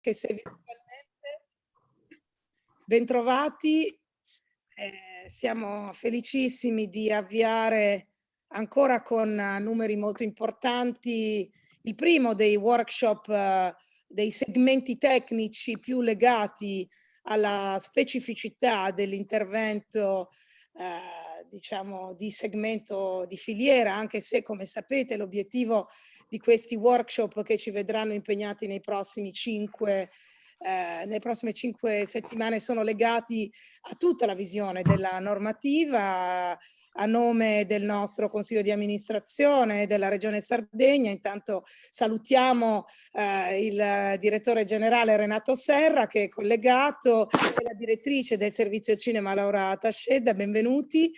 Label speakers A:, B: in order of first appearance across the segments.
A: che se virtualmente. Bentrovati, siamo felicissimi di avviare ancora con numeri molto importanti il primo dei workshop dei segmenti tecnici più legati alla specificità dell'intervento diciamo di segmento di filiera, anche se come sapete l'obiettivo di questi workshop che ci vedranno impegnati nei prossimi 5 nelle prossime 5 settimane sono legati a tutta la visione della normativa. A nome del nostro Consiglio di amministrazione della Regione Sardegna, intanto salutiamo il direttore generale Renato Serra che è collegato e la direttrice del servizio cinema Laura Tascedda, benvenuti.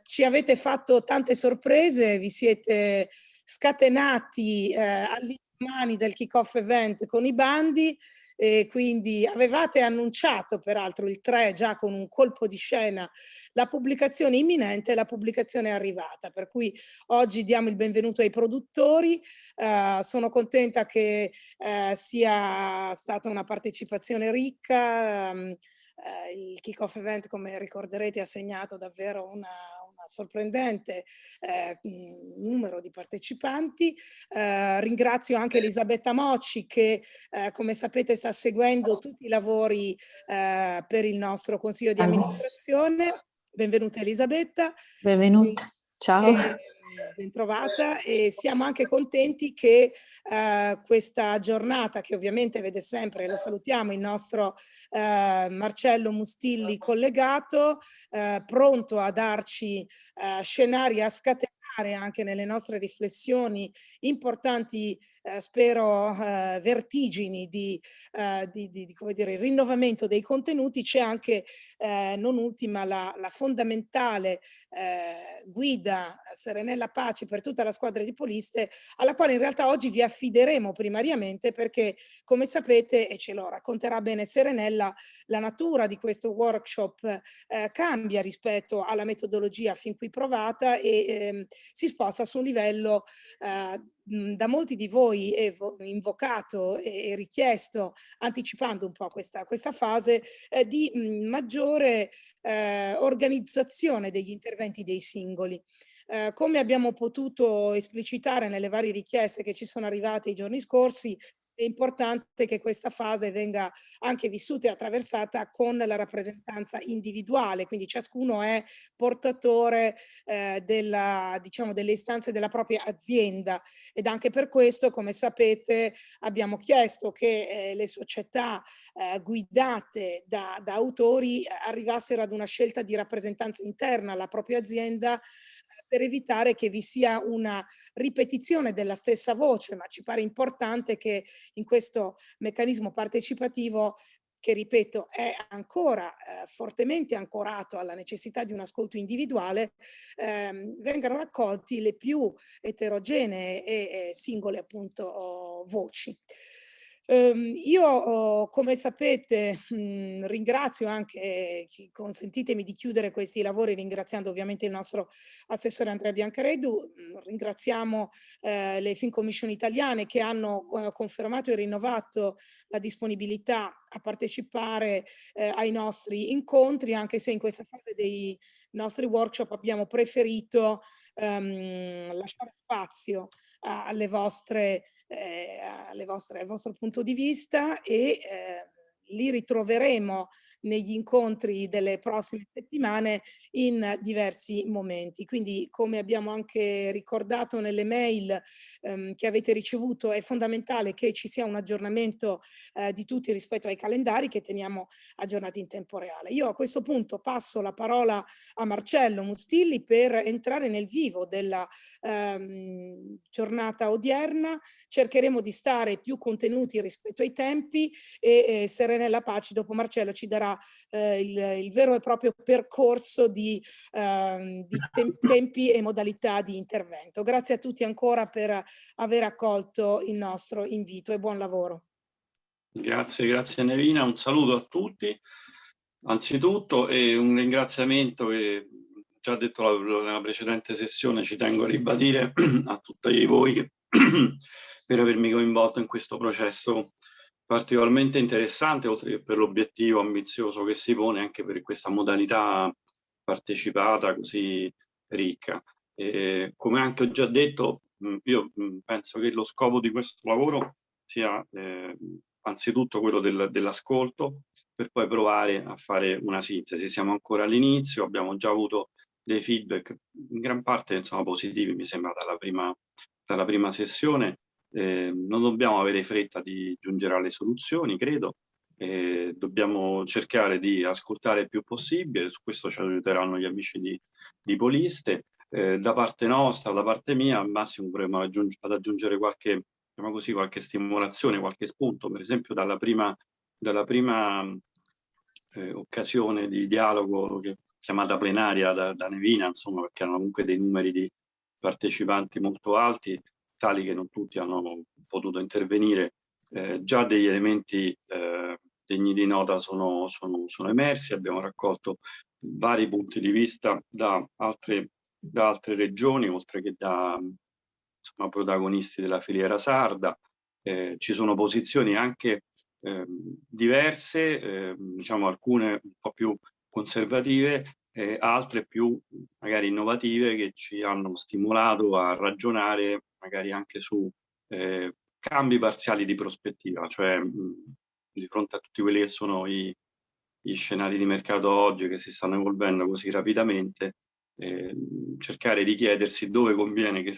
A: Ci avete fatto tante sorprese, vi siete scatenati all'indomani del kick-off event con i bandi. E quindi avevate annunciato peraltro il 3 già con un colpo di scena la pubblicazione imminente e la pubblicazione è arrivata, per cui oggi diamo il benvenuto ai produttori. Sono contenta che sia stata una partecipazione ricca. Il kick-off event, come ricorderete, ha segnato davvero una sorprendente numero di partecipanti. Ringrazio anche Elisabetta Mocci che come sapete sta seguendo tutti i lavori per il nostro Consiglio di amministrazione. Benvenuta Elisabetta.
B: Benvenuta, ciao.
A: Ben trovata, e siamo anche contenti che questa giornata, che ovviamente vede sempre, lo salutiamo, il nostro Marcello Mustilli collegato, pronto a darci scenari, a scatenare anche nelle nostre riflessioni importanti, spero vertigini di come dire, il rinnovamento dei contenuti. C'è anche non ultima la fondamentale guida Serenella Paci per tutta la squadra di poliste, alla quale in realtà oggi vi affideremo primariamente perché, come sapete, e ce lo racconterà bene Serenella, la natura di questo workshop cambia rispetto alla metodologia fin qui provata e si sposta su un livello da molti di voi invocato e richiesto, anticipando un po' questa fase, di maggiore organizzazione degli interventi dei singoli. Come abbiamo potuto esplicitare nelle varie richieste che ci sono arrivate i giorni scorsi, è importante che questa fase venga anche vissuta e attraversata con la rappresentanza individuale, quindi ciascuno è portatore diciamo, delle istanze della propria azienda, ed anche per questo, come sapete, abbiamo chiesto che le società guidate da autori arrivassero ad una scelta di rappresentanza interna alla propria azienda, per evitare che vi sia una ripetizione della stessa voce, ma ci pare importante che in questo meccanismo partecipativo, che ripeto è ancora fortemente ancorato alla necessità di un ascolto individuale, vengano raccolti le più eterogenee e singole appunto voci. Io come sapete ringrazio anche, consentitemi di chiudere questi lavori ringraziando ovviamente il nostro assessore Andrea Biancaredu, ringraziamo le Film Commission italiane che hanno confermato e rinnovato la disponibilità a partecipare ai nostri incontri, anche se in questa fase dei nostri workshop abbiamo preferito lasciare spazio al vostro punto di vista e li ritroveremo negli incontri delle prossime settimane in diversi momenti. Quindi, come abbiamo anche ricordato nelle mail che avete ricevuto, è fondamentale che ci sia un aggiornamento di tutti rispetto ai calendari che teniamo aggiornati in tempo reale. Io a questo punto passo la parola a Marcello Mustilli per entrare nel vivo della giornata odierna. Cercheremo di stare più contenuti rispetto ai tempi e Serenella Paci dopo Marcello ci darà il vero e proprio percorso di tempi e modalità di intervento. Grazie a tutti ancora per aver accolto il nostro invito e buon lavoro.
C: Grazie Nerina, un saluto a tutti anzitutto e un ringraziamento che già detto nella precedente sessione, ci tengo a ribadire a tutti voi per avermi coinvolto in questo processo particolarmente interessante, oltre che per l'obiettivo ambizioso che si pone, anche per questa modalità partecipata così ricca. Come anche ho già detto, io penso che lo scopo di questo lavoro sia anzitutto quello dell'ascolto, per poi provare a fare una sintesi. Siamo ancora all'inizio, abbiamo già avuto dei feedback in gran parte, insomma, positivi, mi sembra, dalla prima sessione. Non dobbiamo avere fretta di giungere alle soluzioni, credo. Dobbiamo cercare di ascoltare il più possibile, su questo ci aiuteranno gli amici di Poliste. Da parte nostra, da parte mia, al massimo dovremo ad aggiungere qualche, diciamo così, qualche stimolazione, qualche spunto, per esempio dalla prima occasione di dialogo chiamata plenaria da Nevina, insomma, perché erano comunque dei numeri di partecipanti molto alti, tali che non tutti hanno potuto intervenire. Già degli elementi degni di nota sono emersi, abbiamo raccolto vari punti di vista da altre regioni, oltre che da, insomma, protagonisti della filiera sarda. Ci sono posizioni anche diverse, diciamo alcune un po' più conservative, altre più magari innovative, che ci hanno stimolato a ragionare magari anche su cambi parziali di prospettiva, cioè di fronte a tutti quelli che sono gli scenari di mercato oggi che si stanno evolvendo così rapidamente, cercare di chiedersi dove conviene che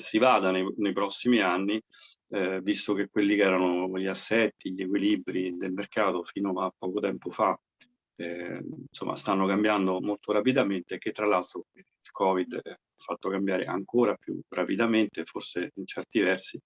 C: si vada nei prossimi anni, visto che quelli che erano gli assetti, gli equilibri del mercato fino a poco tempo fa, insomma, stanno cambiando molto rapidamente, e che tra l'altro il Covid ha fatto cambiare ancora più rapidamente, forse in certi versi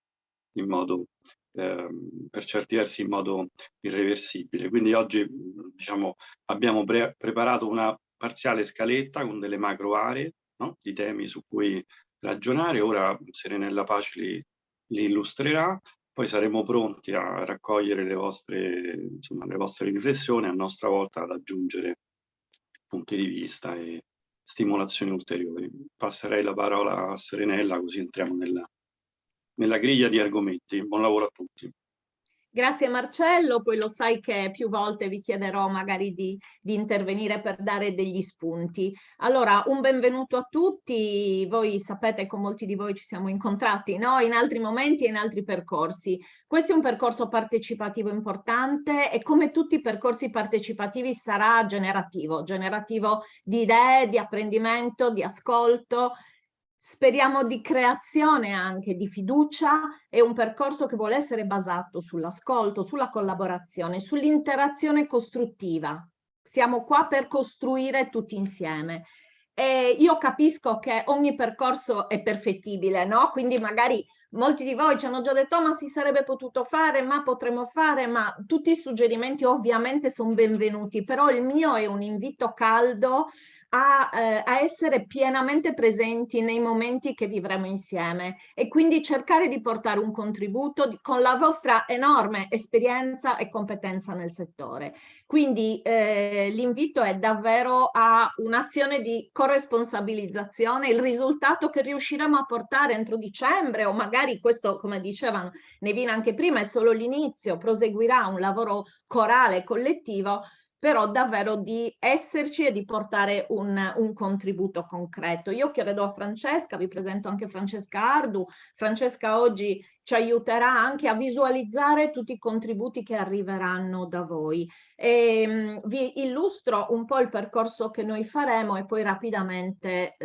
C: in modo per certi versi in modo irreversibile. Quindi oggi, diciamo, abbiamo preparato una parziale scaletta con delle macro aree, no? Di temi su cui ragionare. Ora Serenella Paci li illustrerà, poi saremo pronti a raccogliere le vostre riflessioni, a nostra volta ad aggiungere punti di vista e stimolazioni ulteriori. Passerei la parola a Serenella, così entriamo nella griglia di argomenti. Buon lavoro a tutti.
D: Grazie Marcello, poi lo sai che più volte vi chiederò magari di intervenire per dare degli spunti. Allora, un benvenuto a tutti. Voi sapete, con molti di voi ci siamo incontrati, no? In altri momenti e in altri percorsi. Questo è un percorso partecipativo importante e, come tutti i percorsi partecipativi, sarà generativo di idee, di apprendimento, di ascolto. Speriamo di creazione anche di fiducia. È un percorso che vuole essere basato sull'ascolto, sulla collaborazione, sull'interazione costruttiva. Siamo qua per costruire tutti insieme. E io capisco che ogni percorso è perfettibile, no? Quindi magari molti di voi ci hanno già detto: ma si sarebbe potuto fare, ma potremmo fare, ma tutti i suggerimenti ovviamente sono benvenuti, però il mio è un invito caldo a essere pienamente presenti nei momenti che vivremo insieme, e quindi cercare di portare un contributo con la vostra enorme esperienza e competenza nel settore. Quindi l'invito è davvero a un'azione di corresponsabilizzazione. Il risultato che riusciremo a portare entro dicembre, o magari questo, come dicevano Nevina anche prima, è solo l'inizio, proseguirà un lavoro corale collettivo, però davvero di esserci e di portare un contributo concreto. Io chiedo a Francesca, vi presento anche Francesca Ardu. Francesca oggi ci aiuterà anche a visualizzare tutti i contributi che arriveranno da voi. Vi illustro un po' il percorso che noi faremo e poi rapidamente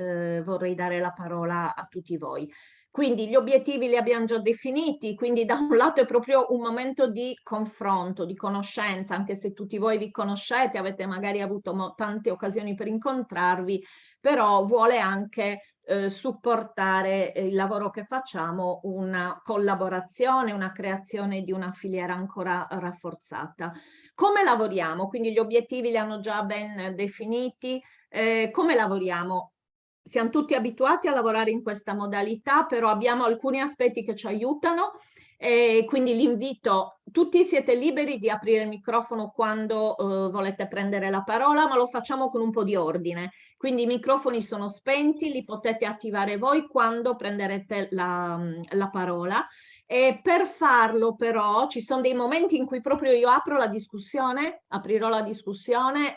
D: vorrei dare la parola a tutti voi. Quindi gli obiettivi li abbiamo già definiti, quindi da un lato è proprio un momento di confronto, di conoscenza, anche se tutti voi vi conoscete, avete magari avuto tante occasioni per incontrarvi, però vuole anche supportare il lavoro che facciamo, una collaborazione, una creazione di una filiera ancora rafforzata. Come lavoriamo? Quindi gli obiettivi li hanno già ben definiti. Come lavoriamo? Siamo tutti abituati a lavorare in questa modalità, però abbiamo alcuni aspetti che ci aiutano, quindi l'invito: tutti siete liberi di aprire il microfono quando volete prendere la parola, ma lo facciamo con un po' di ordine. Quindi i microfoni sono spenti, li potete attivare voi quando prenderete la parola. E per farlo però ci sono dei momenti in cui proprio io aprirò la discussione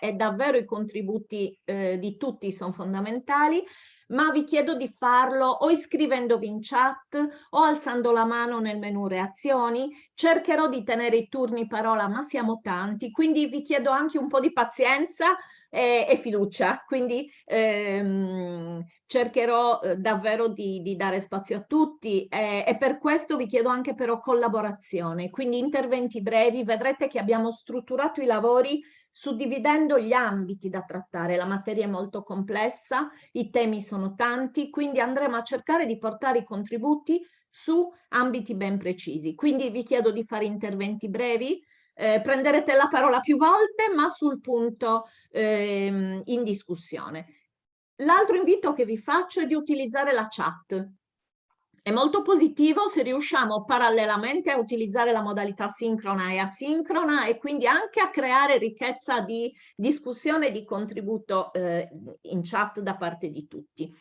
D: e davvero i contributi di tutti sono fondamentali, ma vi chiedo di farlo o iscrivendovi in chat o alzando la mano nel menu reazioni. Cercherò di tenere i turni parola, ma siamo tanti, quindi vi chiedo anche un po' di pazienza e fiducia, quindi cercherò davvero di dare spazio a tutti e per questo vi chiedo anche però collaborazione, quindi interventi brevi. Vedrete che abbiamo strutturato i lavori suddividendo gli ambiti da trattare. La materia è molto complessa, i temi sono tanti, quindi andremo a cercare di portare i contributi su ambiti ben precisi. Quindi vi chiedo di fare interventi brevi, prenderete la parola più volte, ma sul punto in discussione. L'altro invito che vi faccio è di utilizzare la chat. È molto positivo se riusciamo parallelamente a utilizzare la modalità sincrona e asincrona e quindi anche a creare ricchezza di discussione e di contributo in chat da parte di tutti.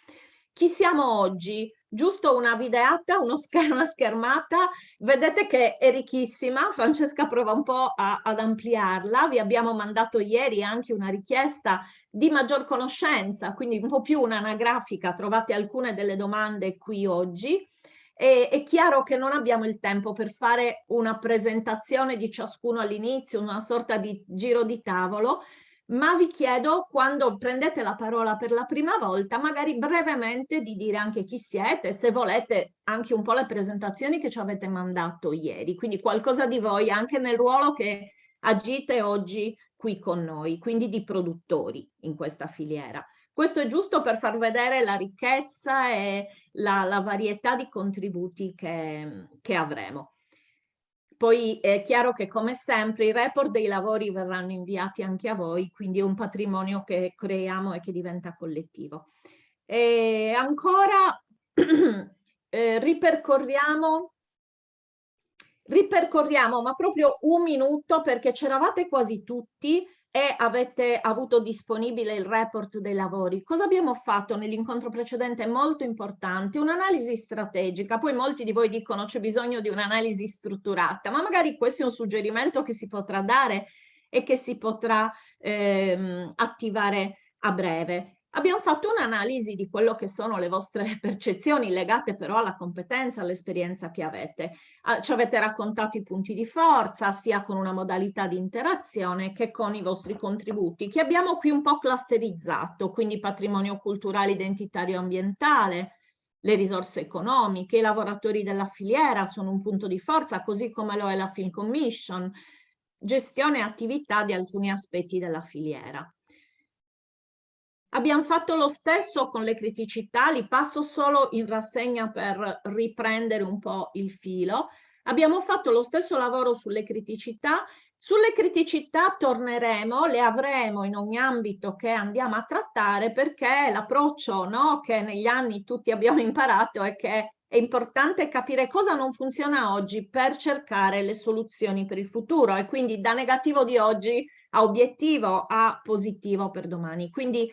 D: Chi siamo oggi? Giusto una videata, una schermata, vedete che è ricchissima. Francesca prova un po' ad ampliarla. Vi abbiamo mandato ieri anche una richiesta di maggior conoscenza, quindi un po' più un'anagrafica. Trovate alcune delle domande qui oggi. È chiaro che non abbiamo il tempo per fare una presentazione di ciascuno all'inizio, una sorta di giro di tavolo, ma vi chiedo, quando prendete la parola per la prima volta, magari brevemente di dire anche chi siete, se volete anche un po' le presentazioni che ci avete mandato ieri, quindi qualcosa di voi anche nel ruolo che agite oggi qui con noi, quindi di produttori in questa filiera. Questo è giusto per far vedere la ricchezza e la varietà di contributi che avremo. Poi è chiaro che come sempre i report dei lavori verranno inviati anche a voi, quindi è un patrimonio che creiamo e che diventa collettivo. E ancora ripercorriamo, ma proprio un minuto, perché c'eravate quasi tutti e avete avuto disponibile il report dei lavori. Cosa abbiamo fatto nell'incontro precedente? Molto importante, un'analisi strategica. Poi molti di voi dicono c'è bisogno di un'analisi strutturata, ma magari questo è un suggerimento che si potrà dare e che si potrà attivare a breve. Abbiamo fatto un'analisi di quello che sono le vostre percezioni legate però alla competenza, all'esperienza che avete. Ci avete raccontato i punti di forza, sia con una modalità di interazione che con i vostri contributi, che abbiamo qui un po' clusterizzato, quindi patrimonio culturale, identitario, ambientale, le risorse economiche, i lavoratori della filiera sono un punto di forza, così come lo è la Film Commission, gestione e attività di alcuni aspetti della filiera. Abbiamo fatto lo stesso con le criticità, li passo solo in rassegna per riprendere un po' il filo. Abbiamo fatto lo stesso lavoro sulle criticità. Sulle criticità torneremo, le avremo in ogni ambito che andiamo a trattare, perché l'approccio, no, che negli anni tutti abbiamo imparato è che è importante capire cosa non funziona oggi per cercare le soluzioni per il futuro e quindi da negativo di oggi a obiettivo a positivo per domani. Quindi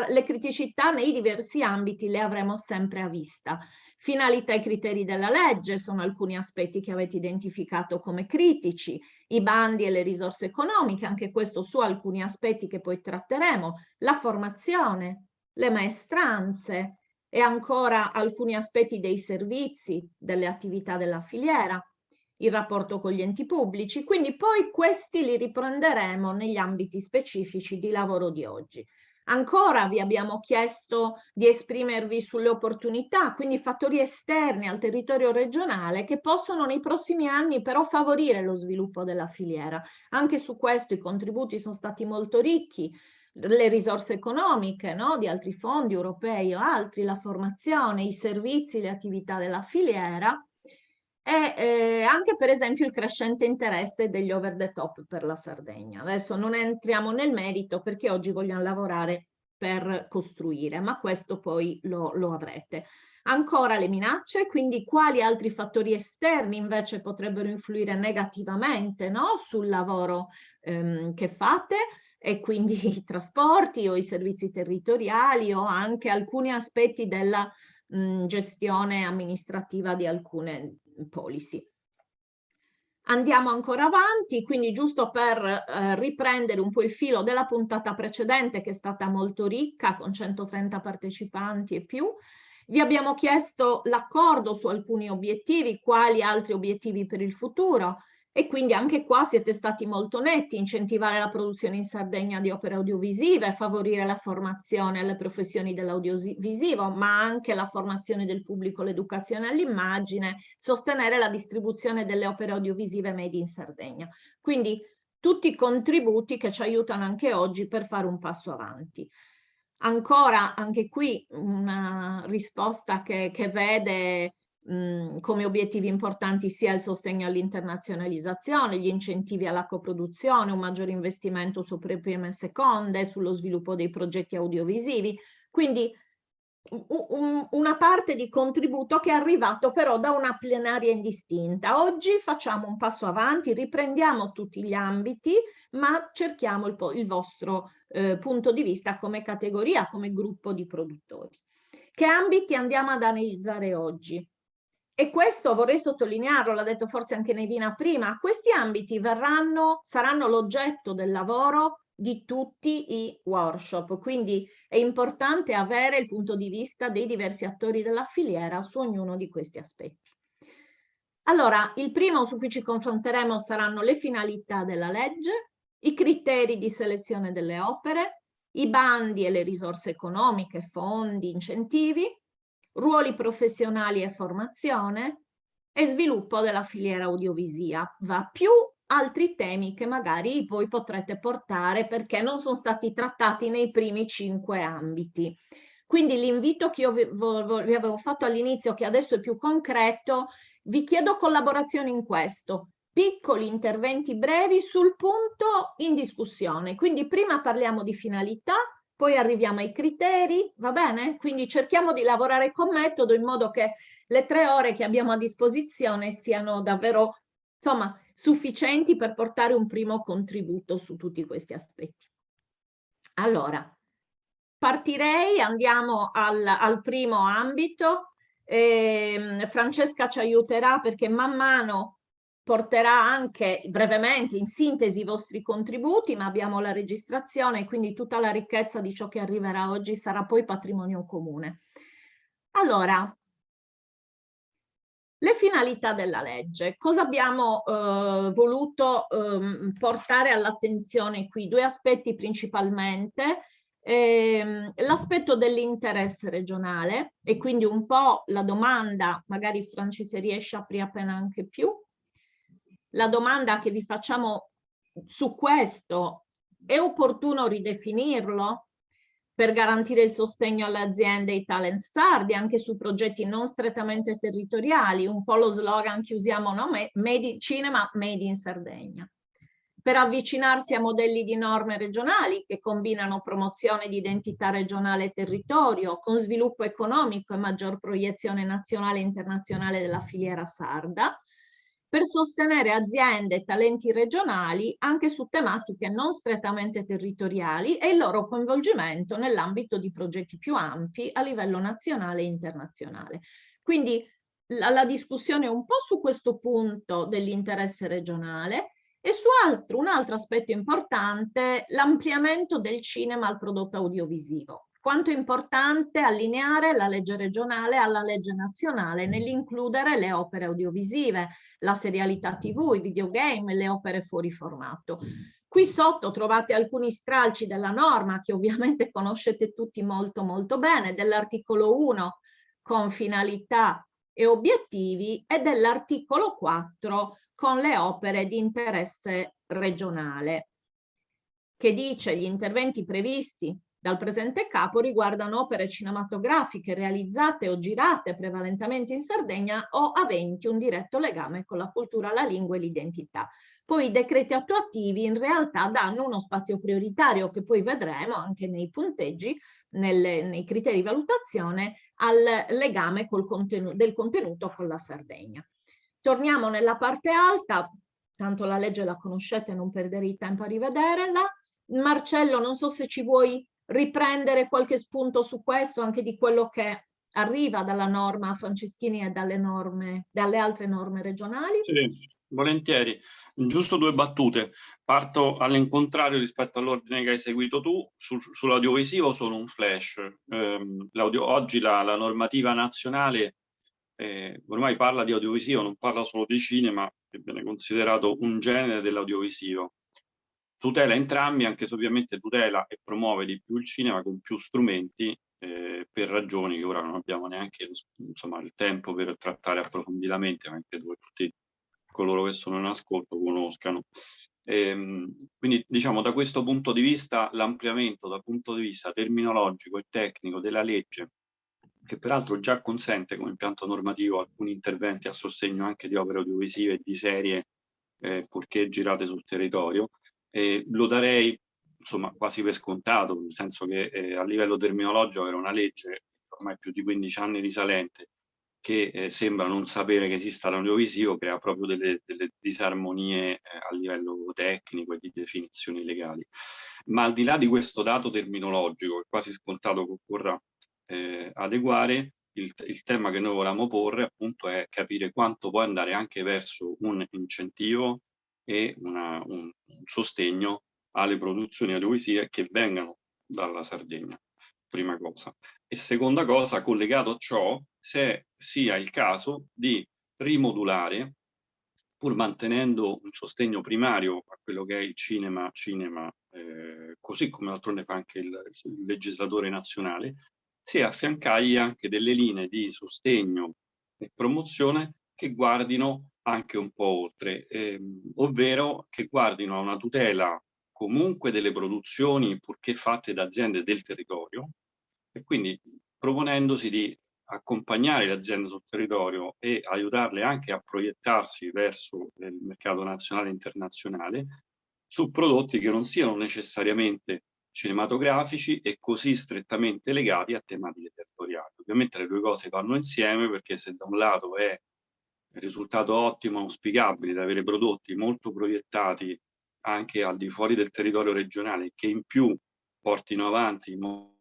D: le criticità nei diversi ambiti le avremo sempre a vista. Finalità e criteri della legge sono alcuni aspetti che avete identificato come critici, i bandi e le risorse economiche, anche questo su alcuni aspetti che poi tratteremo, la formazione, le maestranze e ancora alcuni aspetti dei servizi, delle attività della filiera, il rapporto con gli enti pubblici, quindi poi questi li riprenderemo negli ambiti specifici di lavoro di oggi. Ancora vi abbiamo chiesto di esprimervi sulle opportunità, quindi fattori esterni al territorio regionale che possono nei prossimi anni però favorire lo sviluppo della filiera. Anche su questo i contributi sono stati molto ricchi, le risorse economiche, no? Di altri fondi europei o altri, la formazione, i servizi, le attività della filiera e anche per esempio il crescente interesse degli over the top per la Sardegna. Adesso non entriamo nel merito perché oggi vogliamo lavorare per costruire, ma questo poi lo avrete. Ancora le minacce, quindi quali altri fattori esterni invece potrebbero influire negativamente, no? Sul lavoro che fate, e quindi i trasporti o i servizi territoriali o anche alcuni aspetti della gestione amministrativa di alcune policy. Andiamo ancora avanti, quindi giusto per riprendere un po' il filo della puntata precedente, che è stata molto ricca, con 130 partecipanti e più, vi abbiamo chiesto l'accordo su alcuni obiettivi, quali altri obiettivi per il futuro, e quindi anche qua siete stati molto netti: incentivare la produzione in Sardegna di opere audiovisive, favorire la formazione alle professioni dell'audiovisivo, ma anche la formazione del pubblico, l'educazione all'immagine, sostenere la distribuzione delle opere audiovisive made in Sardegna. Quindi tutti contributi che ci aiutano anche oggi per fare un passo avanti. Ancora, anche qui, una risposta che vede come obiettivi importanti sia il sostegno all'internazionalizzazione, gli incentivi alla coproduzione, un maggiore investimento su prime e seconde, sullo sviluppo dei progetti audiovisivi. Quindi una parte di contributo che è arrivato però da una plenaria indistinta. Oggi facciamo un passo avanti, riprendiamo tutti gli ambiti, ma cerchiamo il vostro punto di vista come categoria, come gruppo di produttori. Che ambiti andiamo ad analizzare oggi? E questo vorrei sottolinearlo, l'ha detto forse anche Nevina prima: questi ambiti saranno l'oggetto del lavoro di tutti i workshop, quindi è importante avere il punto di vista dei diversi attori della filiera su ognuno di questi aspetti. Allora, il primo su cui ci confronteremo saranno le finalità della legge, i criteri di selezione delle opere, i bandi e le risorse economiche, fondi, incentivi, ruoli professionali e formazione e sviluppo della filiera audiovisiva, più altri temi che magari voi potrete portare perché non sono stati trattati nei primi 5 ambiti. Quindi l'invito che io vi avevo fatto all'inizio, che adesso è più concreto: vi chiedo collaborazione in questo, piccoli interventi brevi sul punto in discussione. Quindi prima parliamo di finalità, poi arriviamo ai criteri, va bene? Quindi cerchiamo di lavorare con metodo, in modo che le 3 ore che abbiamo a disposizione siano davvero, insomma, sufficienti per portare un primo contributo su tutti questi aspetti. Allora, partirei, andiamo al primo ambito. Francesca ci aiuterà perché man mano porterà anche brevemente, in sintesi, i vostri contributi, ma abbiamo la registrazione, quindi tutta la ricchezza di ciò che arriverà oggi sarà poi patrimonio comune. Allora, le finalità della legge. Cosa abbiamo voluto portare all'attenzione qui? 2 aspetti principalmente. L'aspetto dell'interesse regionale, e quindi un po' la domanda, magari Franci se riesce apri appena anche più, la domanda che vi facciamo su questo: è opportuno ridefinirlo per garantire il sostegno alle aziende e ai talent sardi anche su progetti non strettamente territoriali, un po' lo slogan che usiamo, no? Cinema made in Sardegna, per avvicinarsi a modelli di norme regionali che combinano promozione di identità regionale e territorio con sviluppo economico e maggior proiezione nazionale e internazionale della filiera sarda, per sostenere aziende e talenti regionali anche su tematiche non strettamente territoriali e il loro coinvolgimento nell'ambito di progetti più ampi a livello nazionale e internazionale. Quindi la discussione è un po' su questo punto dell'interesse regionale e su un altro aspetto importante: l'ampliamento del cinema al prodotto audiovisivo. Quanto è importante allineare la legge regionale alla legge nazionale nell'includere le opere audiovisive, la serialità TV, i videogame, le opere fuori formato. Qui sotto trovate alcuni stralci della norma che ovviamente conoscete tutti molto molto bene, dell'articolo 1 con finalità e obiettivi e dell'articolo 4 con le opere di interesse regionale, che dice: gli interventi previsti dal presente capo riguardano opere cinematografiche realizzate o girate prevalentemente in Sardegna o aventi un diretto legame con la cultura, la lingua e l'identità. Poi i decreti attuativi in realtà danno uno spazio prioritario, che poi vedremo anche nei punteggi, nei criteri di valutazione, al legame del contenuto con la Sardegna. Torniamo nella parte alta, tanto la legge la conoscete, non perdere il tempo a rivederla. Marcello, non so se ci vuoi riprendere qualche spunto su questo, anche di quello che arriva dalla norma Franceschini e dalle altre norme regionali?
C: Sì, volentieri. Giusto 2 battute. Parto all'incontrario rispetto all'ordine che hai seguito tu. Sull'audiovisivo sono un flash. Oggi la normativa nazionale ormai parla di audiovisivo, non parla solo di cinema, che viene considerato un genere dell'audiovisivo. Tutela entrambi, anche se ovviamente tutela e promuove di più il cinema con più strumenti, per ragioni che ora non abbiamo neanche il tempo per trattare approfonditamente, ma credo che tutti coloro che sono in ascolto conoscano. Quindi diciamo da questo punto di vista l'ampliamento dal punto di vista terminologico e tecnico della legge, che peraltro già consente come impianto normativo alcuni interventi a sostegno anche di opere audiovisive e di serie purché girate sul territorio, lo darei insomma quasi per scontato, nel senso che a livello terminologico era una legge ormai più di 15 anni risalente che sembra non sapere che esista l'audiovisivo, crea proprio delle disarmonie a livello tecnico e di definizioni legali. Ma al di là di questo dato terminologico, è quasi scontato che occorra adeguare, il tema che noi volevamo porre appunto è capire quanto può andare anche verso un incentivo e un sostegno alle produzioni audiovisive che vengano dalla Sardegna, prima cosa. E seconda cosa, collegato a ciò, se sia il caso di rimodulare, pur mantenendo un sostegno primario a quello che è il cinema, così come d'altronde fa anche il legislatore nazionale, se affiancargli anche delle linee di sostegno e promozione che guardino anche un po' oltre, ovvero che guardino a una tutela comunque delle produzioni purché fatte da aziende del territorio, e quindi proponendosi di accompagnare le aziende sul territorio e aiutarle anche a proiettarsi verso il mercato nazionale e internazionale su prodotti che non siano necessariamente cinematografici e così strettamente legati a tematiche territoriali. Ovviamente le due cose vanno insieme, perché se da un lato è il risultato ottimo, auspicabile, di avere prodotti molto proiettati anche al di fuori del territorio regionale, che in più portino avanti in modo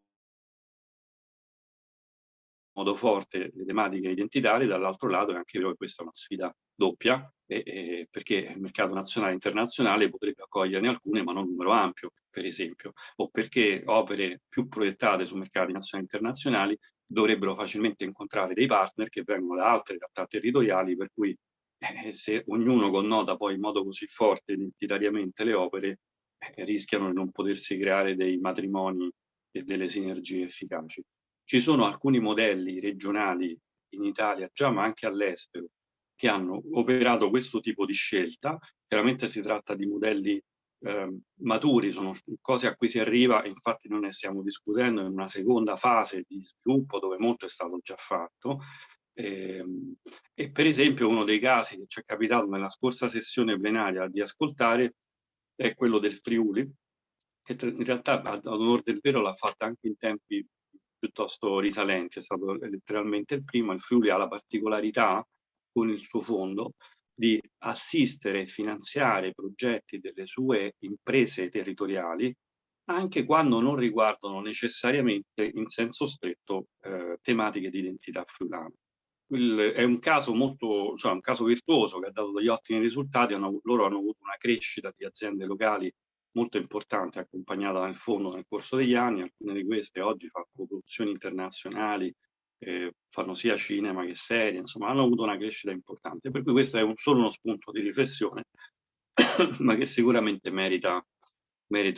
C: forte le tematiche identitarie, dall'altro lato è anche vero che questa è una sfida doppia, perché il mercato nazionale e internazionale potrebbe accoglierne alcune, ma non un numero ampio, per esempio, o perché opere più proiettate su mercati nazionali e internazionali dovrebbero facilmente incontrare dei partner che vengono da altre realtà territoriali, per cui se ognuno connota poi in modo così forte identitariamente le opere, rischiano di non potersi creare dei matrimoni e delle sinergie efficaci. Ci sono alcuni modelli regionali in Italia già, ma anche all'estero, che hanno operato questo tipo di scelta. Chiaramente si tratta di modelli maturi, sono cose a cui si arriva, infatti noi ne stiamo discutendo in una seconda fase di sviluppo dove molto è stato già fatto. E per esempio uno dei casi che ci è capitato nella scorsa sessione plenaria di ascoltare è quello del Friuli, che in realtà ad onor del vero l'ha fatta anche in tempi piuttosto risalenti, è stato letteralmente il primo. Il Friuli ha la particolarità, con il suo fondo, di assistere e finanziare progetti delle sue imprese territoriali, anche quando non riguardano necessariamente in senso stretto tematiche di identità friulana. È un caso molto, un caso virtuoso che ha dato degli ottimi risultati. Loro hanno avuto una crescita di aziende locali molto importante, accompagnata dal fondo nel corso degli anni. Alcune di queste oggi fanno produzioni internazionali, fanno sia cinema che serie, insomma hanno avuto una crescita importante, per cui questo è solo uno spunto di riflessione ma che sicuramente merita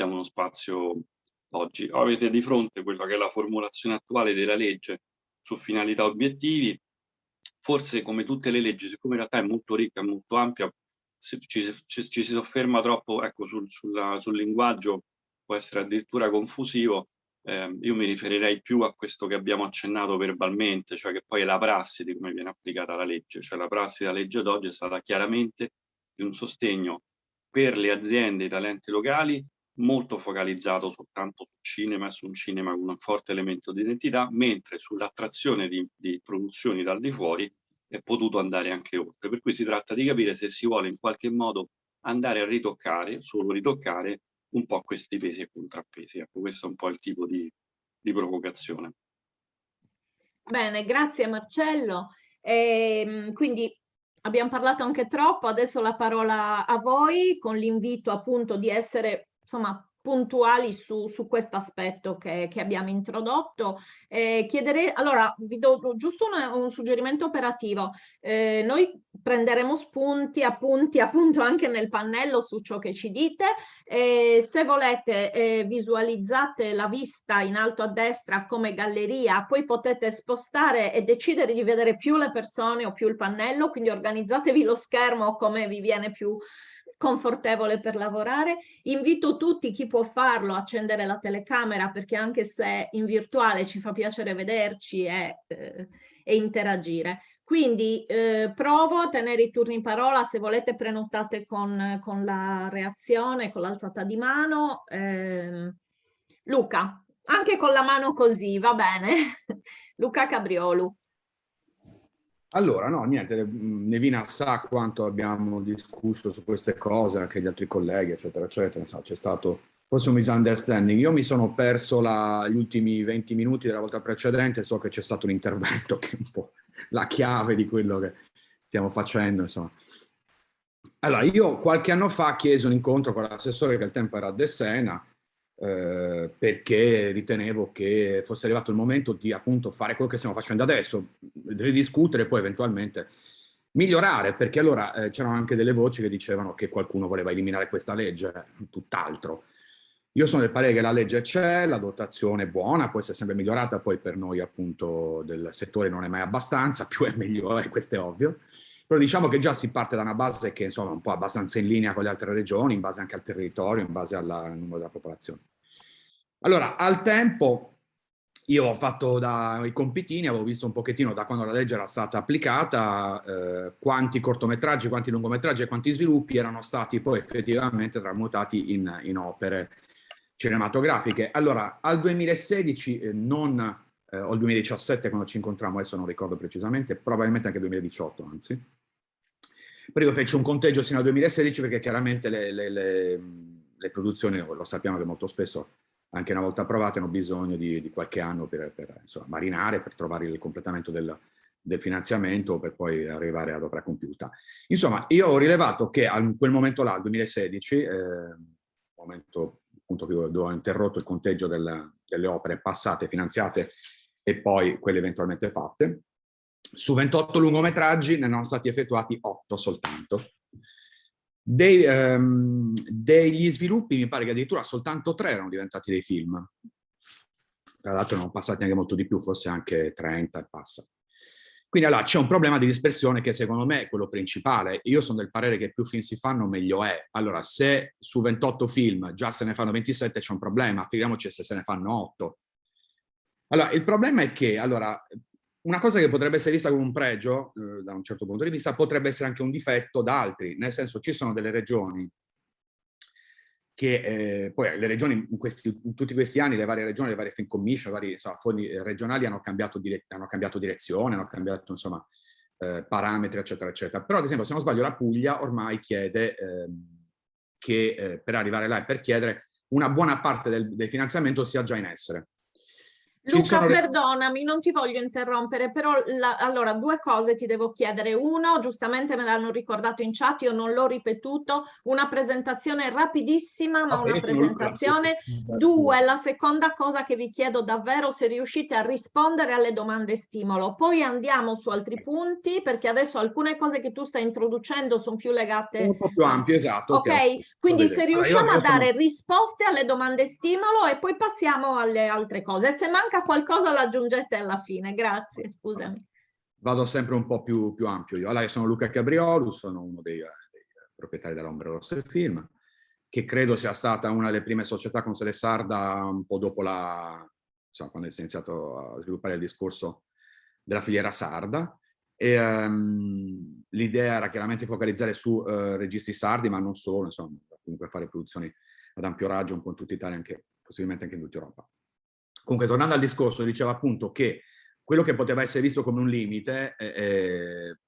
C: uno spazio oggi. Avete di fronte quella che è la formulazione attuale della legge su finalità e obiettivi. Forse, come tutte le leggi, siccome in realtà è molto ricca, molto ampia, se ci si sofferma troppo, ecco, sul linguaggio, può essere addirittura confusivo. Io mi riferirei più a questo che abbiamo accennato verbalmente, cioè che poi è la prassi di come viene applicata la legge. Cioè la prassi della legge d'oggi è stata chiaramente di un sostegno per le aziende e i talenti locali molto focalizzato soltanto sul cinema e su un cinema con un forte elemento di identità, mentre sull'attrazione di produzioni dal di fuori è potuto andare anche oltre. Per cui si tratta di capire se si vuole in qualche modo andare a ritoccare, solo ritoccare, un po' questi pesi e contrappesi. Ecco, questo è un po' il tipo di provocazione.
D: Bene, grazie Marcello. Quindi abbiamo parlato anche troppo, adesso la parola a voi con l'invito appunto di essere insomma puntuali su questo aspetto che abbiamo introdotto. Chiederei, allora vi do giusto un suggerimento operativo. Noi prenderemo spunti, appunti appunto anche nel pannello su ciò che ci dite. Se volete visualizzate la vista in alto a destra come galleria, poi potete spostare e decidere di vedere più le persone o più il pannello, quindi organizzatevi lo schermo come vi viene più confortevole per lavorare. Invito tutti, chi può farlo, a accendere la telecamera, perché anche se in virtuale ci fa piacere vederci e interagire. Quindi provo a tenere i turni in parola, se volete prenotate con la reazione, con l'alzata di mano. Luca, anche con la mano così, va bene. Luca Cabriolu.
E: Allora, no, niente, Nevina sa quanto abbiamo discusso su queste cose, anche gli altri colleghi, eccetera, eccetera. Insomma, c'è stato forse un misunderstanding. Io mi sono perso gli ultimi 20 minuti della volta precedente, so che c'è stato un intervento che è un po' la chiave di quello che stiamo facendo, insomma. Allora, io qualche anno fa chiesi un incontro con l'assessore che al tempo era a De Sena, perché ritenevo che fosse arrivato il momento di appunto fare quello che stiamo facendo adesso, ridiscutere e poi eventualmente migliorare, perché allora c'erano anche delle voci che dicevano che qualcuno voleva eliminare questa legge, tutt'altro. Io sono del parere che la legge c'è, la dotazione è buona, può essere sempre migliorata, poi per noi appunto del settore non è mai abbastanza, più è meglio, questo è ovvio. Però diciamo che già si parte da una base che insomma è un po' abbastanza in linea con le altre regioni, in base anche al territorio, in base al numero della popolazione. Allora, al tempo io ho fatto i compitini, avevo visto un pochettino da quando la legge era stata applicata, quanti cortometraggi, quanti lungometraggi e quanti sviluppi erano stati poi effettivamente tramutati in opere cinematografiche. Allora, al 2016 o il 2017 quando ci incontrammo, adesso non ricordo precisamente, probabilmente anche il 2018 anzi, però io feci un conteggio sino al 2016 perché chiaramente le produzioni, lo sappiamo che molto spesso anche una volta approvate hanno bisogno di qualche anno per insomma, marinare, per trovare il completamento del finanziamento per poi arrivare ad opera compiuta. Insomma, io ho rilevato che a quel momento là, il 2016, momento appunto dove ho interrotto il conteggio delle opere passate, finanziate e poi quelle eventualmente fatte, su 28 lungometraggi ne erano stati effettuati 8 soltanto. Degli sviluppi mi pare che addirittura soltanto 3 erano diventati dei film. Tra l'altro erano passati anche molto di più, forse anche 30 e passa. Quindi allora c'è un problema di dispersione che secondo me è quello principale. Io sono del parere che più film si fanno meglio è. Allora se su 28 film già se ne fanno 27 c'è un problema, figuriamoci se ne fanno 8. Allora il problema è che una cosa che potrebbe essere vista come un pregio, da un certo punto di vista, potrebbe essere anche un difetto da altri, nel senso ci sono delle regioni che poi le regioni in tutti questi anni, le varie regioni, le varie film commission, i vari fondi regionali hanno cambiato direzione, hanno cambiato insomma parametri, eccetera, eccetera. Però ad esempio, se non sbaglio, la Puglia ormai chiede che per arrivare là e per chiedere una buona parte del finanziamento sia già in essere.
D: Luca, perdonami, non ti voglio interrompere, però allora 2 cose ti devo chiedere. Uno, giustamente me l'hanno ricordato in chat, io non l'ho ripetuto, una presentazione rapidissima, ma una presentazione. 2, la seconda cosa che vi chiedo davvero, se riuscite a rispondere alle domande stimolo. Poi andiamo su altri punti, perché adesso alcune cose che tu stai introducendo sono più legate...
E: Un po' più ampio, esatto.
D: Ok, quindi se riusciamo a dare risposte alle domande stimolo e poi passiamo alle altre cose. Se manca qualcosa lo aggiungete alla fine, grazie, scusami.
E: Vado sempre un po' più ampio io. Allora, io sono Luca Cabriolu, sono uno dei proprietari dell'Ombre Rosse Film, che credo sia stata una delle prime società con sede sarda un po' dopo quando si è iniziato a sviluppare il discorso della filiera sarda. E l'idea era chiaramente focalizzare su registi sardi, ma non solo, insomma, comunque fare produzioni ad ampio raggio un po' in tutta Italia, possibilmente anche in tutta Europa. Comunque, tornando al discorso, diceva appunto che quello che poteva essere visto come un limite,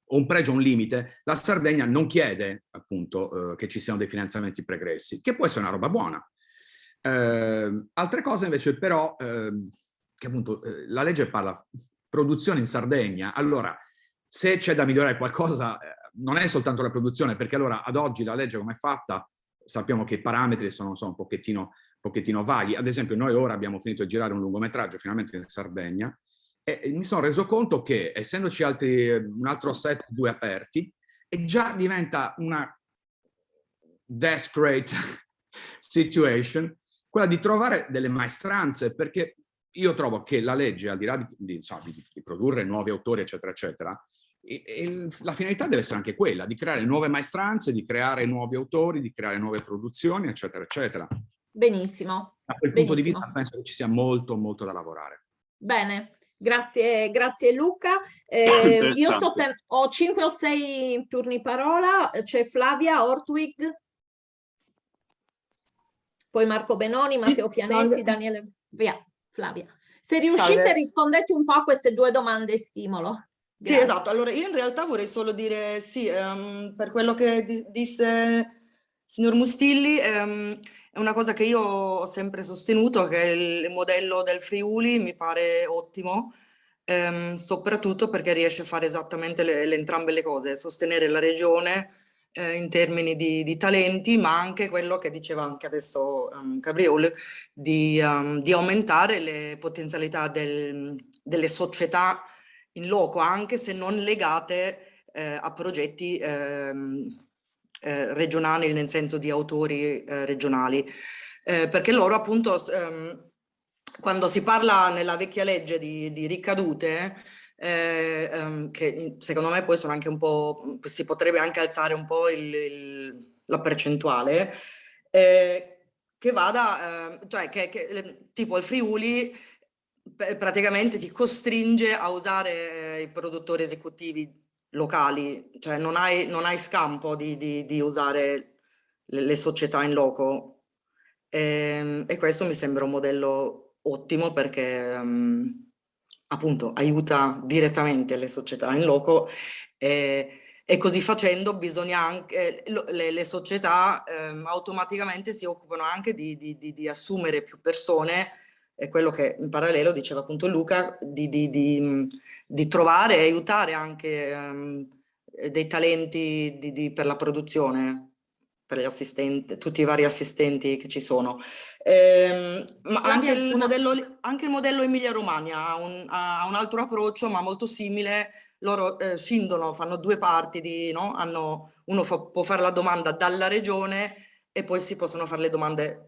E: o un pregio o un limite, la Sardegna non chiede appunto che ci siano dei finanziamenti pregressi, che può essere una roba buona. Altre cose invece però, che appunto la legge parla produzione in Sardegna. Allora, se c'è da migliorare qualcosa, non è soltanto la produzione, perché allora ad oggi la legge come è fatta, sappiamo che i parametri sono un pochettino vaghi. Ad esempio, noi ora abbiamo finito di girare un lungometraggio finalmente in Sardegna e mi sono reso conto che, essendoci un altro set, 2 aperti, e già diventa una desperate situation quella di trovare delle maestranze, perché io trovo che la legge, al di là di produrre nuovi autori, eccetera, eccetera, la finalità deve essere anche quella, di creare nuove maestranze, di creare nuovi autori, di creare nuove produzioni, eccetera, eccetera.
D: Benissimo.
E: Da quel punto di vista penso che ci sia molto, molto da lavorare.
D: Bene, grazie Luca. Io ho 5 o 6 turni parola, c'è Flavia Ortwig, poi Marco Benoni, Matteo Pianetti, Daniele... Via, Flavia. Se riuscite rispondete un po' a queste 2 domande stimolo. Grazie.
F: Sì, esatto. Allora, io in realtà vorrei solo dire sì, per quello che disse signor Mustilli, è una cosa che io ho sempre sostenuto, che il modello del Friuli mi pare ottimo, soprattutto perché riesce a fare esattamente entrambe le cose, sostenere la regione in termini di talenti, ma anche quello che diceva anche adesso Gabriele, di aumentare le potenzialità delle società in loco, anche se non legate a progetti regionali, nel senso di autori regionali, perché loro appunto quando si parla nella vecchia legge di ricadute, che secondo me poi sono anche un po', si potrebbe anche alzare un po' la percentuale, che vada, cioè che tipo il Friuli praticamente ti costringe a usare i produttori esecutivi locali, cioè non hai scampo di usare le società in loco, e questo mi sembra un modello ottimo perché appunto aiuta direttamente le società in loco, e così facendo bisogna anche le società automaticamente si occupano anche di assumere più persone, è quello che in parallelo diceva appunto Luca, di trovare e aiutare anche dei talenti per la produzione, per gli assistenti, tutti i vari assistenti che ci sono. Ma anche il modello Emilia-Romagna ha un altro approccio, ma molto simile. Loro scindono, fanno 2 parti, no? Uno può fare la domanda dalla regione e poi si possono fare le domande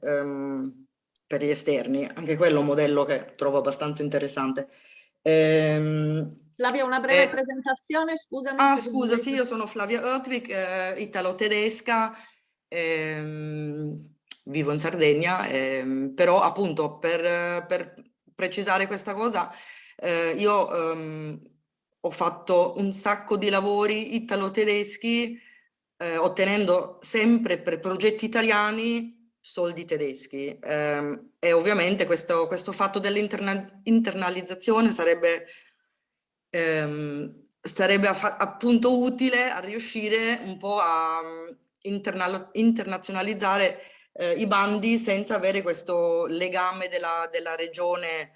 F: per gli esterni. Anche quello è un modello che trovo abbastanza interessante.
D: Flavia, una breve presentazione, scusami.
F: Scusa, sì, io sono Flavia Ortwig, italo-tedesca, vivo in Sardegna, però appunto per precisare questa cosa, io ho fatto un sacco di lavori italo-tedeschi, ottenendo sempre per progetti italiani soldi tedeschi, e ovviamente questo fatto dell'internalizzazione sarebbe appunto utile a riuscire un po' a internazionalizzare i bandi senza avere questo legame della regione,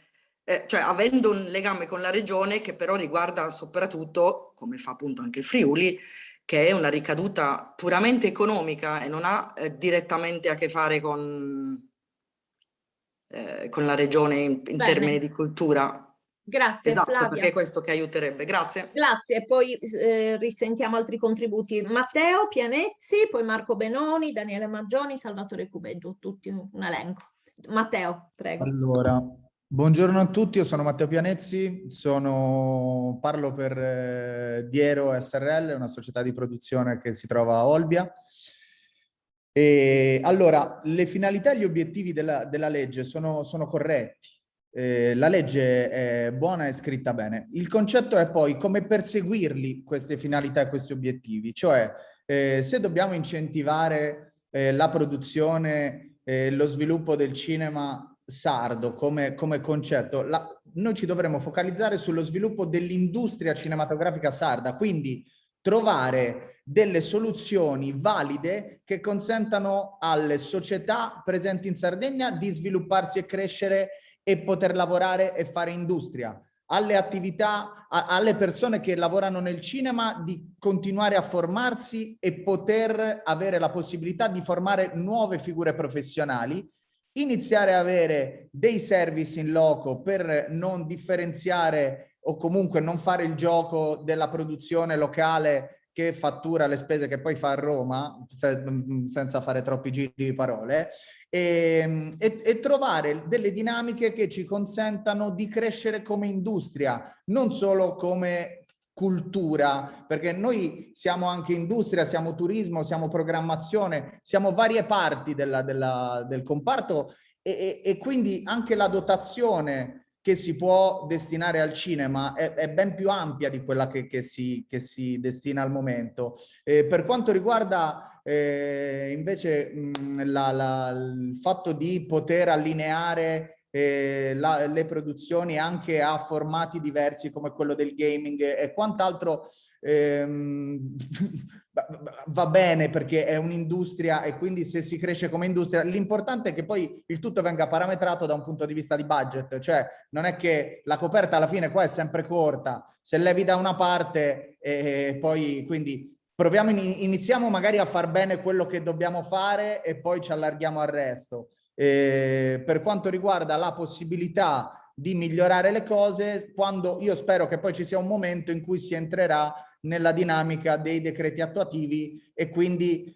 F: cioè avendo un legame con la regione che però riguarda soprattutto, come fa appunto anche il Friuli, che è una ricaduta puramente economica e non ha direttamente a che fare con la regione in termini di cultura.
D: Grazie,
F: esatto,
D: Flavia.
F: Perché è questo che aiuterebbe. Grazie.
D: Grazie, poi risentiamo altri contributi. Matteo Pianezzi, poi Marco Benoni, Daniele Maggioni, Salvatore Cubeggio, tutti un elenco. Matteo, prego.
G: Allora, buongiorno a tutti, io sono Matteo Pianezzi, parlo per Diero SRL, una società di produzione che si trova a Olbia. E allora, le finalità e gli obiettivi della legge sono corretti. La legge è buona e scritta bene. Il concetto è poi come perseguirli, queste finalità e questi obiettivi, cioè se dobbiamo incentivare la produzione, lo sviluppo del cinema sardo come concetto, noi ci dovremmo focalizzare sullo sviluppo dell'industria cinematografica sarda, quindi trovare delle soluzioni valide che consentano alle società presenti in Sardegna di svilupparsi e crescere e poter lavorare e fare industria. alle attività, alle persone che lavorano nel cinema di continuare a formarsi e poter avere la possibilità di formare nuove figure professionali, iniziare a avere dei service in loco per non differenziare o comunque non fare il gioco della produzione locale che fattura le spese che poi fa a Roma, senza fare troppi giri di parole, e trovare delle dinamiche che ci consentano di crescere come industria, non solo come cultura, perché noi siamo anche industria, siamo turismo, siamo programmazione, siamo varie parti del comparto e quindi anche la dotazione che si può destinare al cinema è ben più ampia di quella che si destina al momento. Per quanto riguarda invece il fatto di poter allineare le produzioni anche a formati diversi come quello del gaming e quant'altro, va bene perché è un'industria e quindi se si cresce come industria l'importante è che poi il tutto venga parametrato da un punto di vista di budget, cioè non è che la coperta alla fine qua è sempre corta, se levi da una parte poi quindi proviamo, iniziamo magari a far bene quello che dobbiamo fare e poi ci allarghiamo al resto. Per quanto riguarda la possibilità di migliorare le cose, quando io spero che poi ci sia un momento in cui si entrerà nella dinamica dei decreti attuativi e quindi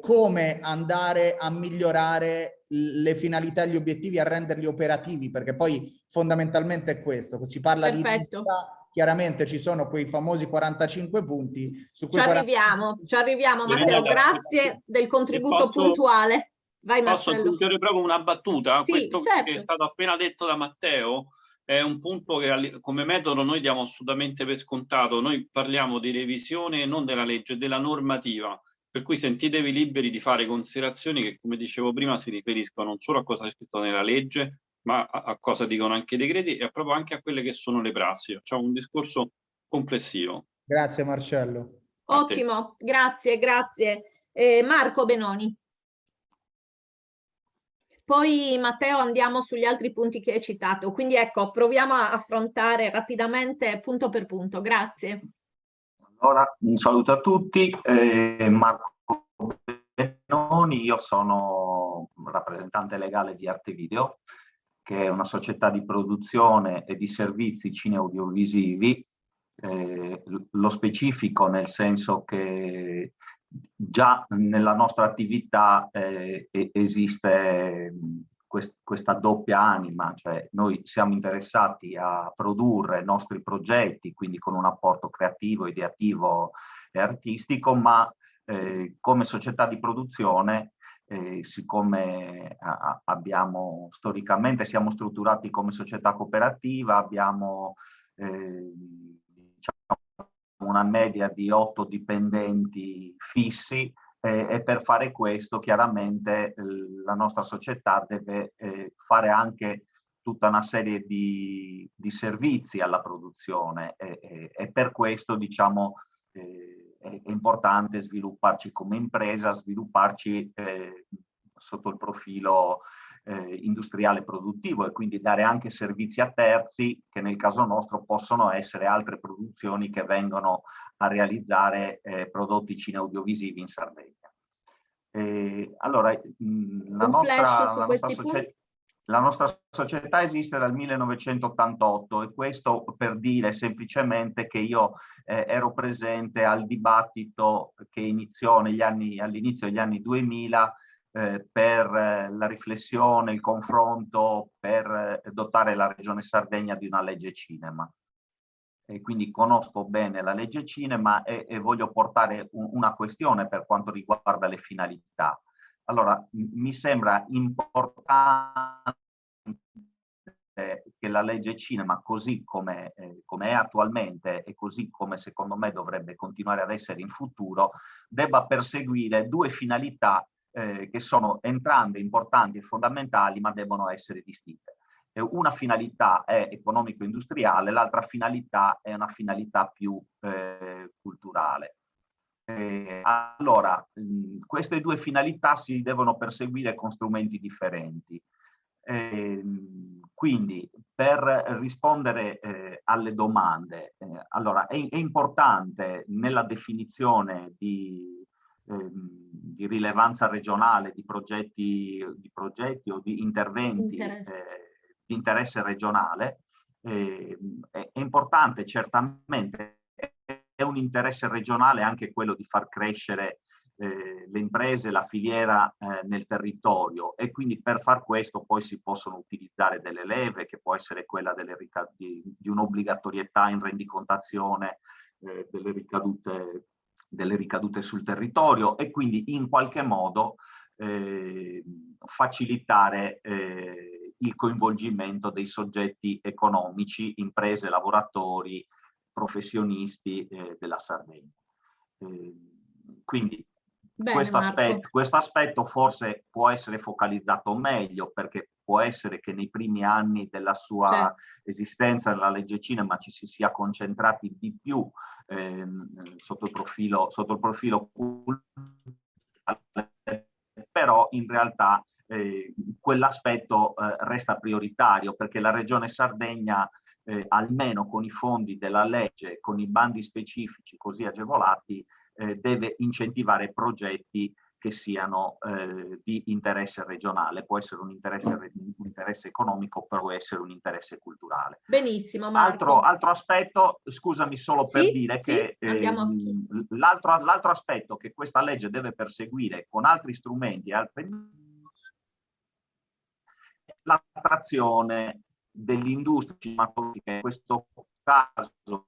G: come andare a migliorare le finalità e gli obiettivi, a renderli operativi, perché poi fondamentalmente è questo, si parla di identità, chiaramente ci sono quei famosi 45 punti su cui
D: ci arriviamo Matteo, grazie del contributo puntuale. Vai,
C: posso
D: Marcello.
C: aggiungere proprio una battuta?
D: Sì,
C: questo
D: certo.
C: che è stato appena detto da Matteo è un punto che come metodo noi diamo assolutamente per scontato. Noi parliamo di revisione non della legge, della normativa, per cui sentitevi liberi di fare considerazioni che, come dicevo prima, si riferiscono non solo a cosa è scritto nella legge, ma a cosa dicono anche i decreti e proprio anche a quelle che sono le prassi. Cioè un discorso complessivo.
G: Grazie Marcello.
D: Ottimo, grazie. Marco Benoni. Poi Matteo andiamo sugli altri punti che hai citato, quindi ecco, proviamo a affrontare rapidamente punto per punto. Grazie.
H: Allora, un saluto a tutti, Marco Benoni, io sono rappresentante legale di Arte Video, che è una società di produzione e di servizi cine-audiovisivi, lo specifico nel senso che già nella nostra attività esiste questa doppia anima, cioè noi siamo interessati a produrre i nostri progetti, quindi con un apporto creativo, ideativo e artistico, ma come società di produzione, siccome storicamente siamo strutturati come società cooperativa, abbiamo una media di 8 dipendenti fissi e per fare questo chiaramente la nostra società deve fare anche tutta una serie di servizi alla produzione e per questo diciamo è importante svilupparci come impresa, svilupparci sotto il profilo industriale produttivo e quindi dare anche servizi a terzi che nel caso nostro possono essere altre produzioni che vengono a realizzare prodotti cineaudiovisivi in Sardegna. Allora, la nostra società esiste dal 1988 e questo per dire semplicemente che io ero presente al dibattito che iniziò all'inizio degli anni 2000 per la riflessione, il confronto per dotare la Regione Sardegna di una legge cinema. E quindi conosco bene la legge cinema e voglio portare una questione per quanto riguarda le finalità. Allora, mi sembra importante che la legge cinema, così come è attualmente e così come secondo me dovrebbe continuare ad essere in futuro, debba perseguire due finalità che sono entrambe importanti e fondamentali, ma devono essere distinte. Una finalità è economico-industriale, l'altra finalità è una finalità più culturale. Allora, queste due finalità si devono perseguire con strumenti differenti. Quindi per rispondere alle domande, allora è importante nella definizione di rilevanza regionale, di progetti o di interventi di interesse regionale, è importante certamente, è un interesse regionale anche quello di far crescere le imprese, la filiera nel territorio, e quindi per far questo poi si possono utilizzare delle leve, che può essere quella di un'obbligatorietà in rendicontazione delle ricadute sul territorio, e quindi in qualche modo facilitare il coinvolgimento dei soggetti economici, imprese, lavoratori, professionisti della Sardegna. Quindi questo aspetto forse può essere focalizzato meglio, perché può essere che nei primi anni della sua esistenza nella legge cinema ci si sia concentrati di più sotto il profilo culturale, però in realtà quell'aspetto resta prioritario, perché la Regione Sardegna, almeno con i fondi della legge, con i bandi specifici così agevolati, deve incentivare progetti che siano di interesse regionale. Può essere un interesse economico, però può essere un interesse culturale.
D: Benissimo, Marco.
H: Altro aspetto, scusami solo per dire che l'altro aspetto che questa legge deve perseguire con altri strumenti e altre, l'attrazione dell'industria cinematografica, in questo caso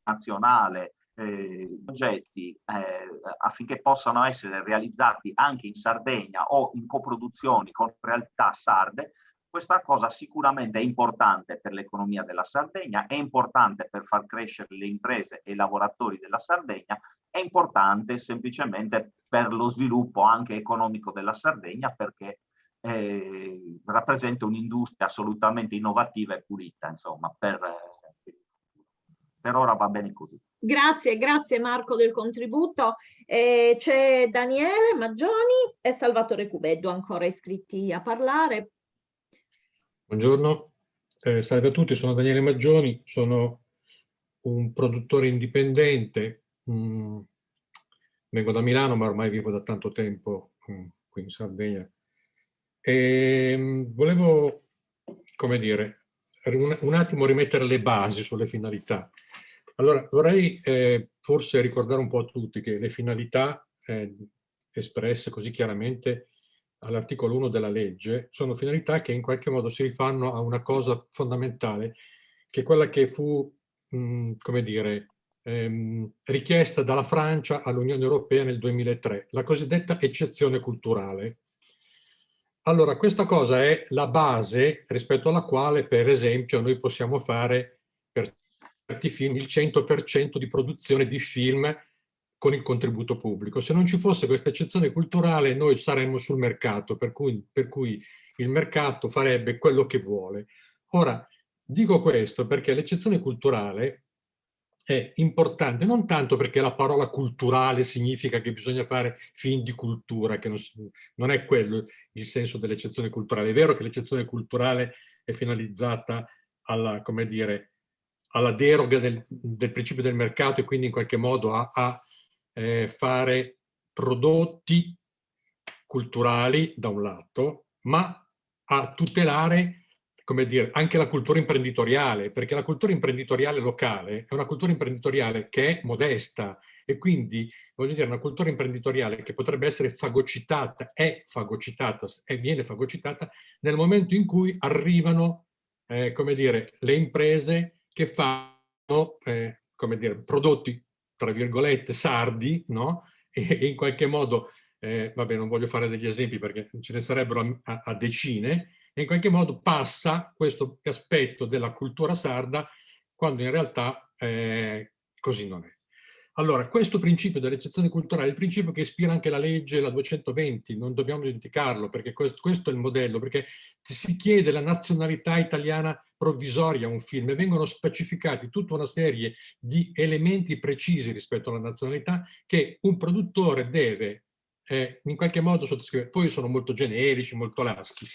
H: nazionale, progetti affinché possano essere realizzati anche in Sardegna o in coproduzioni con realtà sarde. Questa cosa sicuramente è importante per l'economia della Sardegna, è importante per far crescere le imprese e i lavoratori della Sardegna, è importante semplicemente per lo sviluppo anche economico della Sardegna, perché rappresenta un'industria assolutamente innovativa e pulita, insomma, per ora va bene così.
D: Grazie Marco del contributo. C'è Daniele Maggioni e Salvatore Cubeddu ancora iscritti a parlare.
I: Buongiorno, salve a tutti, sono Daniele Maggioni, sono un produttore indipendente, vengo da Milano ma ormai vivo da tanto tempo qui in Sardegna. E volevo, come dire, un attimo rimettere le basi sulle finalità. Allora, vorrei forse ricordare un po' a tutti che le finalità espresse così chiaramente all'articolo 1 della legge sono finalità che in qualche modo si rifanno a una cosa fondamentale, che è quella che fu, come dire, richiesta dalla Francia all'Unione Europea nel 2003, la cosiddetta eccezione culturale. Allora, questa cosa è la base rispetto alla quale, per esempio, noi possiamo fare per certi film il 100% di produzione di film con il contributo pubblico. Se non ci fosse questa eccezione culturale, noi saremmo sul mercato, per cui il mercato farebbe quello che vuole. Ora, dico questo perché l'eccezione culturale è importante non tanto perché la parola culturale significa che bisogna fare film di cultura, che non è quello il senso dell'eccezione culturale. È vero che l'eccezione culturale è finalizzata alla, come dire, alla deroga del principio del mercato e quindi in qualche modo a fare prodotti culturali da un lato, ma a tutelare, come dire, anche la cultura imprenditoriale, perché la cultura imprenditoriale locale è una cultura imprenditoriale che è modesta e quindi, voglio dire, una cultura imprenditoriale che potrebbe essere fagocitata, è fagocitata e viene fagocitata nel momento in cui arrivano, come dire, le imprese che fanno, come dire, prodotti, tra virgolette, sardi, no? E in qualche modo, vabbè, non voglio fare degli esempi perché ce ne sarebbero a decine, e in qualche modo passa questo aspetto della cultura sarda quando in realtà così non è. Allora, questo principio dell'eccezione culturale è il principio che ispira anche la legge, la 220, non dobbiamo dimenticarlo, perché questo è il modello, perché si chiede la nazionalità italiana provvisoria a un film e vengono specificati tutta una serie di elementi precisi rispetto alla nazionalità che un produttore deve in qualche modo sottoscrivere. Poi sono molto generici, molto laschi,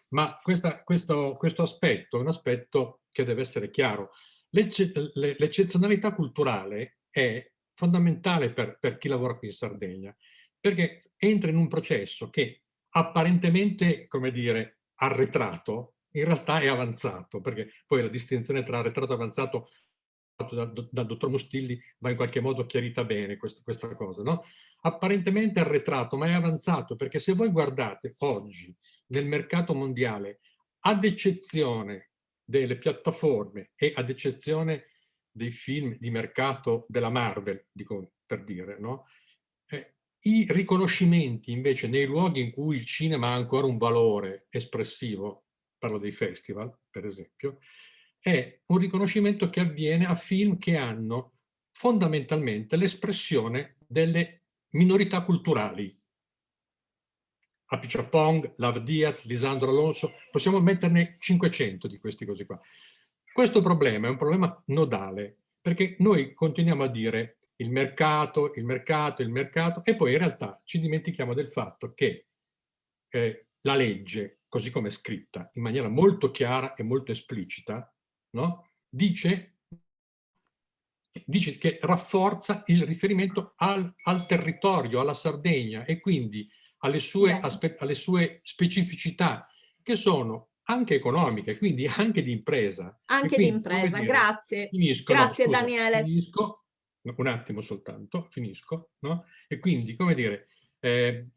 I: ma questo aspetto è un aspetto che deve essere chiaro. L'eccezionalità culturale è fondamentale per chi lavora qui in Sardegna, perché entra in un processo che apparentemente, come dire, arretrato, in realtà è avanzato, perché poi la distinzione tra arretrato e avanzato dal dottor Mustilli va in qualche modo chiarita bene questa cosa, no? Apparentemente arretrato, ma è avanzato, perché se voi guardate oggi nel mercato mondiale, ad eccezione delle piattaforme e ad eccezione dei film di mercato della Marvel, dico per dire, no? I riconoscimenti invece nei luoghi in cui il cinema ha ancora un valore espressivo, parlo dei festival per esempio, è un riconoscimento che avviene a film che hanno fondamentalmente l'espressione delle minorità culturali. Apicciapong, Lav Diaz, Lisandro Alonso, possiamo metterne 500 di questi così qua. Questo problema è un problema nodale, perché noi continuiamo a dire il mercato, il mercato, il mercato, e poi in realtà ci dimentichiamo del fatto che la legge, così come è scritta, in maniera molto chiara e molto esplicita, no? Dice che rafforza il riferimento al territorio, alla Sardegna, e quindi alle sue specificità, che sono anche economiche, quindi anche di impresa.
D: Anche
I: quindi,
D: di impresa,
I: dire,
D: grazie.
I: Finisco,
D: Grazie
I: no, scusa,
D: Daniele.
I: Finisco, un attimo soltanto, finisco, no? E quindi, come dire,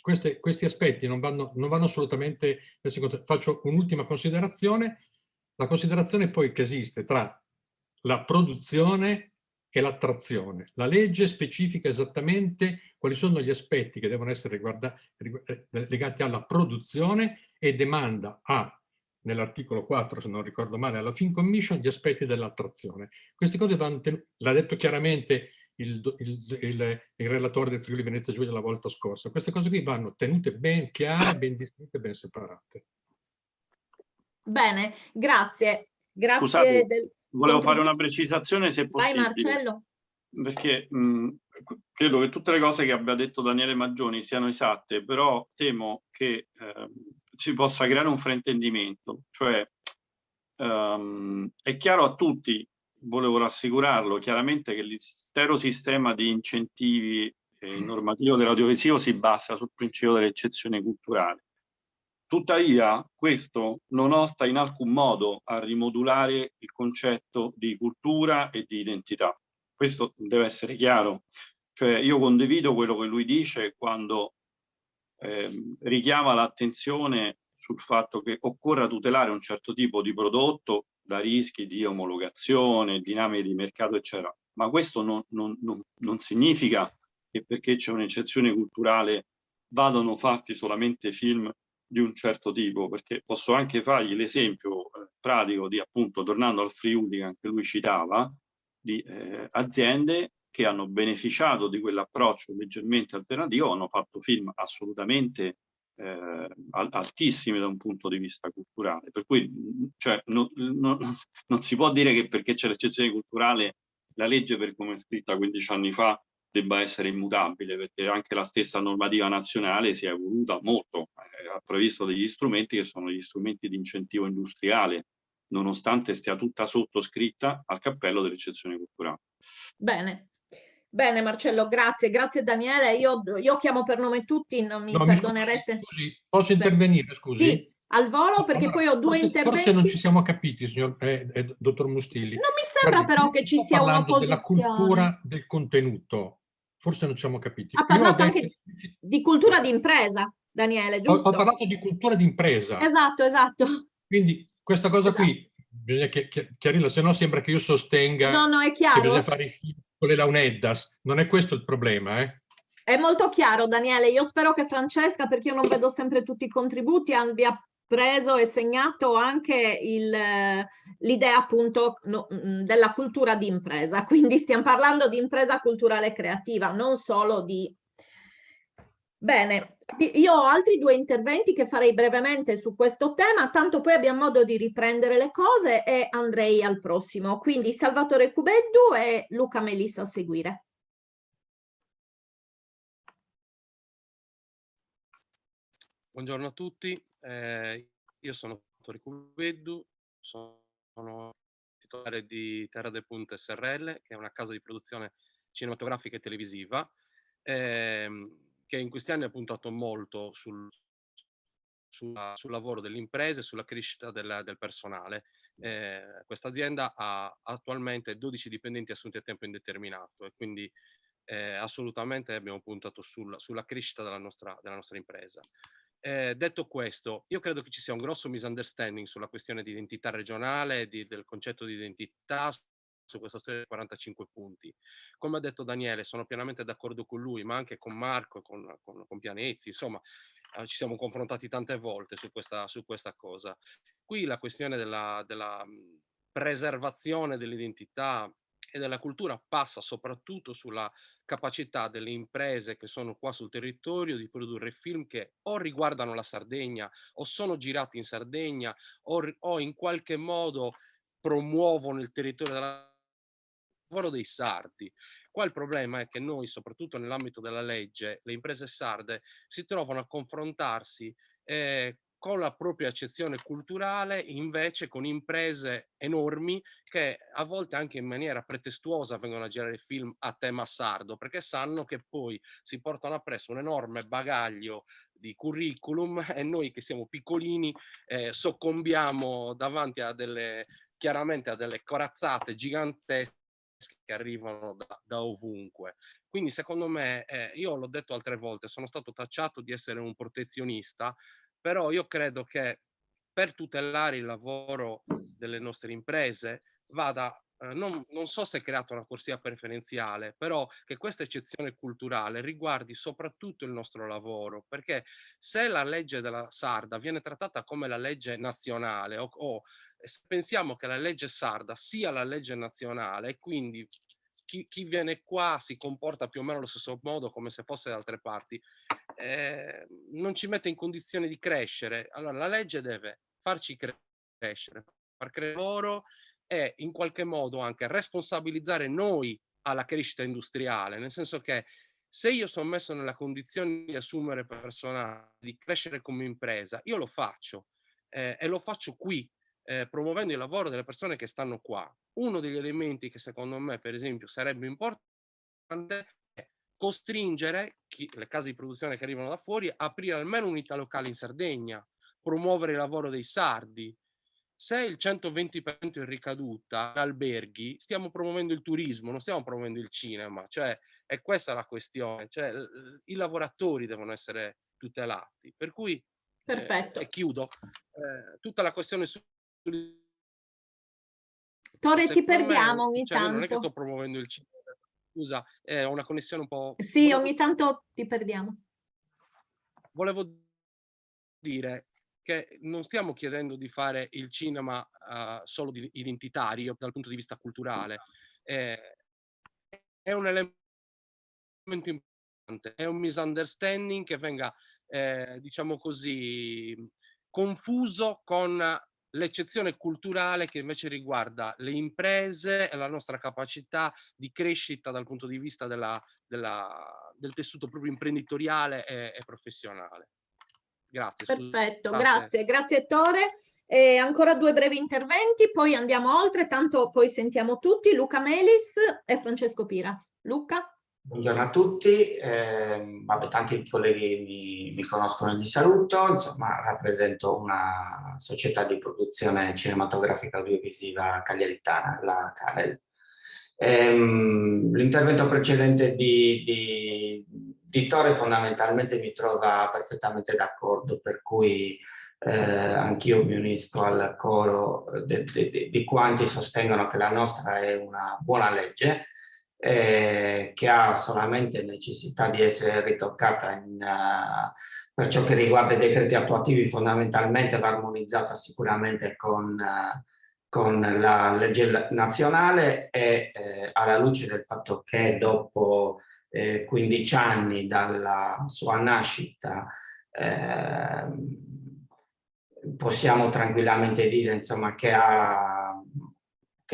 I: questi aspetti non vanno assolutamente nel secondo. Faccio un'ultima considerazione, la considerazione poi che esiste tra la produzione e l'attrazione. La legge specifica esattamente quali sono gli aspetti che devono essere legati alla produzione e demanda nell'articolo 4, se non ricordo male, alla Film Commission, gli aspetti dell'attrazione. Queste cose vanno tenute, l'ha detto chiaramente il relatore del Friuli Venezia Giulia la volta scorsa. Queste cose qui vanno tenute ben chiare, ben distinte, ben separate.
D: Bene, grazie. Grazie.
C: Scusate, volevo fare una precisazione se possibile.
D: Vai Marcello.
C: Perché credo che tutte le cose che abbia detto Daniele Maggioni siano esatte, però temo che si possa creare un fraintendimento. Cioè, è chiaro a tutti, volevo rassicurarlo, chiaramente che l'intero sistema di incentivi normativo dell'audiovisivo si basa sul principio dell'eccezione culturale. Tuttavia, questo non osta in alcun modo a rimodulare il concetto di cultura e di identità. Questo deve essere chiaro. Cioè, io condivido quello che lui dice quando richiama l'attenzione sul fatto che occorra tutelare un certo tipo di prodotto da rischi di omologazione, dinamiche di mercato, eccetera. Ma questo non significa che perché c'è un'eccezione culturale vadano fatti solamente film di un certo tipo, perché posso anche fargli l'esempio pratico di, appunto, tornando al Friuli che anche lui citava, di aziende che hanno beneficiato di quell'approccio leggermente alternativo, hanno fatto film assolutamente altissimi da un punto di vista culturale. Per cui cioè, non si può dire che perché c'è l'eccezione culturale la legge, per come è scritta 15 anni fa, debba essere immutabile, perché anche la stessa normativa nazionale si è evoluta molto, ha previsto degli strumenti che sono gli strumenti di incentivo industriale, nonostante stia tutta sottoscritta al cappello dell'eccezione culturale.
D: Bene. Bene Marcello, grazie. Grazie Daniele. Io chiamo per nome tutti, non mi perdonerete.
I: Scusi, posso intervenire, scusi?
D: Sì, al volo, perché poi ho due interventi.
I: Forse non ci siamo capiti, signor dottor Mustilli.
D: Non mi sembra però che ci sia un'opposizione.
I: Della cultura del contenuto. Forse non ci siamo capiti.
D: Ha parlato anche di cultura di impresa, Daniele, giusto?
I: Ho parlato di cultura di impresa.
D: Esatto, esatto.
I: Quindi questa cosa qui bisogna chiarirla, se no sembra che io sostenga
D: è chiaro.
I: Che bisogna fare i film con le launeddas. Non è questo il problema,
D: È molto chiaro, Daniele. Io spero che Francesca, perché io non vedo sempre tutti i contributi, abbia preso e segnato anche l'idea appunto della cultura di impresa. Quindi stiamo parlando di impresa culturale e creativa, non solo di... Bene, io ho altri due interventi che farei brevemente su questo tema, tanto poi abbiamo modo di riprendere le cose e andrei al prossimo. Quindi Salvatore Cubeddu e Luca Melissa a seguire.
J: Buongiorno a tutti, io sono Torico Veddu, sono titolare di Terra del Punto SRL, che è una casa di produzione cinematografica e televisiva, che in questi anni ha puntato molto sul lavoro delle imprese, sulla crescita del personale. Questa azienda ha attualmente 12 dipendenti assunti a tempo indeterminato e quindi assolutamente abbiamo puntato sulla crescita della nostra impresa. Detto questo, io credo che ci sia un grosso misunderstanding sulla questione di identità regionale, del concetto di identità, su questa storia dei 45 punti. Come ha detto Daniele, sono pienamente d'accordo con lui, ma anche con Marco, con Pianezzi, insomma, ci siamo confrontati tante volte su questa cosa. Qui la questione della preservazione dell'identità e della cultura passa soprattutto sulla capacità delle imprese che sono qua sul territorio di produrre film che o riguardano la Sardegna o sono girati in Sardegna o in qualche modo promuovono il territorio lavoro dei sardi. Qua il problema è che noi, soprattutto nell'ambito della legge, le imprese sarde si trovano a confrontarsi con la propria accezione culturale invece con imprese enormi che a volte anche in maniera pretestuosa vengono a girare film a tema sardo, perché sanno che poi si portano appresso un enorme bagaglio di curriculum e noi che siamo piccolini soccombiamo davanti a chiaramente a delle corazzate gigantesche che arrivano da ovunque. Quindi secondo me, io l'ho detto altre volte, sono stato tacciato di essere un protezionista, però io credo che per tutelare il lavoro delle nostre imprese vada, non so se è creata una corsia preferenziale, però che questa eccezione culturale riguardi soprattutto il nostro lavoro, perché se la legge della sarda viene trattata come la legge nazionale o se pensiamo che la legge sarda sia la legge nazionale e quindi chi viene qua si comporta più o meno allo stesso modo come se fosse da altre parti, non ci mette in condizione di crescere. Allora la legge deve farci crescere, far crescere loro e in qualche modo anche responsabilizzare noi alla crescita industriale, nel senso che se io sono messo nella condizione di assumere personale, di crescere come impresa, io lo faccio e lo faccio qui, promuovendo il lavoro delle persone che stanno qua. Uno degli elementi che secondo me, per esempio, sarebbe importante è costringere le case di produzione che arrivano da fuori a aprire almeno unità locali in Sardegna, promuovere il lavoro dei sardi. Se il 120% è ricaduta in alberghi, stiamo promuovendo il turismo, non stiamo promuovendo il cinema, cioè è questa la questione, cioè i lavoratori devono essere tutelati. Per cui,
D: Perfetto.
J: e chiudo, tutta la questione
D: Tore, ti perdiamo ogni
J: cioè, io non è che
D: tanto.
J: sto promuovendo il cinema, scusa, ho una connessione un po'...
D: Sì, ogni tanto ti perdiamo.
J: Volevo dire che non stiamo chiedendo di fare il cinema solo identitario dal punto di vista culturale. È un elemento importante, è un misunderstanding che venga, diciamo così, confuso con l'eccezione culturale che invece riguarda le imprese e la nostra capacità di crescita dal punto di vista del tessuto proprio imprenditoriale e professionale. Grazie.
D: Perfetto,
J: Scusate.
D: grazie Tore. Ancora 2 brevi interventi, poi andiamo oltre, tanto poi sentiamo tutti, Luca Melis e Francesco Piras. Luca?
K: Buongiorno a tutti, tanti colleghi mi conoscono e vi saluto, insomma rappresento una società di produzione cinematografica audiovisiva cagliaritana, la Carel. L'intervento precedente di Tore fondamentalmente mi trova perfettamente d'accordo, per cui anch'io mi unisco al coro di quanti sostengono che la nostra è una buona legge, che ha solamente necessità di essere ritoccata per ciò che riguarda i decreti attuativi. Fondamentalmente va armonizzata sicuramente con la legge nazionale e alla luce del fatto che dopo 15 anni dalla sua nascita possiamo tranquillamente dire, insomma, che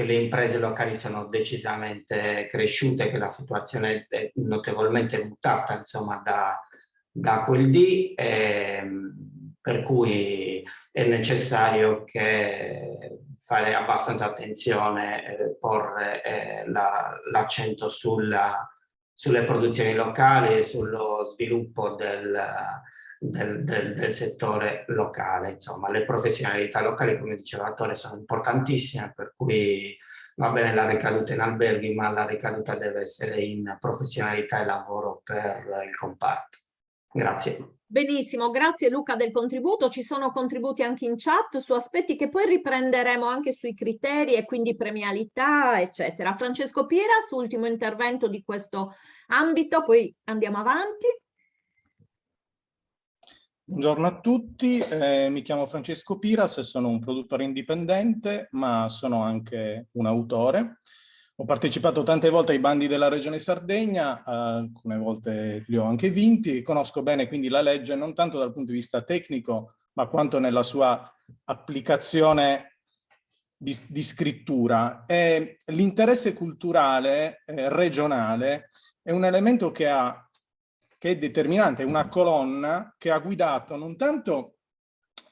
K: le imprese locali sono decisamente cresciute, che la situazione è notevolmente mutata, insomma, da quel dì. per cui è necessario fare abbastanza attenzione, porre l'accento sulle produzioni locali e sullo sviluppo del settore locale. Insomma, le professionalità locali, come diceva l'attore, sono importantissime, per cui va bene la ricaduta in alberghi, ma la ricaduta deve essere in professionalità e lavoro per il comparto. Grazie.
D: Benissimo, grazie Luca del contributo. Ci sono contributi anche in chat su aspetti che poi riprenderemo anche sui criteri e quindi premialità, eccetera. Francesco Piras, ultimo intervento di questo ambito, poi andiamo avanti.
L: Buongiorno a tutti, mi chiamo Francesco Piras e sono un produttore indipendente, ma sono anche un autore. Ho partecipato tante volte ai bandi della Regione Sardegna, alcune volte li ho anche vinti, conosco bene quindi la legge non tanto dal punto di vista tecnico, ma quanto nella sua applicazione di scrittura. L'interesse culturale regionale è un elemento che è determinante, è una colonna che ha guidato non tanto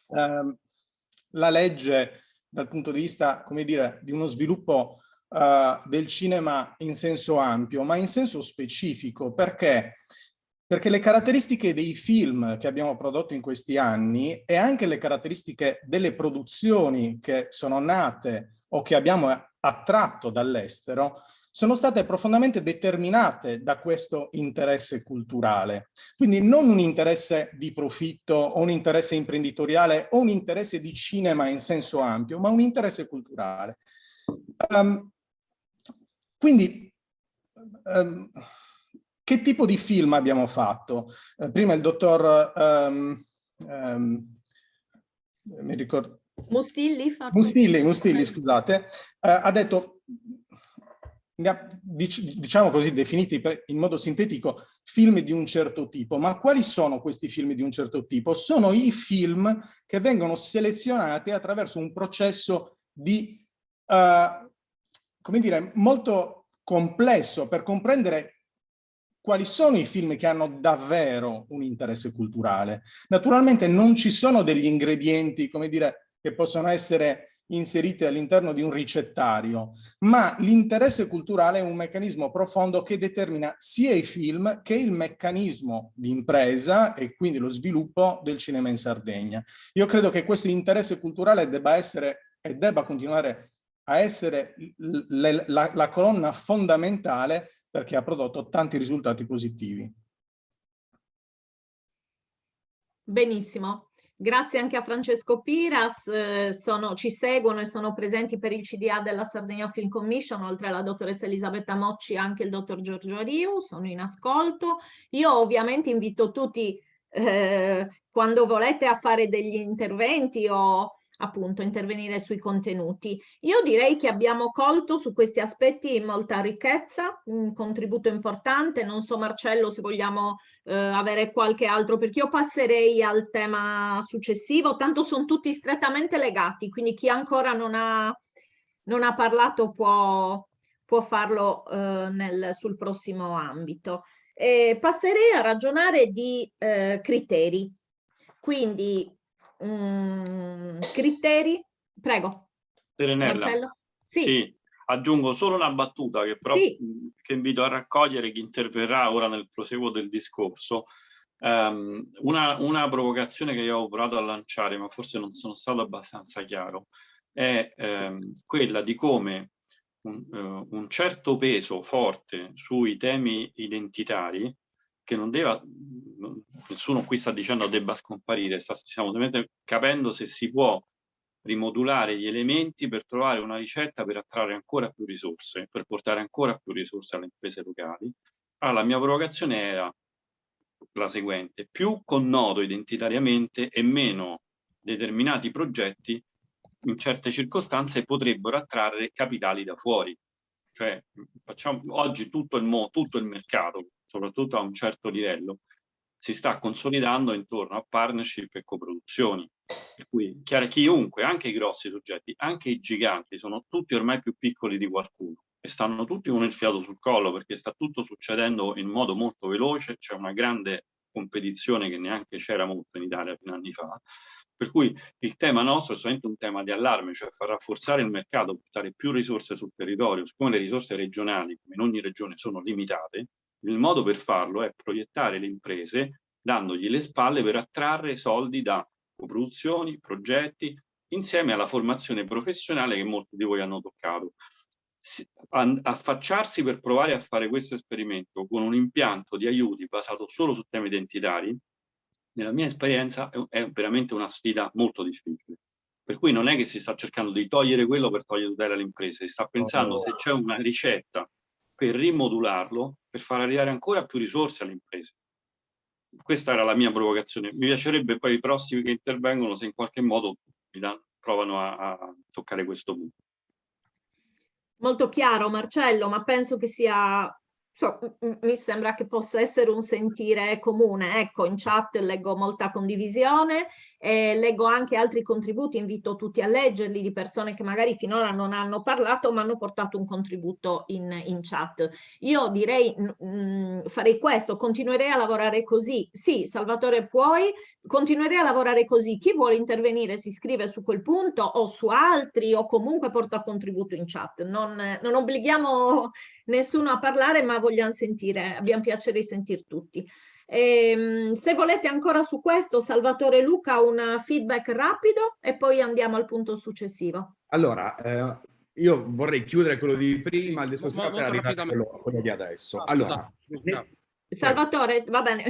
L: la legge dal punto di vista, come dire, di uno sviluppo del cinema in senso ampio, ma in senso specifico. Perché? Perché le caratteristiche dei film che abbiamo prodotto in questi anni e anche le caratteristiche delle produzioni che sono nate o che abbiamo attratto dall'estero sono state profondamente determinate da questo interesse culturale. Quindi non un interesse di profitto o un interesse imprenditoriale o un interesse di cinema in senso ampio, ma un interesse culturale. Quindi, che tipo di film abbiamo fatto? Prima il dottor mi ricordo... Mustilli, scusate, ha detto, diciamo così, definiti in modo sintetico, film di un certo tipo. Ma quali sono questi film di un certo tipo? Sono i film che vengono selezionati attraverso un processo di... come dire, molto complesso per comprendere quali sono i film che hanno davvero un interesse culturale. Naturalmente non ci sono degli ingredienti, come dire, che possono essere inseriti all'interno di un ricettario, ma l'interesse culturale è un meccanismo profondo che determina sia i film che il meccanismo di impresa e quindi lo sviluppo del cinema in Sardegna. Io credo che questo interesse culturale debba essere e debba continuare a essere la colonna fondamentale perché ha prodotto tanti risultati positivi.
D: Benissimo, grazie anche a Francesco Piras, ci seguono e sono presenti per il CDA della Sardegna Film Commission, oltre alla dottoressa Elisabetta Mocci anche il dottor Giorgio Ariu, sono in ascolto. Io ovviamente invito tutti, quando volete, a fare degli interventi o appunto intervenire sui contenuti. Io direi che abbiamo colto su questi aspetti molta ricchezza, un contributo importante. Non so Marcello se vogliamo avere qualche altro, perché io passerei al tema successivo, tanto sono tutti strettamente legati, quindi chi ancora non ha parlato può farlo sul prossimo ambito. Passerei a ragionare di criteri, quindi criteri, prego.
C: Serenella,
D: Marcello?
C: Sì, aggiungo solo una battuta che però che invito a raccogliere chi interverrà ora nel proseguo del discorso. Una provocazione che io ho provato a lanciare, ma forse non sono stato abbastanza chiaro, è quella di come un certo peso forte sui temi identitari, che non deve, nessuno qui sta dicendo debba scomparire, stiamo capendo se si può rimodulare gli elementi per trovare una ricetta per attrarre ancora più risorse, per portare ancora più risorse alle imprese locali. Allora, la mia provocazione era la seguente: più connoto identitariamente e meno determinati progetti in certe circostanze potrebbero attrarre capitali da fuori. Cioè, oggi tutto il mercato, soprattutto a un certo livello, si sta consolidando intorno a partnership e coproduzioni. Per cui chiunque, anche i grossi soggetti, anche i giganti, sono tutti ormai più piccoli di qualcuno e stanno tutti con il fiato sul collo perché sta tutto succedendo in modo molto veloce, c'è una grande competizione che neanche c'era molto in Italia fino a anni fa. Per cui il tema nostro è solamente un tema di allarme, cioè far rafforzare il mercato, portare più risorse sul territorio. Siccome le risorse regionali, come in ogni regione, sono limitate, il modo per farlo è proiettare le imprese dandogli le spalle per attrarre soldi da coproduzioni, progetti, insieme alla formazione professionale che molti di voi hanno toccato. Affacciarsi per provare a fare questo esperimento con un impianto di aiuti basato solo su temi identitari, nella mia esperienza è veramente una sfida molto difficile. Per cui non è che si sta cercando di togliere quello per togliere tutela alle imprese, si sta pensando se c'è una ricetta per rimodularlo, per far arrivare ancora più risorse alle imprese. Questa era la mia provocazione. Mi piacerebbe poi i prossimi che intervengono se in qualche modo provano a toccare questo punto.
D: Molto chiaro, Marcello, ma penso che sia, mi sembra che possa essere un sentire comune. Ecco, in chat leggo molta condivisione e leggo anche altri contributi, invito tutti a leggerli, di persone che magari finora non hanno parlato ma hanno portato un contributo in chat. Io direi, farei questo, continuerei a lavorare così. Sì, Salvatore, puoi, continuerei a lavorare così. Chi vuole intervenire si iscrive su quel punto o su altri o comunque porta contributo in chat. Non obblighiamo nessuno a parlare, ma vogliamo sentire, abbiamo piacere di sentir tutti. Se volete ancora su questo, Salvatore, Luca, un feedback rapido e poi andiamo al punto successivo.
E: Allora, io vorrei chiudere quello di prima, il discorso per arrivare a quello di adesso. Allora,
D: Salvatore, va bene.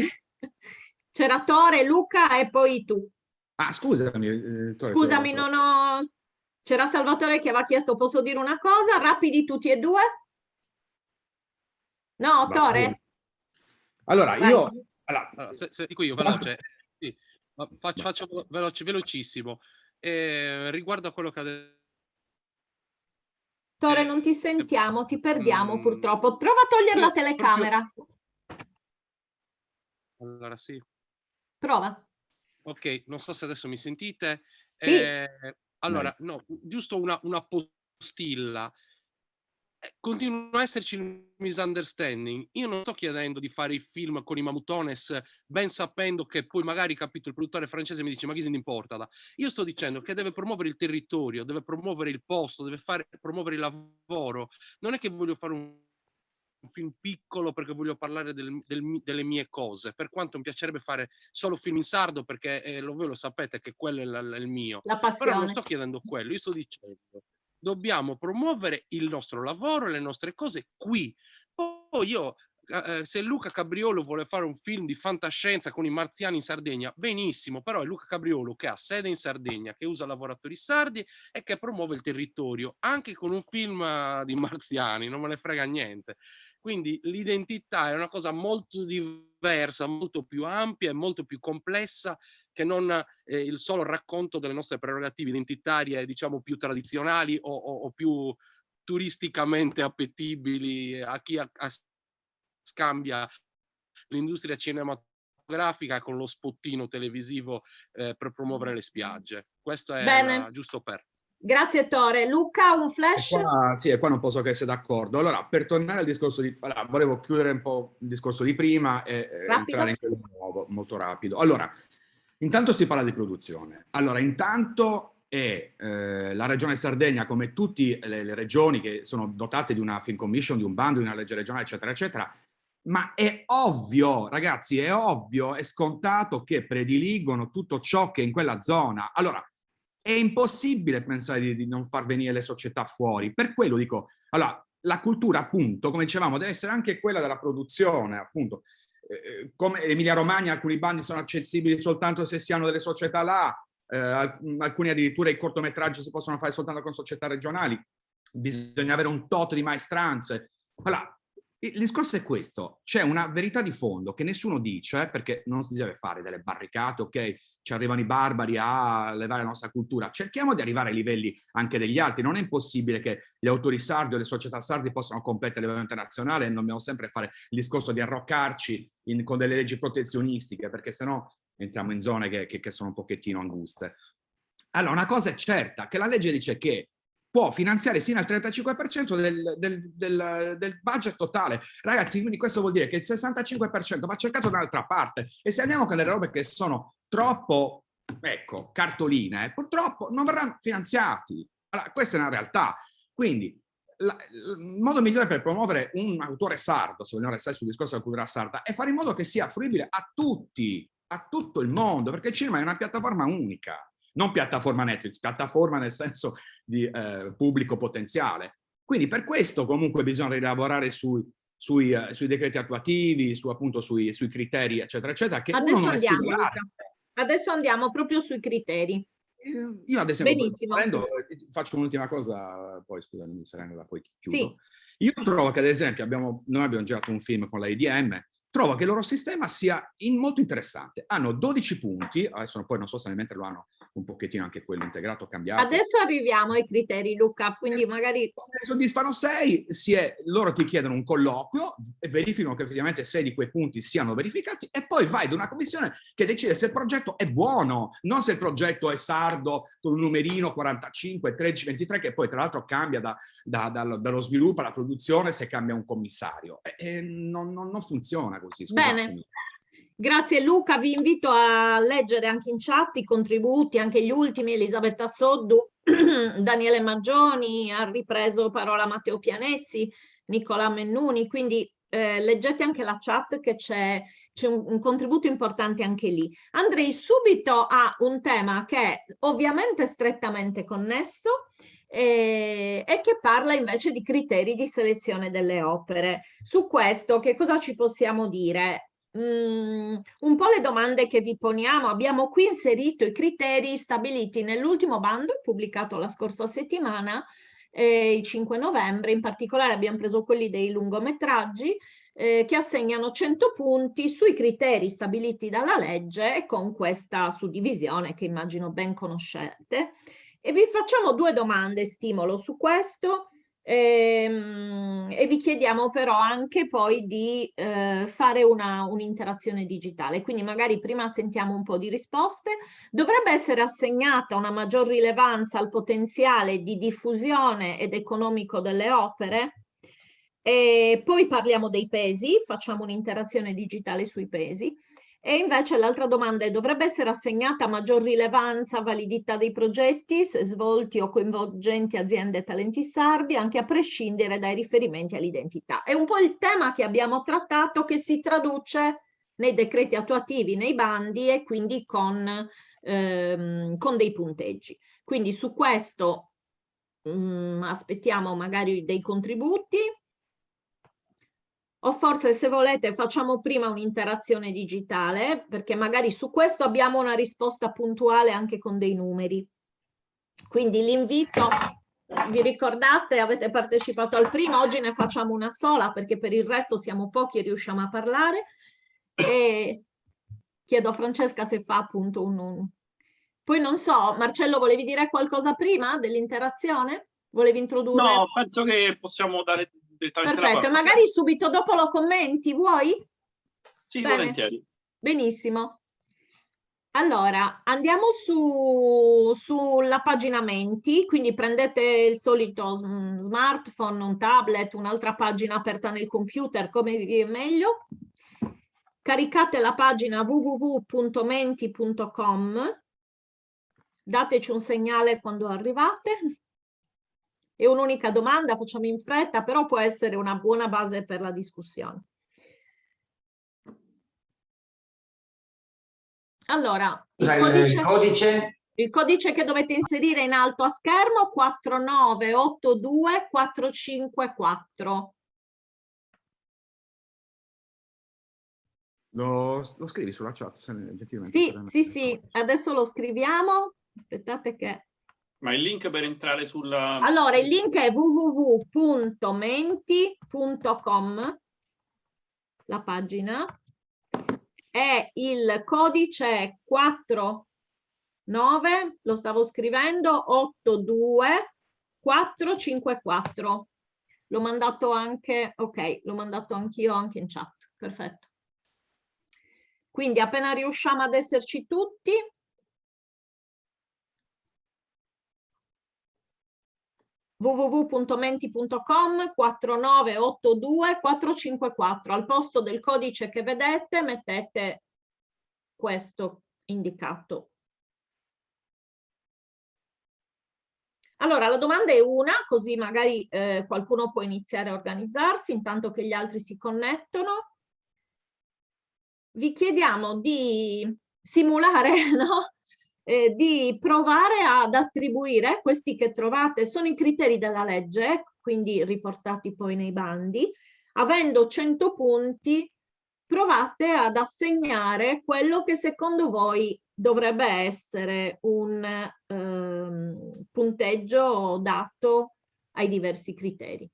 D: C'era Tore, Luca e poi tu.
E: Ah, scusami.
D: Scusami, non ho... C'era Salvatore che aveva chiesto, posso dire una cosa? Rapidi tutti e due? No, Tore?
E: Allora, io...
J: Allora, se dico io, veloce. Sì, faccio velocissimo. Riguardo a quello che ha detto...
D: Tore, non ti sentiamo, ti perdiamo purtroppo. Prova a togliere la telecamera.
J: Allora, sì.
D: Prova.
J: Ok, non so se adesso mi sentite.
D: Sì.
J: Allora, no, giusto una postilla. Continua a esserci il misunderstanding. Io non sto chiedendo di fare i film con i mamutones, ben sapendo che poi magari, capito, il produttore francese mi dice ma chi se ne importa? Io sto dicendo che deve promuovere il territorio, deve promuovere il posto, deve promuovere il lavoro. Non è che voglio fare un film piccolo perché voglio parlare delle mie cose, per quanto mi piacerebbe fare solo film in sardo perché voi lo sapete che quello è il mio.
D: La passione.
J: Però non sto chiedendo quello, io sto dicendo dobbiamo promuovere il nostro lavoro, le nostre cose qui. Poi io, se Luca Cabriolo vuole fare un film di fantascienza con i marziani in Sardegna, benissimo, però è Luca Cabriolo che ha sede in Sardegna, che usa lavoratori sardi e che promuove il territorio, anche con un film di marziani, non me ne frega niente. Quindi l'identità è una cosa molto diversa, molto più ampia e molto più complessa che non il solo racconto delle nostre prerogative identitarie, diciamo, più tradizionali o più turisticamente appetibili a chi scambia l'industria cinematografica con lo spottino televisivo per promuovere le spiagge. Questo è giusto per...
D: Grazie Tore. Luca, un flash?
E: E qua non posso che essere d'accordo. Allora, per tornare al discorso di... Allora, volevo chiudere un po' il discorso di prima e entrare in quello nuovo, molto rapido. Allora, intanto si parla di produzione. Allora, intanto la Regione Sardegna, come tutte le regioni che sono dotate di una film commission, di un bando, di una legge regionale, eccetera, eccetera, ma è ovvio, ragazzi, è ovvio, è scontato che prediligono tutto ciò che è in quella zona. Allora, è impossibile pensare di non far venire le società fuori. Per quello dico, allora, la cultura, appunto, come dicevamo, deve essere anche quella della produzione, appunto. Come Emilia Romagna, alcuni bandi sono accessibili soltanto se si hanno delle società là, alcuni addirittura i cortometraggi si possono fare soltanto con società regionali, bisogna avere un tot di maestranze. Allora, il discorso è questo, c'è una verità di fondo che nessuno dice, perché non si deve fare delle barricate, ok, ci arrivano i barbari a levare la nostra cultura, cerchiamo di arrivare ai livelli anche degli altri, non è impossibile che gli autori sardi o le società sardi possano competere a livello internazionale e non dobbiamo sempre fare il discorso di arroccarci con delle leggi protezionistiche, perché sennò entriamo in zone che sono un pochettino anguste. Allora, una cosa è certa, che la legge dice che può finanziare sino al 35% del budget totale. Ragazzi, quindi questo vuol dire che il 65% va cercato da un'altra parte, e se andiamo con delle robe che sono troppo, ecco, cartoline, purtroppo non verranno finanziati. Allora, questa è una realtà. Quindi il modo migliore per promuovere un autore sardo, se vogliamo restare sul discorso della cultura sarda, è fare in modo che sia fruibile a tutti, a tutto il mondo, perché il cinema è una piattaforma unica. Non piattaforma Netflix, piattaforma nel senso di pubblico potenziale. Quindi per questo comunque bisogna rilavorare sui decreti attuativi, appunto sui criteri, eccetera, eccetera. Che
D: Adesso andiamo proprio sui criteri.
E: Io ad esempio,
D: benissimo,
E: faccio un'ultima cosa, poi scusami Serena, poi chiudo.
D: Sì.
E: Io trovo che ad esempio noi abbiamo girato un film con la IDM, trovo che il loro sistema sia molto interessante. Hanno 12 punti, adesso poi non so se mentre lo hanno un pochettino anche quello integrato, cambiato.
D: Adesso arriviamo ai criteri, Luca, quindi magari...
E: Se soddisfano 6, loro ti chiedono un colloquio e verificano che effettivamente 6 di quei punti siano verificati, e poi vai da una commissione che decide se il progetto è buono, non se il progetto è sardo con un numerino 45, 13, 23, che poi tra l'altro cambia dallo sviluppo alla produzione se cambia un commissario. Non funziona così. Scusatemi.
D: Bene. Grazie Luca, vi invito a leggere anche in chat i contributi, anche gli ultimi, Elisabetta Soddu, Daniele Maggioni, ha ripreso parola Matteo Pianezzi, Nicola Mennuni, quindi leggete anche la chat che c'è un contributo importante anche lì. Andrei subito a un tema che è ovviamente strettamente connesso e che parla invece di criteri di selezione delle opere. Su questo che cosa ci possiamo dire? Un po' le domande che vi poniamo. Abbiamo qui inserito i criteri stabiliti nell'ultimo bando pubblicato la scorsa settimana, il 5 novembre. In particolare abbiamo preso quelli dei lungometraggi che assegnano 100 punti sui criteri stabiliti dalla legge, e con questa suddivisione che immagino ben conoscete. E vi facciamo due domande stimolo su questo. E vi chiediamo però anche poi di fare un'interazione digitale, quindi magari prima sentiamo un po' di risposte. Dovrebbe essere assegnata una maggior rilevanza al potenziale di diffusione ed economico delle opere, e poi parliamo dei pesi, facciamo un'interazione digitale sui pesi. E invece l'altra domanda è: dovrebbe essere assegnata maggior rilevanza, validità dei progetti svolti o coinvolgenti aziende e talenti sardi, anche a prescindere dai riferimenti all'identità. È un po' il tema che abbiamo trattato, che si traduce nei decreti attuativi, nei bandi, e quindi con dei punteggi. Quindi su questo aspettiamo magari dei contributi. O forse, se volete, facciamo prima un'interazione digitale, perché magari su questo abbiamo una risposta puntuale anche con dei numeri. Quindi l'invito, vi ricordate, avete partecipato al primo, oggi ne facciamo una sola perché per il resto siamo pochi e riusciamo a parlare. E chiedo a Francesca se fa appunto Poi non so, Marcello, volevi dire qualcosa prima dell'interazione? Volevi introdurre?
C: No, penso che possiamo dare...
D: Perfetto, magari subito dopo lo commenti, vuoi?
C: Sì,
D: bene,
C: volentieri.
D: Benissimo. Allora, andiamo sulla pagina menti, quindi prendete il solito smartphone, un tablet, un'altra pagina aperta nel computer, come vi è meglio. Caricate la pagina www.menti.com, dateci un segnale quando arrivate. E un'unica domanda, facciamo in fretta, però può essere una buona base per la discussione. Allora, il codice che dovete inserire in alto a schermo: 4982454.
E: Lo scrivi sulla chat?
D: Sì, adesso lo scriviamo. Aspettate che...
C: Ma il link per entrare sulla...
D: Allora, il link è www.menti.com, la pagina, e il codice è 49, lo stavo scrivendo, 82454. L'ho mandato anche, ok, l'ho mandato anch'io anche in chat, perfetto. Quindi appena riusciamo ad esserci tutti... www.menti.com 4982 454. Al posto del codice che vedete mettete questo indicato. Allora, la domanda è una, così magari qualcuno può iniziare a organizzarsi intanto che gli altri si connettono. Vi chiediamo di simulare, no? Di provare ad attribuire, questi che trovate sono i criteri della legge, quindi riportati poi nei bandi, avendo 100 punti, provate ad assegnare quello che secondo voi dovrebbe essere un punteggio dato ai diversi criteri.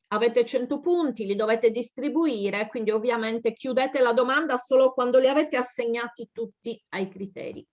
D: Avete 100 punti, li dovete distribuire, quindi ovviamente chiudete la domanda solo quando li avete assegnati tutti ai criteri.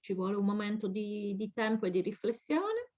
D: Ci vuole un momento di tempo e di riflessione.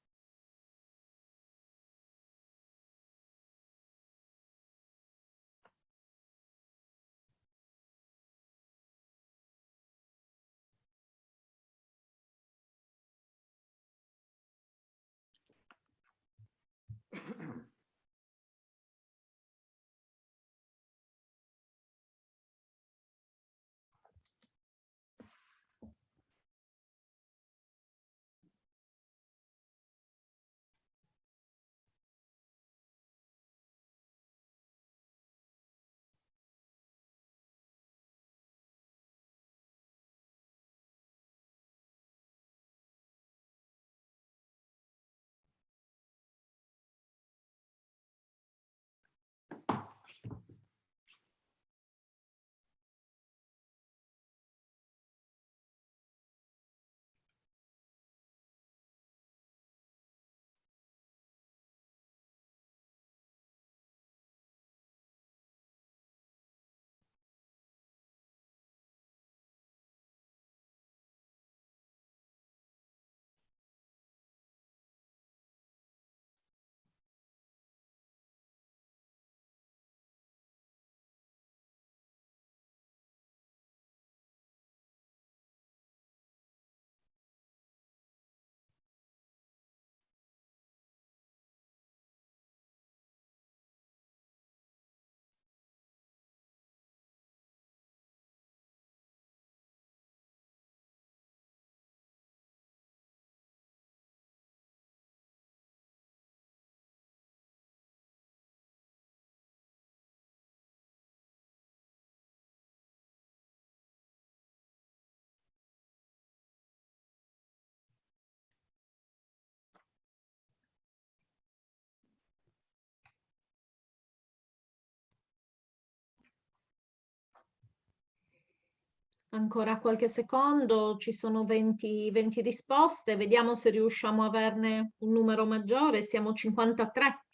D: Ancora qualche secondo, ci sono 20 risposte, vediamo se riusciamo a averne un numero maggiore, siamo 53,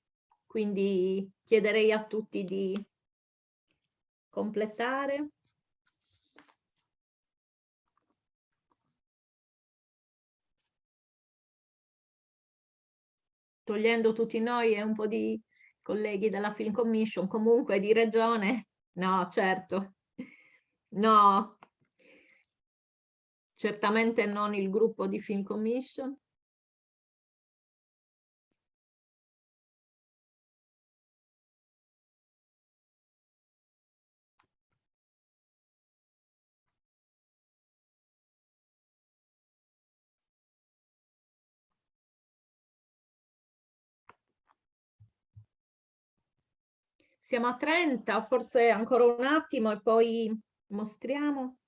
D: quindi chiederei a tutti di completare. Togliendo tutti noi e un po' di colleghi della Film Commission, comunque di regione, no, certo, no. Certamente non il gruppo di Film Commission. Siamo a 30, forse ancora un attimo e poi mostriamo.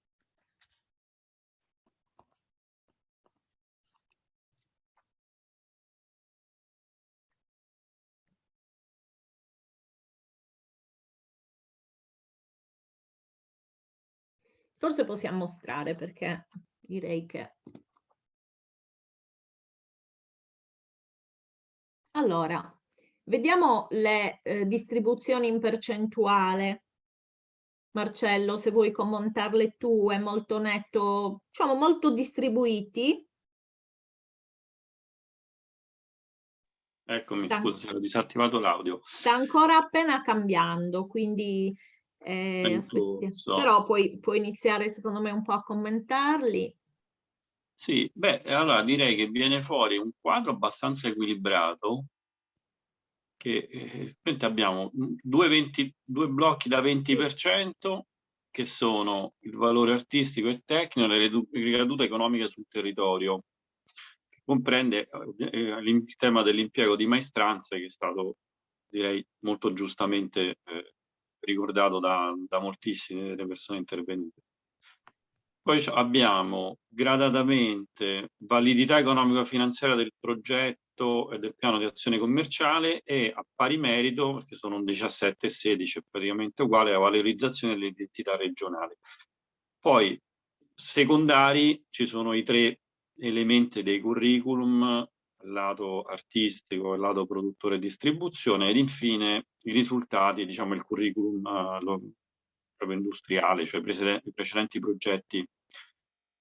D: Forse possiamo mostrare, perché direi che... Allora, vediamo le distribuzioni in percentuale. Marcello, se vuoi commentarle tu, è molto netto, diciamo molto distribuiti.
C: Eccomi, scusa, ho disattivato l'audio.
D: Sta ancora appena cambiando, quindi però puoi iniziare secondo me un po' a commentarli.
C: Sì, beh, allora direi che viene fuori un quadro abbastanza equilibrato, che abbiamo due blocchi da 20%, che sono il valore artistico e tecnico e le ricadute economiche sul territorio, che comprende il tema dell'impiego di maestranze, che è stato, direi, molto giustamente ricordato da moltissime delle persone intervenute. Poi abbiamo gradatamente validità economico-finanziaria del progetto e del piano di azione commerciale, e a pari merito, perché sono 17 e 16, è praticamente uguale, la valorizzazione dell'identità regionale. Poi secondari ci sono i 3 elementi dei curriculum, il lato artistico, il lato produttore e distribuzione, ed infine i risultati, diciamo il curriculum proprio industriale, cioè i precedenti progetti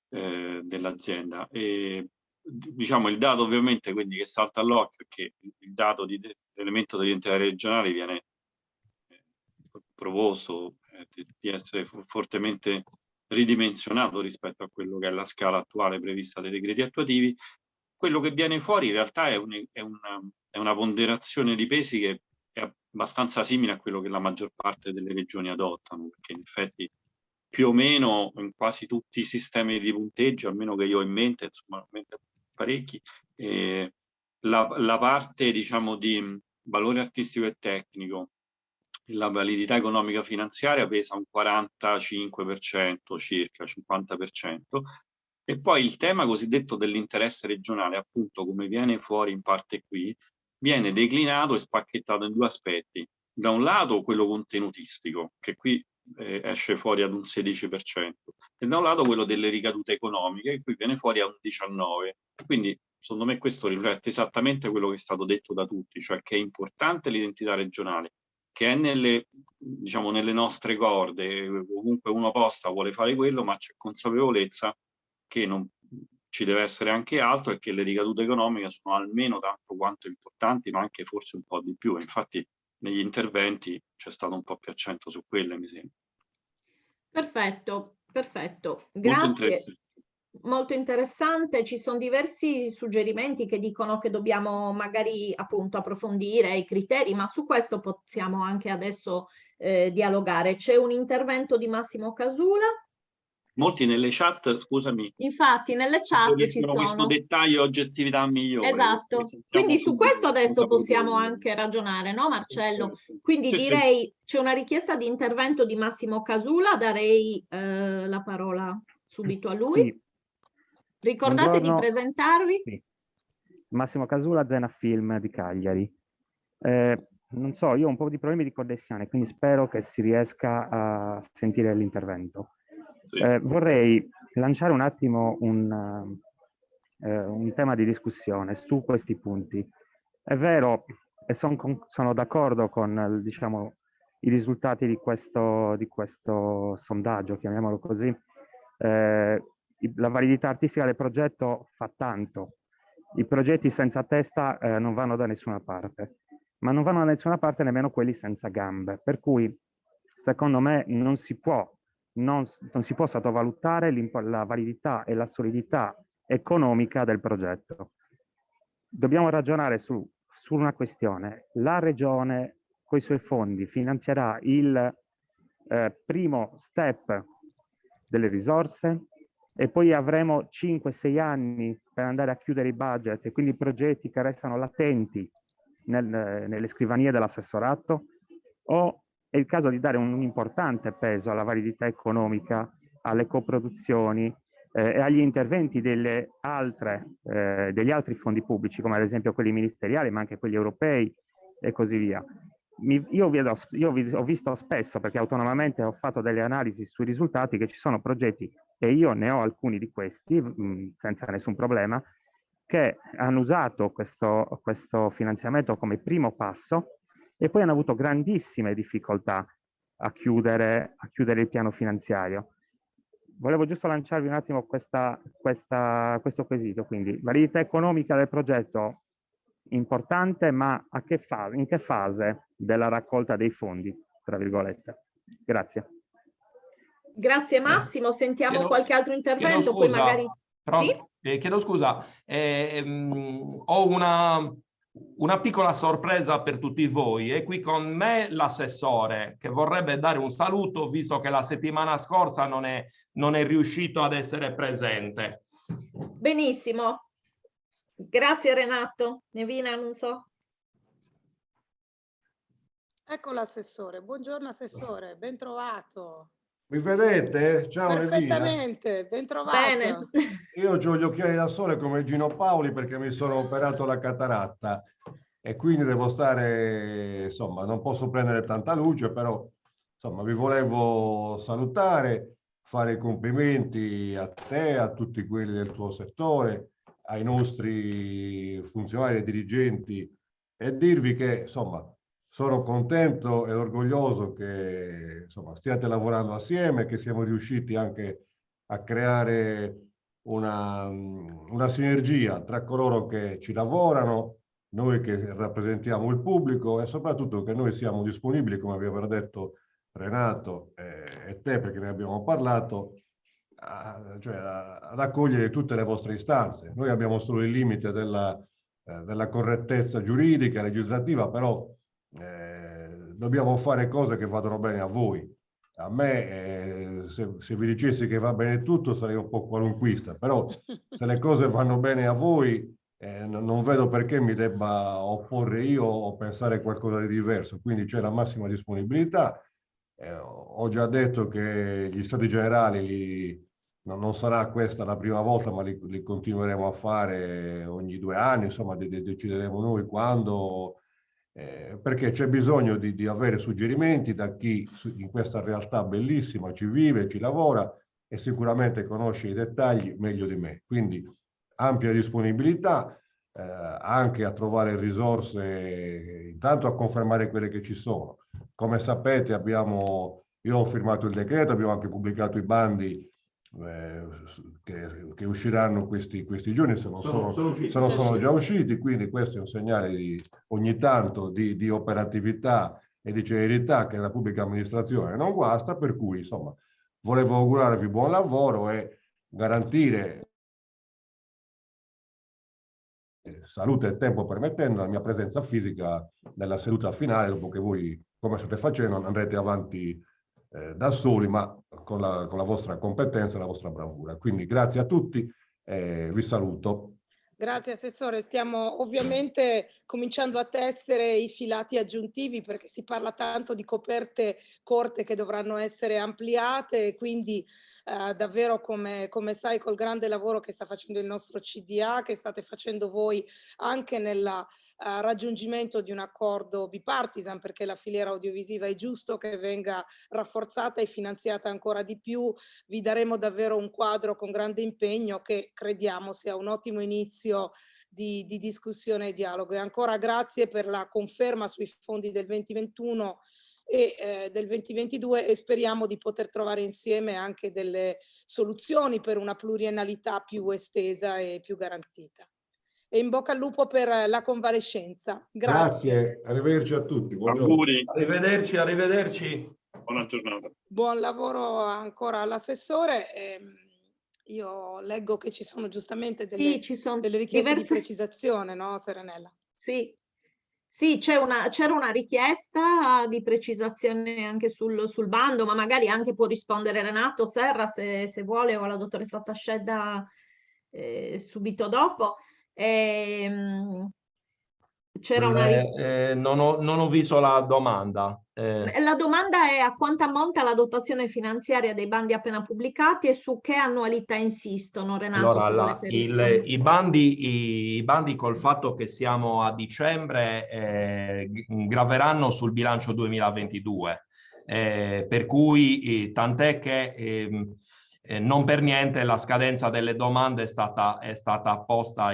C: dell'azienda. E diciamo il dato ovviamente quindi che salta all'occhio è che il dato dell'elemento dell'identità regionale viene proposto di essere fortemente ridimensionato rispetto a quello che è la scala attuale prevista dai decreti attuativi. Quello che viene fuori in realtà è una ponderazione di pesi che è abbastanza simile a quello che la maggior parte delle regioni adottano, perché in effetti più o meno in quasi tutti i sistemi di punteggio, almeno che io ho in mente, insomma parecchi, la parte diciamo di valore artistico e tecnico, la validità economica finanziaria pesa un 45% circa, 50%, e poi il tema cosiddetto dell'interesse regionale, appunto come viene fuori in parte qui, viene declinato e spacchettato in 2 aspetti. Da un lato quello contenutistico, che qui esce fuori ad un 16%, e da un lato quello delle ricadute economiche, che qui viene fuori a un 19%. Quindi secondo me questo riflette esattamente quello che è stato detto da tutti, cioè che è importante l'identità regionale, che è nelle nostre corde, ovunque uno possa vuole fare quello, ma c'è consapevolezza che non ci deve essere anche altro, e che le ricadute economiche sono almeno tanto quanto importanti, ma anche forse un po' di più. Infatti negli interventi c'è stato un po' più accento su quelle, mi sembra.
D: Perfetto, perfetto.
C: Molto
D: Grazie. Molto interessante. Ci sono diversi suggerimenti che dicono che dobbiamo magari appunto approfondire i criteri, ma su questo possiamo anche adesso dialogare. C'è un intervento di Massimo Casula.
C: Molti nelle chat, scusami,
D: infatti nelle chat ci sono
C: questo dettaglio oggettività migliore.
D: Esatto, quindi su questo adesso possiamo anche ragionare, no Marcello? Quindi direi c'è una richiesta di intervento di Massimo Casula, darei la parola subito a lui.
M: Sì.
D: Ricordate
M: Buongiorno.
D: di presentarvi.
M: Sì. Massimo Casula, Zena Film di Cagliari. Non so, io ho un po' di problemi di connessione, quindi spero che si riesca a sentire l'intervento. Vorrei lanciare un attimo un tema di discussione su questi punti. È vero, e sono d'accordo con diciamo, i risultati di questo sondaggio, chiamiamolo così. La validità artistica del progetto fa tanto. I progetti senza testa non vanno da nessuna parte, ma non vanno da nessuna parte nemmeno quelli senza gambe. Per cui, secondo me, non si può sottovalutare la validità e la solidità economica del progetto. Dobbiamo ragionare su una questione. La Regione, con i suoi fondi, finanzierà il primo step delle risorse, e poi avremo 5-6 anni per andare a chiudere i budget e quindi i progetti che restano latenti nelle scrivanie dell'assessorato, o è il caso di dare un importante peso alla validità economica, alle coproduzioni e agli interventi degli altri fondi pubblici, come ad esempio quelli ministeriali, ma anche quelli europei e così via. io ho visto spesso, perché autonomamente ho fatto delle analisi sui risultati, che ci sono progetti, e io ne ho alcuni di questi, senza nessun problema, che hanno usato questo finanziamento come primo passo e poi hanno avuto grandissime difficoltà a chiudere il piano finanziario. Volevo giusto lanciarvi un attimo questo quesito, quindi validità economica del progetto importante, ma in che fase della raccolta dei fondi, tra virgolette? Grazie.
D: Grazie Massimo, sentiamo qualche altro intervento, poi magari... Sì?
N: Chiedo scusa, ho una piccola sorpresa per tutti voi. È qui con me l'assessore che vorrebbe dare un saluto, visto che la settimana scorsa non è riuscito ad essere presente.
D: Benissimo, grazie Renato. Nevina, non so.
A: Ecco l'assessore, buongiorno assessore, ben trovato.
O: Mi vedete? Ciao
A: Perfettamente, ben trovato.
D: Bene.
O: Io ho gli occhiali da sole come Gino Paoli perché mi sono operato la cataratta e quindi devo stare, insomma, non posso prendere tanta luce, però insomma vi volevo salutare, fare i complimenti a te, a tutti quelli del tuo settore, ai nostri funzionari e dirigenti e dirvi che insomma sono contento e orgoglioso che insomma, stiate lavorando assieme, che siamo riusciti anche a creare una sinergia tra coloro che ci lavorano, noi che rappresentiamo il pubblico e soprattutto che noi siamo disponibili, come aveva detto Renato e te, perché ne abbiamo parlato, ad accogliere tutte le vostre istanze. Noi abbiamo solo il limite della correttezza giuridica e legislativa, però dobbiamo fare cose che vadano bene a voi. A me, se vi dicessi che va bene tutto, sarei un po' qualunquista, però se le cose vanno bene a voi, non vedo perché mi debba opporre io o pensare qualcosa di diverso. Quindi c'è la massima disponibilità. Ho già detto che gli stati generali non sarà questa la prima volta, ma li continueremo a fare ogni 2 anni, insomma, decideremo noi quando... perché c'è bisogno di avere suggerimenti da chi in questa realtà bellissima ci vive, ci lavora e sicuramente conosce i dettagli meglio di me. Quindi ampia disponibilità anche a trovare risorse, intanto a confermare quelle che ci sono. Come sapete io ho firmato il decreto, abbiamo anche pubblicato i bandi che usciranno questi giorni, se non sono già usciti, quindi questo è un segnale ogni tanto di operatività e di celerità che la pubblica amministrazione non guasta, per cui insomma volevo augurarvi buon lavoro e garantire, salute e tempo permettendo, la mia presenza fisica nella seduta finale, dopo che voi, come state facendo, andrete avanti da soli, ma con la vostra competenza e la vostra bravura. Quindi grazie a tutti, vi saluto.
A: Grazie Assessore, stiamo ovviamente cominciando a tessere i filati aggiuntivi perché si parla tanto di coperte corte che dovranno essere ampliate e quindi davvero come sai col grande lavoro che sta facendo il nostro CDA, che state facendo voi anche nel raggiungimento di un accordo bipartisan, perché la filiera audiovisiva è giusto che venga rafforzata e finanziata ancora di più, vi daremo davvero un quadro con grande impegno che crediamo sia un ottimo inizio di discussione e dialogo. E ancora grazie per la conferma sui fondi del 2021 e del 2022 e speriamo di poter trovare insieme anche delle soluzioni per una pluriennalità più estesa e più garantita. E in bocca al lupo per la convalescenza. Grazie.
O: Arrivederci a tutti.
N: Auguri. Arrivederci.
C: Buona giornata.
A: Buon lavoro ancora all'assessore. Io leggo che ci sono giustamente delle richieste di precisazione, no Serenella?
D: Sì, c'era una richiesta di precisazione anche sul bando, ma magari anche può rispondere Renato Serra se vuole, o la dottoressa Tascedda subito dopo. C'è c'era una...
N: non ho visto la domanda.
D: La domanda è a quanto ammonta la dotazione finanziaria dei bandi appena pubblicati e su che annualità insistono, Renato?
N: Allora, i bandi col fatto che siamo a dicembre graveranno sul bilancio 2022, per cui tant'è che non per niente la scadenza delle domande è stata apposta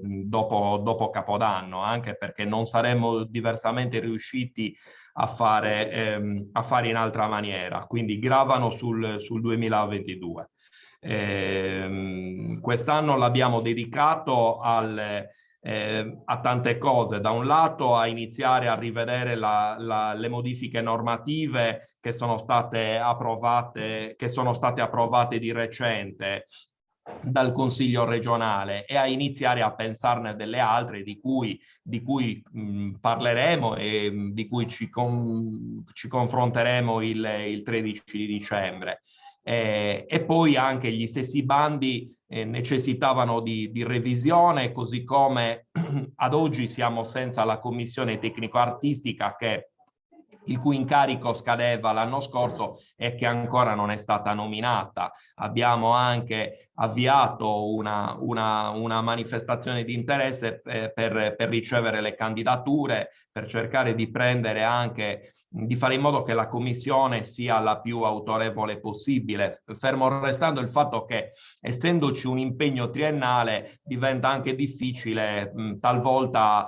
N: dopo Capodanno, anche perché non saremmo diversamente riusciti a fare in altra maniera, quindi gravano sul 2022. Quest'anno l'abbiamo dedicato a tante cose. Da un lato a iniziare a rivedere le modifiche normative che sono state approvate di recente dal Consiglio regionale, e a iniziare a pensarne delle altre di cui parleremo e di cui ci confronteremo il 13 di dicembre. E poi anche gli stessi bandi necessitavano di revisione, così come ad oggi siamo senza la commissione tecnico-artistica il cui incarico scadeva l'anno scorso e che ancora non è stata nominata. Abbiamo anche avviato una manifestazione di interesse per ricevere le candidature, per cercare di fare in modo che la commissione sia la più autorevole possibile, fermo restando il fatto che, essendoci un impegno triennale, diventa anche difficile talvolta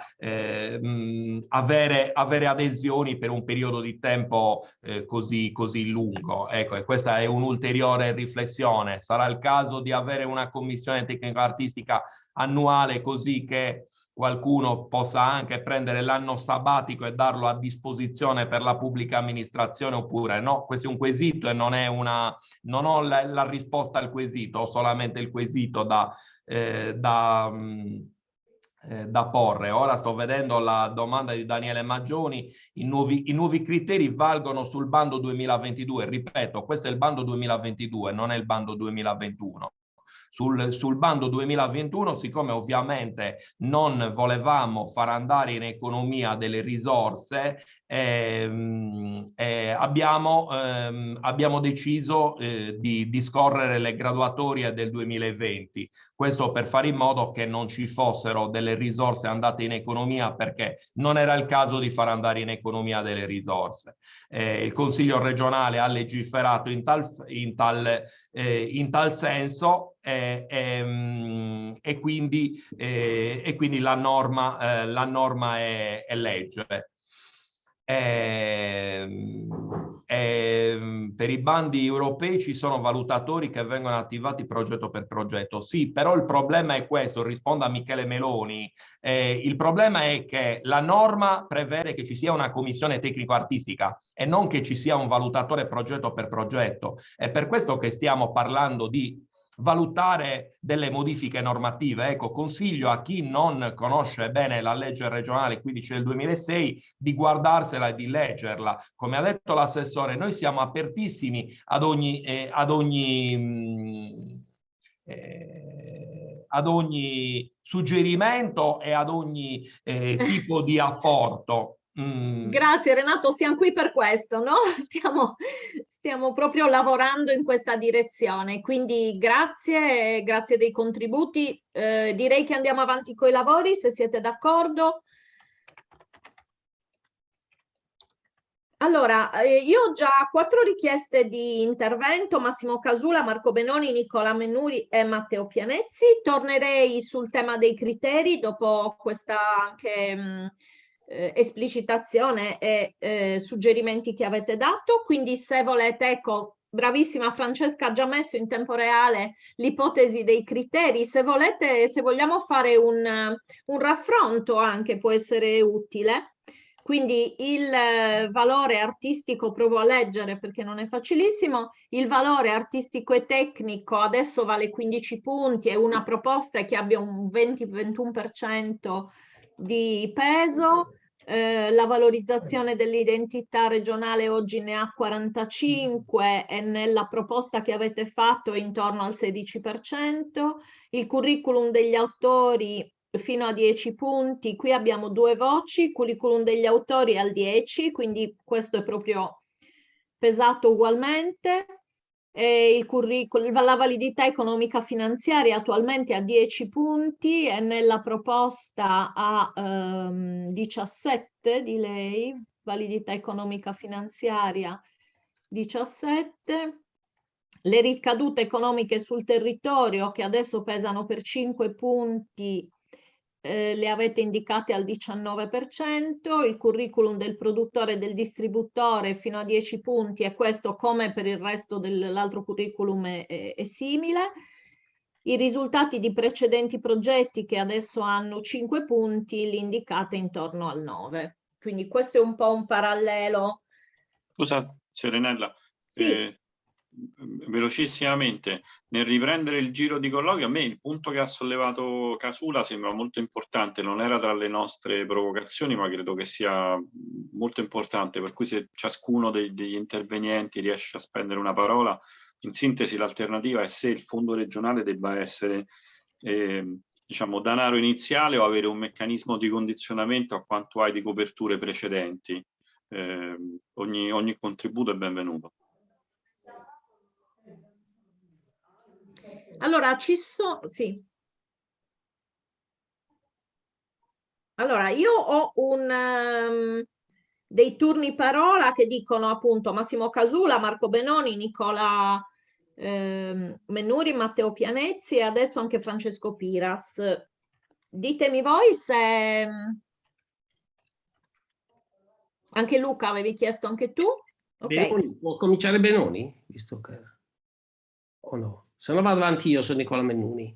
N: avere adesioni per un periodo di tempo così lungo. Ecco, e questa è un'ulteriore riflessione. Sarà il caso di avere una commissione tecnico-artistica annuale, così che qualcuno possa anche prendere l'anno sabbatico e darlo a disposizione per la pubblica amministrazione, oppure no? Questo è un quesito e non ho la risposta al quesito, ho solamente il quesito da porre. Ora sto vedendo la domanda di Daniele Maggioni. I nuovi criteri valgono sul bando 2022. Ripeto, questo è il bando 2022, non è il bando 2021. Sul bando 2021, siccome ovviamente non volevamo far andare in economia delle risorse, abbiamo deciso di discorrere le graduatorie del 2020. Questo per fare in modo che non ci fossero delle risorse andate in economia, perché non era il caso di far andare in economia delle risorse. Il Consiglio regionale ha legiferato in tal senso, e quindi la norma è legge. Per i bandi europei ci sono valutatori che vengono attivati progetto per progetto. Sì, però il problema è questo, rispondo a Michele Meloni, il problema è che la norma prevede che ci sia una commissione tecnico-artistica e non che ci sia un valutatore progetto per progetto. È per questo che stiamo parlando di valutare delle modifiche normative. Ecco, consiglio a chi non conosce bene la legge regionale 15 del 2006 di guardarsela e di leggerla. Come ha detto l'assessore, noi siamo apertissimi ad ogni suggerimento e ad ogni tipo di apporto.
D: Grazie Renato, siamo qui per questo, no? Stiamo proprio lavorando in questa direzione, quindi grazie dei contributi. Direi che andiamo avanti con i lavori, se siete d'accordo. Allora, io ho già 4 richieste di intervento: Massimo Casula, Marco Benoni, Nicola Mennuri e Matteo Pianezzi. Tornerei sul tema dei criteri dopo questa anche esplicitazione e suggerimenti che avete dato. Quindi se volete, ecco, bravissima Francesca ha già messo in tempo reale l'ipotesi dei criteri. Se volete, se vogliamo fare un raffronto anche, può essere utile. Quindi il valore artistico, provo a leggere perché non è facilissimo, il valore artistico e tecnico adesso vale 15 punti, è una proposta che abbia un 20-21% di peso. La valorizzazione dell'identità regionale oggi ne ha 45 e nella proposta che avete fatto è intorno al 16%. Il curriculum degli autori fino a 10 punti. Qui abbiamo 2 voci, curriculum degli autori al 10, quindi questo è proprio pesato ugualmente. Il curriculum, la validità economica finanziaria attualmente a 10 punti e nella proposta a 17 di lei, validità economica finanziaria 17. Le ricadute economiche sul territorio, che adesso pesano per 5 punti, le avete indicate al 19%, il curriculum del produttore e del distributore fino a 10 punti, e questo come per il resto dell'altro curriculum è simile. I risultati di precedenti progetti, che adesso hanno 5 punti, li indicate intorno al 9. Quindi questo è un po' un parallelo.
C: Scusa Serenella,
D: Sì.
C: Velocissimamente, nel riprendere il giro di colloqui, a me il punto che ha sollevato Casula sembra molto importante, non era tra le nostre provocazioni, ma credo che sia molto importante, per cui se ciascuno degli intervenienti riesce a spendere una parola, in sintesi l'alternativa è se il fondo regionale debba essere diciamo danaro iniziale o avere un meccanismo di condizionamento a quanto hai di coperture precedenti. Ogni contributo è benvenuto.
D: Allora, sì. Allora, io ho dei turni parola che dicono appunto Massimo Casula, Marco Benoni, Nicola Mennuri, Matteo Pianezzi e adesso anche Francesco Piras. Ditemi voi se... Anche Luca, avevi chiesto anche tu? Okay.
P: Benoni, può cominciare Benoni? Visto che... O no? Se no vado avanti io, sono Nicola Mennuni.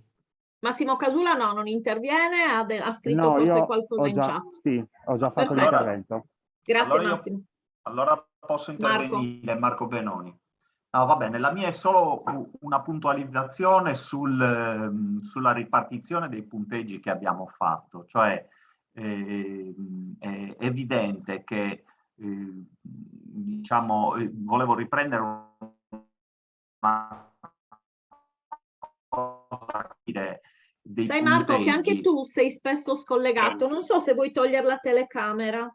D: Massimo Casula no, non interviene, ha scritto
M: No,
D: forse
M: io
D: qualcosa in chat.
M: Sì, ho già fatto
D: Perfetto.
M: l'intervento.
D: Grazie
H: allora
D: Massimo.
H: Allora posso intervenire, Marco Benoni. No, va bene, la mia è solo una puntualizzazione sulla ripartizione dei punteggi che abbiamo fatto. Cioè è evidente che diciamo, volevo riprendere una cosa dei
D: Sai Marco
H: punteggi.
D: che anche tu sei spesso scollegato, non so se vuoi togliere la telecamera.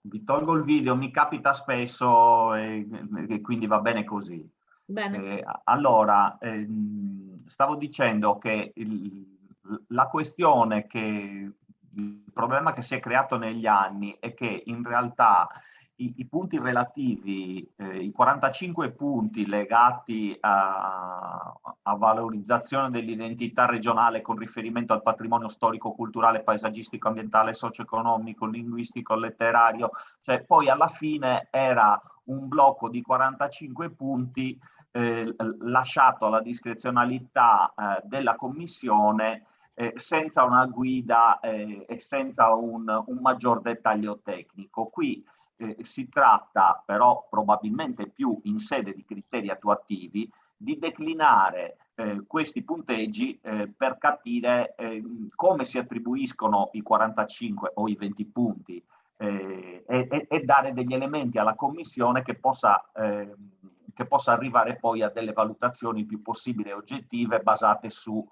H: Vi tolgo il video, mi capita spesso e quindi va bene così.
D: Bene.
H: Allora, stavo dicendo che la questione il problema che si è creato negli anni è che in realtà i punti relativi, i 45 punti legati a valorizzazione dell'identità regionale con riferimento al patrimonio storico, culturale, paesaggistico, ambientale, socio-economico, linguistico, letterario, cioè poi alla fine era un blocco di 45 punti lasciato alla discrezionalità della Commissione senza una guida e senza un maggior dettaglio tecnico. Qui si tratta però probabilmente più in sede di criteri attuativi di declinare questi punteggi per capire come si attribuiscono i 45 o i 20 punti e dare degli elementi alla Commissione che possa arrivare poi a delle valutazioni più possibili oggettive basate su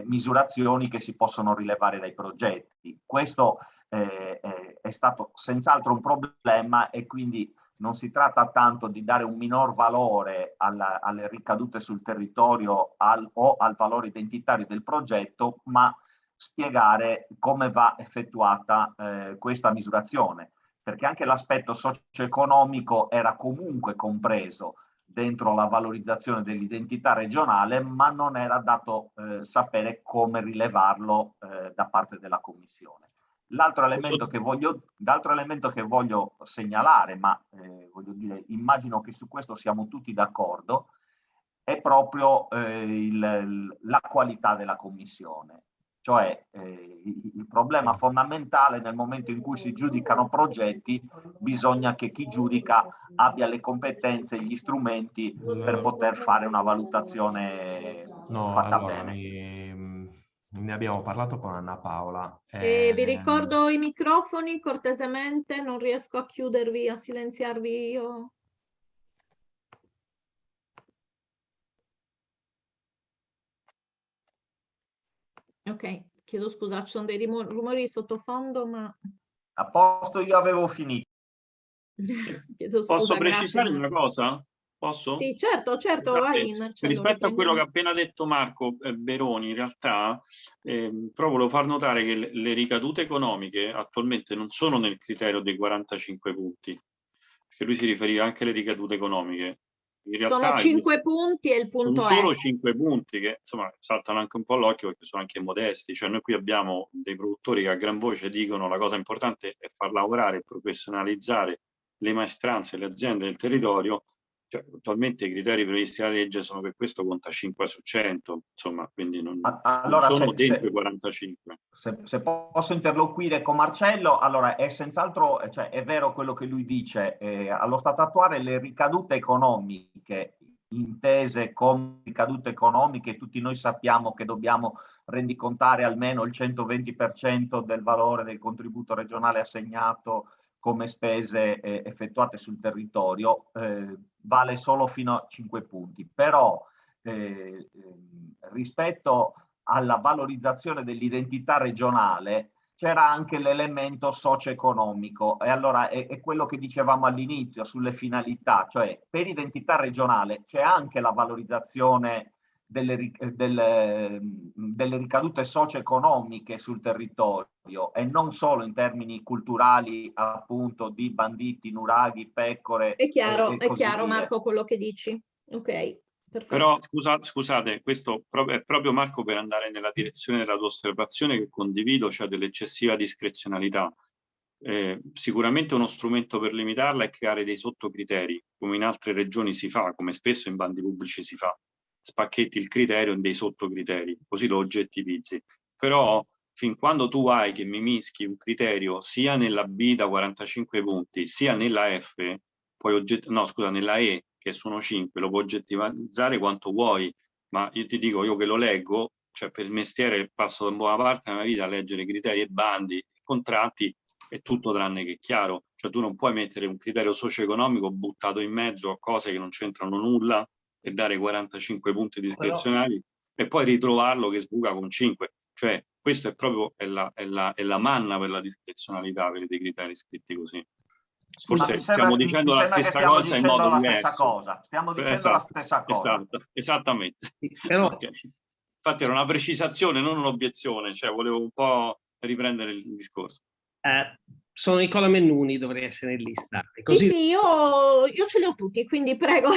H: misurazioni che si possono rilevare dai progetti. Questo è stato senz'altro un problema e quindi non si tratta tanto di dare un minor valore alle ricadute sul territorio o al valore identitario del progetto, ma spiegare come va effettuata questa misurazione, perché anche l'aspetto socio-economico era comunque compreso dentro la valorizzazione dell'identità regionale, ma non era dato sapere come rilevarlo da parte della Commissione. L'altro elemento che voglio segnalare, ma voglio dire, immagino che su questo siamo tutti d'accordo, è proprio la qualità della Commissione. Cioè il problema fondamentale nel momento in cui si giudicano progetti, bisogna che chi giudica abbia le competenze e gli strumenti per poter fare una valutazione fatta bene.
N: Ne abbiamo parlato con Anna Paola.
D: Vi ricordo i microfoni cortesemente, non riesco a chiudervi, a silenziarvi io. Ok, Chiedo scusa, ci sono dei rumori di sottofondo, ma...
H: A posto, io avevo finito.
D: Chiedo scusa,
C: Posso precisare
D: grazie.
C: una cosa? Posso?
D: Sì, certo, vai Marcello.
C: Rispetto a quello che ha appena detto Marco Beroni, in realtà però volevo far notare che le ricadute economiche attualmente non sono nel criterio dei 45 punti, perché lui si riferiva anche alle ricadute economiche. In realtà
D: sono 5 punti e il punto
C: sono solo
D: è...
C: 5 punti che insomma saltano anche un po' all'occhio perché sono anche modesti. Cioè noi qui abbiamo dei produttori che a gran voce dicono la cosa importante è far lavorare e professionalizzare le maestranze e le aziende del territorio. Cioè, attualmente i criteri previsti dalla legge sono che questo conta 5 su 100, insomma, quindi non sono dentro i 45.
H: Se posso interloquire con Marcello, allora è senz'altro, cioè, è vero quello che lui dice, allo stato attuale le ricadute economiche, intese come ricadute economiche, tutti noi sappiamo che dobbiamo rendicontare almeno il 120% del valore del contributo regionale assegnato come spese effettuate sul territorio, vale solo fino a 5 punti. Però rispetto alla valorizzazione dell'identità regionale c'era anche l'elemento socio-economico, e allora è quello che dicevamo all'inizio sulle finalità, cioè per identità regionale c'è anche la valorizzazione delle ricadute socio-economiche sul territorio e non solo in termini culturali, appunto, di banditi, nuraghi, pecore.
D: È chiaro,
H: e
D: è chiaro
H: via.
D: Marco quello che dici. Ok. Perfetto.
C: Però scusate, questo è proprio Marco per andare nella direzione della tua osservazione che condivido, cioè dell'eccessiva discrezionalità. Sicuramente uno strumento per limitarla è creare dei sottocriteri, come in altre regioni si fa, come spesso in bandi pubblici si fa. Spacchetti il criterio in dei sottocriteri, così lo oggettivizzi. Però fin quando tu hai che mi mischi un criterio sia nella B da 45 punti, sia nella F, poi nella E, che sono 5, lo puoi oggettivizzare quanto vuoi, ma io ti dico, io che lo leggo, cioè per mestiere passo da buona parte della mia vita a leggere criteri e bandi, contratti, è tutto tranne che chiaro. Cioè tu non puoi mettere un criterio socio-economico buttato in mezzo a cose che non c'entrano nulla e dare 45 punti discrezionali e poi ritrovarlo che sbuca con 5. Cioè questo è proprio è la manna per la discrezionalità, per dei criteri scritti così. Forse stiamo dicendo la stessa cosa in modo diverso.
H: Stiamo dicendo la stessa cosa.
C: Esatto, esattamente.
P: Però...
C: Okay. Infatti era una precisazione, non un'obiezione, cioè volevo un po' riprendere il discorso.
P: Sono Nicola Mennuni, dovrei essere in lista. Così...
D: Sì, io ce li ho tutti, quindi prego.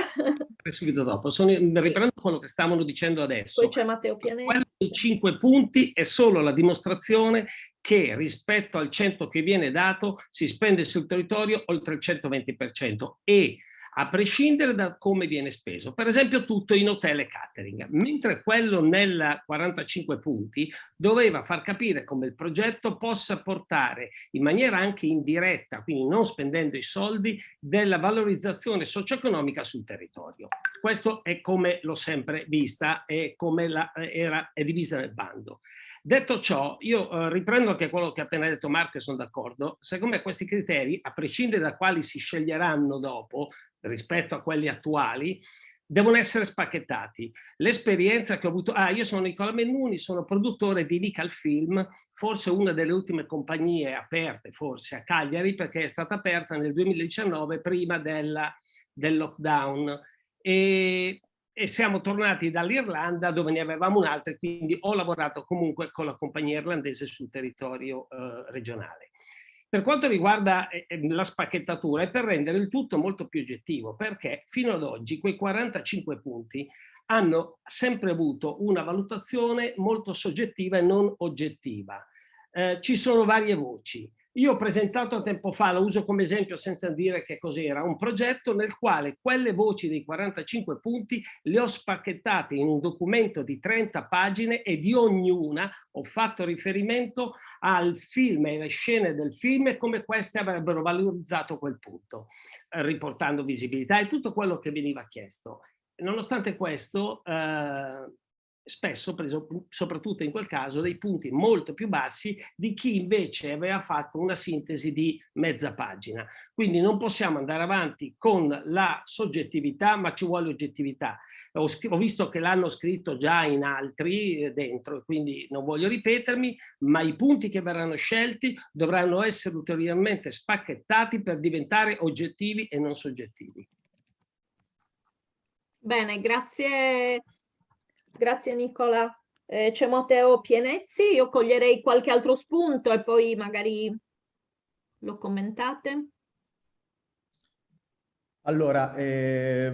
P: Subito dopo. Riprendo quello che stavano dicendo adesso.
D: Poi c'è Matteo Pianelli.
P: Quello dei 5 punti è solo la dimostrazione che rispetto al 100 che viene dato si spende sul territorio oltre il 120% e a prescindere da come viene speso. Per esempio tutto in hotel e catering, mentre quello nella 45 punti doveva far capire come il progetto possa portare in maniera anche indiretta, quindi non spendendo i soldi, della valorizzazione socio-economica sul territorio. Questo è come l'ho sempre vista e come è divisa nel bando. Detto ciò, io riprendo anche quello che ha appena detto Marco e sono d'accordo. Secondo me questi criteri, a prescindere da quali si sceglieranno dopo, rispetto a quelli attuali, devono essere spacchettati. L'esperienza che ho avuto... io sono Nicola Mennuni, sono produttore di Lical Film, forse una delle ultime compagnie aperte, forse a Cagliari, perché è stata aperta nel 2019, prima del lockdown. E siamo tornati dall'Irlanda dove ne avevamo un'altra, quindi ho lavorato comunque con la compagnia irlandese sul territorio regionale. Per quanto riguarda la spacchettatura è per rendere il tutto molto più oggettivo, perché fino ad oggi quei 45 punti hanno sempre avuto una valutazione molto soggettiva e non oggettiva. Ci sono varie voci. Io ho presentato tempo fa, lo uso come esempio senza dire che cos'era, un progetto nel quale quelle voci dei 45 punti le ho spacchettate in un documento di 30 pagine e di ognuna ho fatto riferimento al film e alle scene del film e come queste avrebbero valorizzato quel punto, riportando visibilità e tutto quello che veniva chiesto. Nonostante questo, spesso preso, soprattutto in quel caso, dei punti molto più bassi di chi invece aveva fatto una sintesi di mezza pagina. Quindi non possiamo andare avanti con la soggettività, ma ci vuole oggettività. Ho visto che l'hanno scritto già in altri dentro, quindi non voglio ripetermi, ma i punti che verranno scelti dovranno essere ulteriormente spacchettati per diventare oggettivi e non soggettivi.
D: Bene, grazie. Grazie Nicola. C'è Matteo Pienezzi, io coglierei qualche altro spunto e poi magari lo commentate.
G: Allora,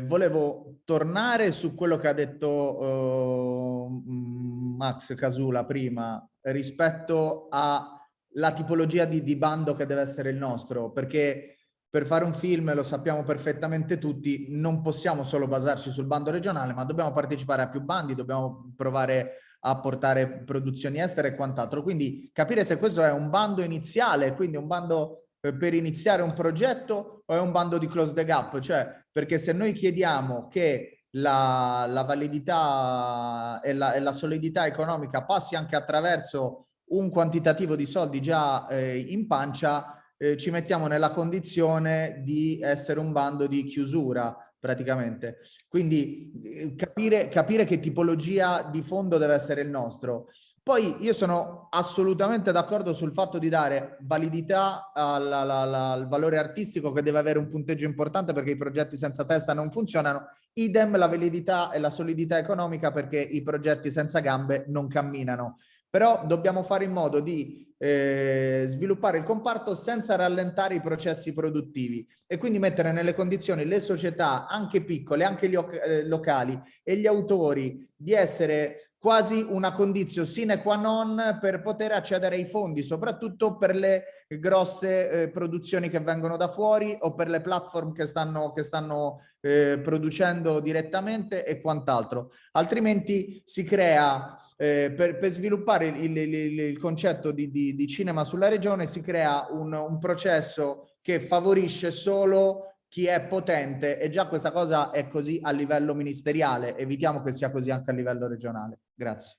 G: volevo tornare su quello che ha detto Max Casula prima rispetto alla tipologia di bando che deve essere il nostro, perché per fare un film, lo sappiamo perfettamente tutti, non possiamo solo basarci sul bando regionale, ma dobbiamo partecipare a più bandi, dobbiamo provare a portare produzioni estere e quant'altro. Quindi capire se questo è un bando iniziale, quindi un bando per iniziare un progetto, o è un bando di close the gap, cioè perché se noi chiediamo che la validità e la solidità economica passi anche attraverso un quantitativo di soldi già in pancia, ci mettiamo nella condizione di essere un bando di chiusura praticamente. Quindi capire che tipologia di fondo deve essere il nostro. Poi io sono assolutamente d'accordo sul fatto di dare validità al valore artistico, che deve avere un punteggio importante perché i progetti senza testa non funzionano, idem la validità e la solidità economica perché i progetti senza gambe non camminano. Però dobbiamo fare in modo di sviluppare il comparto senza rallentare i processi produttivi e quindi mettere nelle condizioni le società, anche piccole, anche gli locali e gli autori, di essere quasi una condizione sine qua non per poter accedere ai fondi, soprattutto per le grosse produzioni che vengono da fuori o per le platform che stanno producendo direttamente e quant'altro. Altrimenti si crea, per sviluppare il concetto di cinema sulla regione, si crea un processo che favorisce solo chi è potente, e già questa cosa è così a livello ministeriale, evitiamo che sia così anche a livello regionale. Grazie.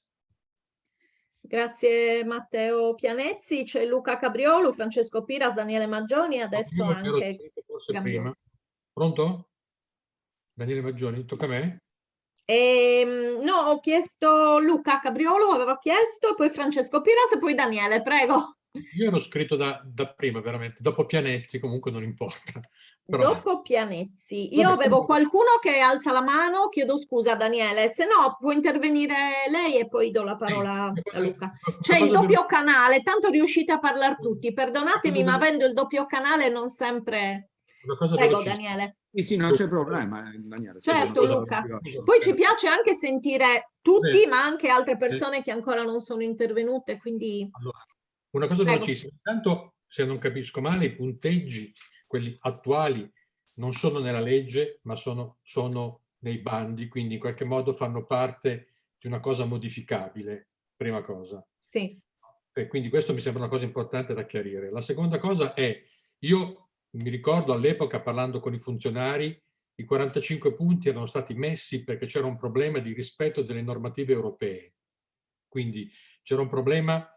D: Grazie Matteo Pianezzi, c'è Luca Cabriolo, Francesco Piras, Daniele Maggioni, adesso anche
I: prima. Pronto? Daniele Maggioni, tocca a me?
D: No, ho chiesto Luca Cabriolo, avevo chiesto, poi Francesco Piras e poi Daniele, prego.
I: Io ero scritto da prima, veramente, dopo Pianezzi, comunque non importa. Però...
D: Dopo Pianezzi. Io avevo qualcuno che alza la mano, chiedo scusa Daniele, se no può intervenire lei e poi do la parola a Luca. C'è il doppio canale, tanto riuscite a parlare tutti, perdonatemi, ma avendo il doppio canale non sempre... Prego Daniele.
E: Sì, non c'è problema, Daniele.
D: Certo Luca. Poi ci piace anche sentire tutti, ma anche altre persone che ancora non sono intervenute, quindi...
I: Allora, una cosa velocissima. Intanto, se non capisco male, i punteggi, quelli attuali, non sono nella legge, ma sono nei bandi, quindi in qualche modo fanno parte di una cosa modificabile, prima cosa.
D: Sì.
I: E quindi questo mi sembra una cosa importante da chiarire. La seconda cosa è, io mi ricordo all'epoca parlando con i funzionari, i 45 punti erano stati messi perché c'era un problema di rispetto delle normative europee. Quindi c'era un problema...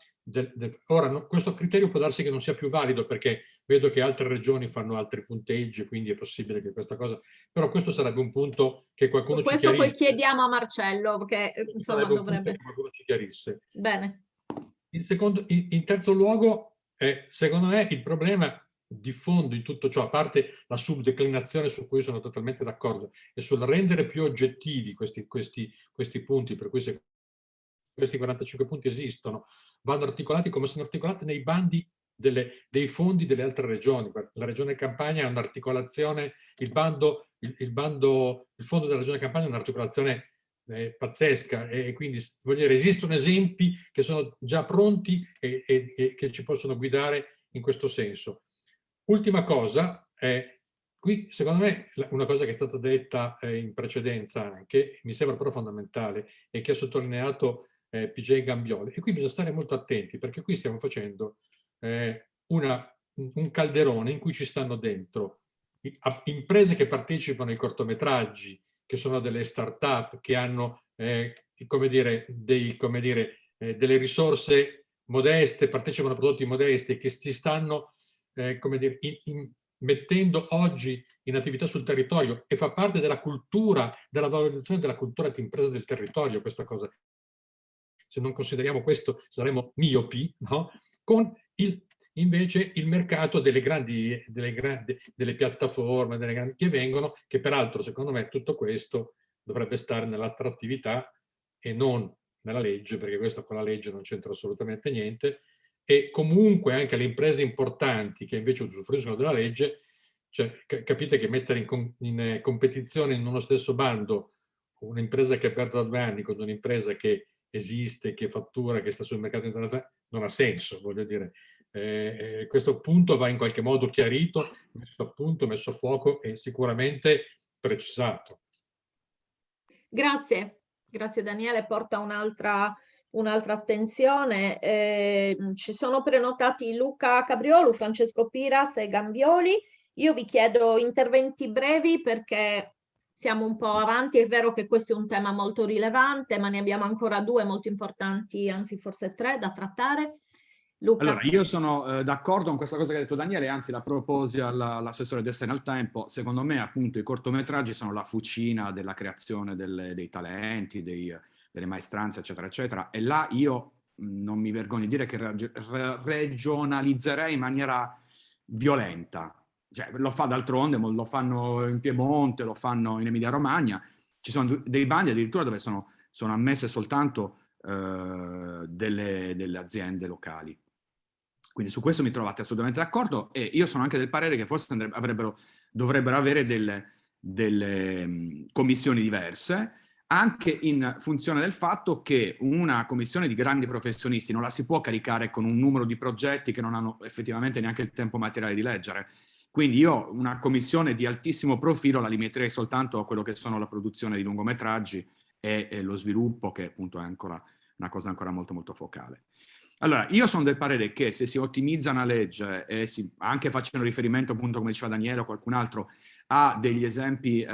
I: Ora, questo criterio può darsi che non sia più valido perché vedo che altre regioni fanno altri punteggi, quindi è possibile che questa cosa... Però questo sarebbe un punto che qualcuno ci chiarisse.
D: Questo poi chiediamo a Marcello, che insomma dovrebbe...
I: Che qualcuno ci chiarisse.
D: Bene.
I: In terzo luogo, secondo me il problema di fondo in tutto ciò, a parte la subdeclinazione su cui sono totalmente d'accordo, è sul rendere più oggettivi questi punti, per cui se questi 45 punti esistono, vanno articolati come sono articolati nei bandi dei fondi delle altre regioni. La Regione Campania ha un'articolazione, il fondo della Regione Campania ha un'articolazione pazzesca, e quindi voglio dire, esistono esempi che sono già pronti e che ci possono guidare in questo senso. Ultima cosa, qui secondo me una cosa che è stata detta in precedenza anche, mi sembra però fondamentale e che ha sottolineato PJ Gambioli, e qui bisogna stare molto attenti perché qui stiamo facendo un calderone in cui ci stanno dentro imprese che partecipano ai cortometraggi, che sono delle start-up che hanno delle risorse modeste, partecipano a prodotti modesti che si stanno mettendo oggi in attività sul territorio, e fa parte della cultura, della valorizzazione della cultura di impresa del territorio questa cosa. Se non consideriamo questo saremo miopi, no? Con invece il mercato delle piattaforme, che vengono, che peraltro secondo me tutto questo dovrebbe stare nell'attrattività e non nella legge, perché questo con la legge non c'entra assolutamente niente. E comunque anche le imprese importanti che invece usufruiscono della legge, cioè, capite che mettere in competizione in uno stesso bando un'impresa che è aperta da 2 anni con un'impresa che esiste, che fattura, che sta sul mercato internazionale, non ha senso, voglio dire. Questo punto va in qualche modo chiarito, messo a punto, messo a fuoco e sicuramente precisato.
D: Grazie Daniele, porta un'altra attenzione. Ci sono prenotati Luca Cabriolo, Francesco Piras e Gambioli. Io vi chiedo interventi brevi perché siamo un po' avanti. È vero che questo è un tema molto rilevante, ma ne abbiamo ancora 2 molto importanti, anzi forse 3 da trattare. Luca.
E: Allora, io sono d'accordo con questa cosa che ha detto Daniele, anzi la proposi all'assessore Dessena al tempo. Secondo me appunto i cortometraggi sono la fucina della creazione dei talenti, delle maestranze, eccetera, eccetera. E là io non mi vergogno di dire che regionalizzerei in maniera violenta. Cioè, lo fa d'altronde, lo fanno in Piemonte, lo fanno in Emilia-Romagna. Ci sono dei bandi addirittura dove sono ammesse soltanto delle aziende locali. Quindi su questo mi trovate assolutamente d'accordo, e io sono anche del parere che forse dovrebbero avere delle commissioni diverse, anche in funzione del fatto che una commissione di grandi professionisti non la si può caricare con un numero di progetti che non hanno effettivamente neanche il tempo materiale di leggere. Quindi io una commissione di altissimo profilo la limiterei soltanto a quello che sono la produzione di lungometraggi e lo sviluppo, che appunto è ancora una cosa ancora molto molto focale. Allora, io sono del parere che se si ottimizza una legge e anche facendo riferimento, appunto, come diceva Daniele o qualcun altro, a degli esempi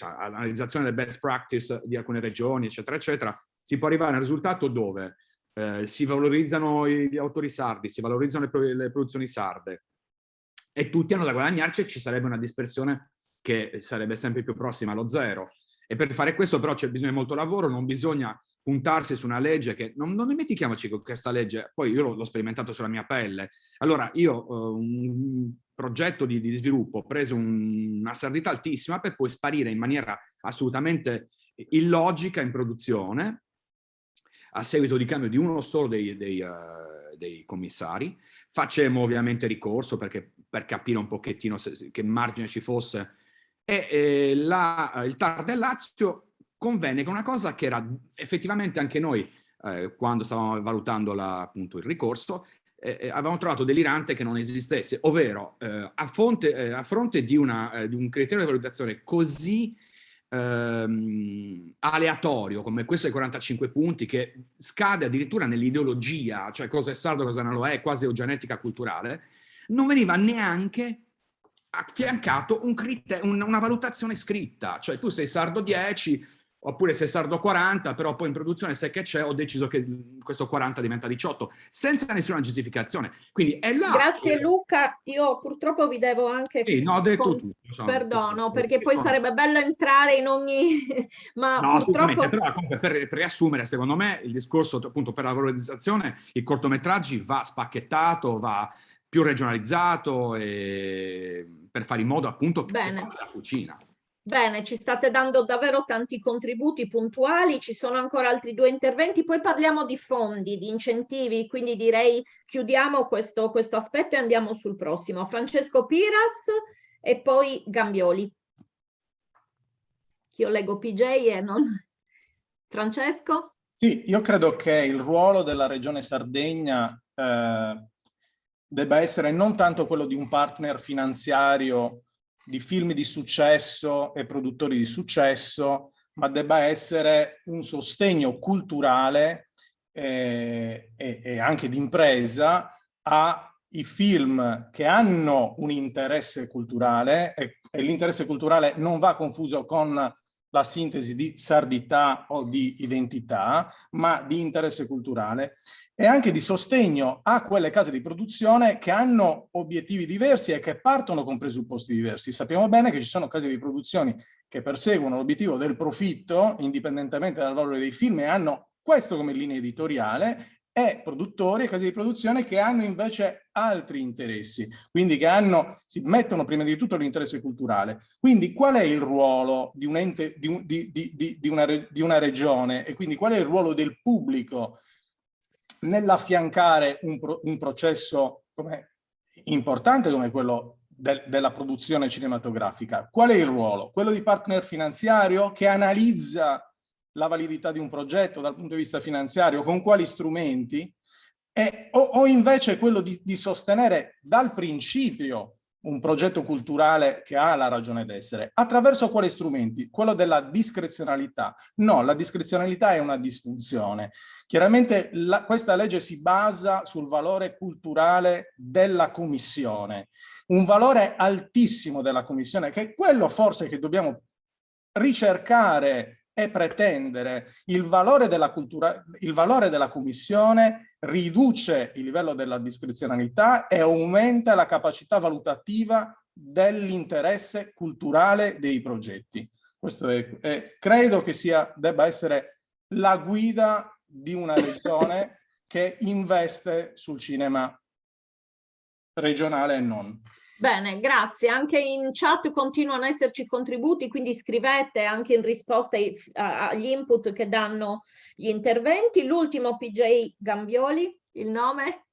E: analizzazione del best practice di alcune regioni, eccetera, eccetera, si può arrivare a un risultato dove si valorizzano gli autori sardi, si valorizzano le produzioni sarde e tutti hanno da guadagnarci, e ci sarebbe una dispersione che sarebbe sempre più prossima allo zero. E per fare questo però c'è bisogno di molto lavoro, non bisogna puntarsi su una legge che, non dimentichiamoci che questa legge, poi io l'ho sperimentato sulla mia pelle. Allora io un progetto di sviluppo ho preso una sardità altissima per poi sparire in maniera assolutamente illogica in produzione a seguito di cambio di uno solo dei commissari. Facemmo ovviamente ricorso per capire un pochettino che margine ci fosse, e il TAR del Lazio convenne con una cosa che era effettivamente anche noi, quando stavamo valutando appunto il ricorso, avevamo trovato delirante che non esistesse, ovvero a fronte di un criterio di valutazione così aleatorio come questo dei 45 punti, che scade addirittura nell'ideologia, cioè cosa è sardo, cosa non lo è, quasi eugenetica culturale, non veniva neanche affiancato una valutazione scritta, cioè tu sei sardo 10 oppure sei sardo 40, però poi in produzione sai che c'è, ho deciso che questo 40 diventa 18, senza nessuna giustificazione. Quindi è là.
D: Grazie Luca, io purtroppo vi devo anche...
E: Sì, no, ho detto tutto.
D: Perdono, perché poi sarebbe bello entrare in ogni... ma
E: no,
D: purtroppo...
E: però comunque per riassumere, secondo me il discorso appunto per la valorizzazione, i cortometraggi va spacchettato, va più regionalizzato, per fare in modo appunto che faccia la fucina.
D: Bene, ci state dando davvero tanti contributi puntuali, ci sono ancora altri 2 interventi, poi parliamo di fondi, di incentivi, quindi direi chiudiamo questo aspetto e andiamo sul prossimo. Francesco Piras e poi Gambioli. Io leggo PJ e non... Francesco?
L: Sì, io credo che il ruolo della Regione Sardegna debba essere non tanto quello di un partner finanziario di film di successo e produttori di successo, ma debba essere un sostegno culturale e anche di impresa ai film che hanno un interesse culturale, e l'interesse culturale non va confuso con la sintesi di sardità o di identità, ma di interesse culturale e anche di sostegno a quelle case di produzione che hanno obiettivi diversi e che partono con presupposti diversi. Sappiamo bene che ci sono case di produzione che perseguono l'obiettivo del profitto, indipendentemente dal valore dei film, e hanno questo come linea editoriale, e produttori e case di produzione che hanno invece altri interessi, quindi che si mettono prima di tutto l'interesse culturale. Quindi qual è il ruolo di un ente, di una regione, e quindi qual è il ruolo del pubblico nell'affiancare un processo importante come quello della produzione cinematografica? Qual è il ruolo? Quello di partner finanziario che analizza la validità di un progetto dal punto di vista finanziario, con quali strumenti, o invece quello di sostenere dal principio un progetto culturale che ha la ragione d'essere. Attraverso quali strumenti? Quello della discrezionalità. No, la discrezionalità è una disfunzione. Chiaramente questa legge si basa sul valore culturale della Commissione, un valore altissimo della Commissione, che è quello forse che dobbiamo ricercare e pretendere. Il valore della cultura, il valore della Commissione riduce il livello della discrezionalità e aumenta la capacità valutativa dell'interesse culturale dei progetti. Questo credo che debba essere la guida di una regione che investe sul cinema regionale e non.
D: Bene, grazie. Anche in chat continuano ad esserci contributi, quindi scrivete anche in risposta agli input che danno gli interventi. L'ultimo PJ Gambioli, il nome?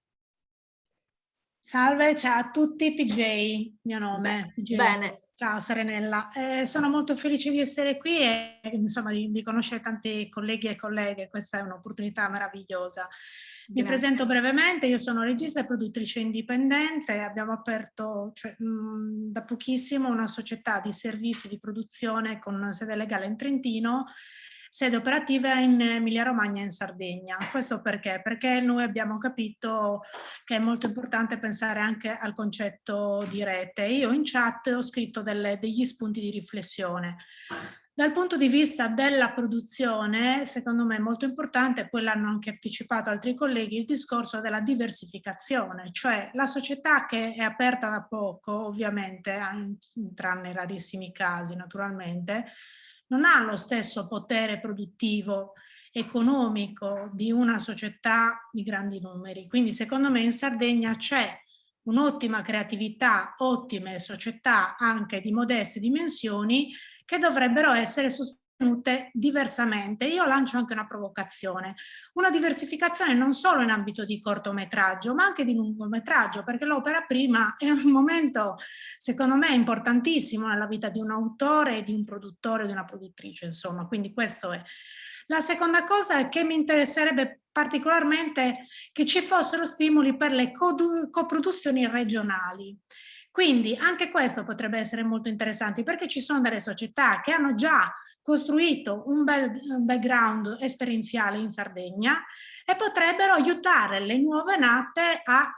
Q: Salve, ciao a tutti, PJ, mio nome. PJ.
D: Bene.
Q: Ciao Serenella, sono molto felice di essere qui e insomma di conoscere tanti colleghi e colleghe, questa è un'opportunità meravigliosa. Mi presento brevemente, io sono regista e produttrice indipendente, abbiamo aperto da pochissimo una società di servizi di produzione con sede legale in Trentino, sede operativa in Emilia-Romagna e in Sardegna. Questo perché? Perché noi abbiamo capito che è molto importante pensare anche al concetto di rete. Io in chat ho scritto degli spunti di riflessione. Dal punto di vista della produzione, secondo me è molto importante, poi l'hanno anche anticipato altri colleghi, il discorso della diversificazione, cioè la società che è aperta da poco, ovviamente, tranne rarissimi casi naturalmente, non ha lo stesso potere produttivo economico di una società di grandi numeri. Quindi secondo me in Sardegna c'è un'ottima creatività, ottime società anche di modeste dimensioni che dovrebbero essere sostenute diversamente. Io lancio anche una provocazione, una diversificazione non solo in ambito di cortometraggio ma anche di lungometraggio, perché l'opera prima è un momento secondo me importantissimo nella vita di un autore, di un produttore, di una produttrice, insomma, quindi questo è. La seconda cosa è che mi interesserebbe particolarmente che ci fossero stimoli per le coproduzioni regionali. Quindi anche questo potrebbe essere molto interessante perché ci sono delle società che hanno già costruito un bel background esperienziale in Sardegna e potrebbero aiutare le nuove nate a,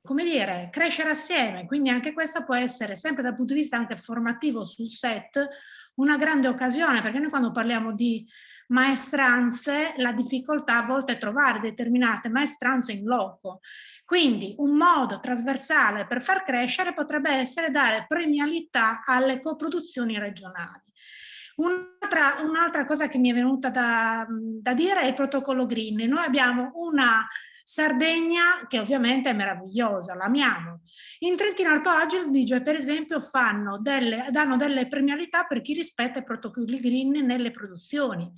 Q: come dire, crescere assieme. Quindi anche questo può essere, sempre dal punto di vista anche formativo sul set, una grande occasione, perché noi quando parliamo di maestranze, la difficoltà a volte è trovare determinate maestranze in loco. Quindi un modo trasversale per far crescere potrebbe essere dare premialità alle coproduzioni regionali. Un'altra cosa che mi è venuta da dire è il protocollo Green. Noi abbiamo una Sardegna che ovviamente è meravigliosa, l'amiamo. In Trentino Alto Adige per esempio danno delle premialità per chi rispetta i protocolli Green nelle produzioni.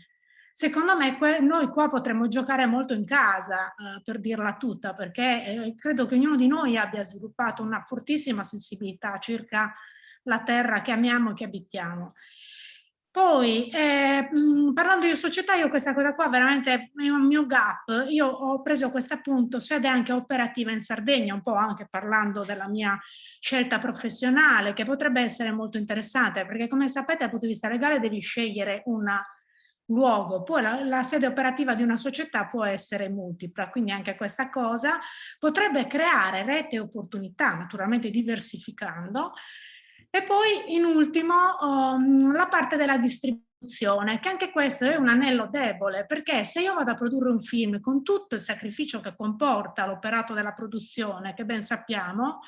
Q: Secondo me noi qua potremmo giocare molto in casa, per dirla tutta, perché credo che ognuno di noi abbia sviluppato una fortissima sensibilità circa la terra che amiamo e che abitiamo. Poi, parlando di società, io questa cosa qua veramente è un mio gap. Io ho preso questo appunto, sede anche operativa in Sardegna, un po' anche parlando della mia scelta professionale, che potrebbe essere molto interessante, perché come sapete dal punto di vista legale devi scegliere un luogo, poi la sede operativa di una società può essere multipla, quindi anche questa cosa potrebbe creare rete e opportunità, naturalmente diversificando. E poi in ultimo la parte della distribuzione, che anche questo è un anello debole, perché se io vado a produrre un film con tutto il sacrificio che comporta l'operato della produzione, che ben sappiamo,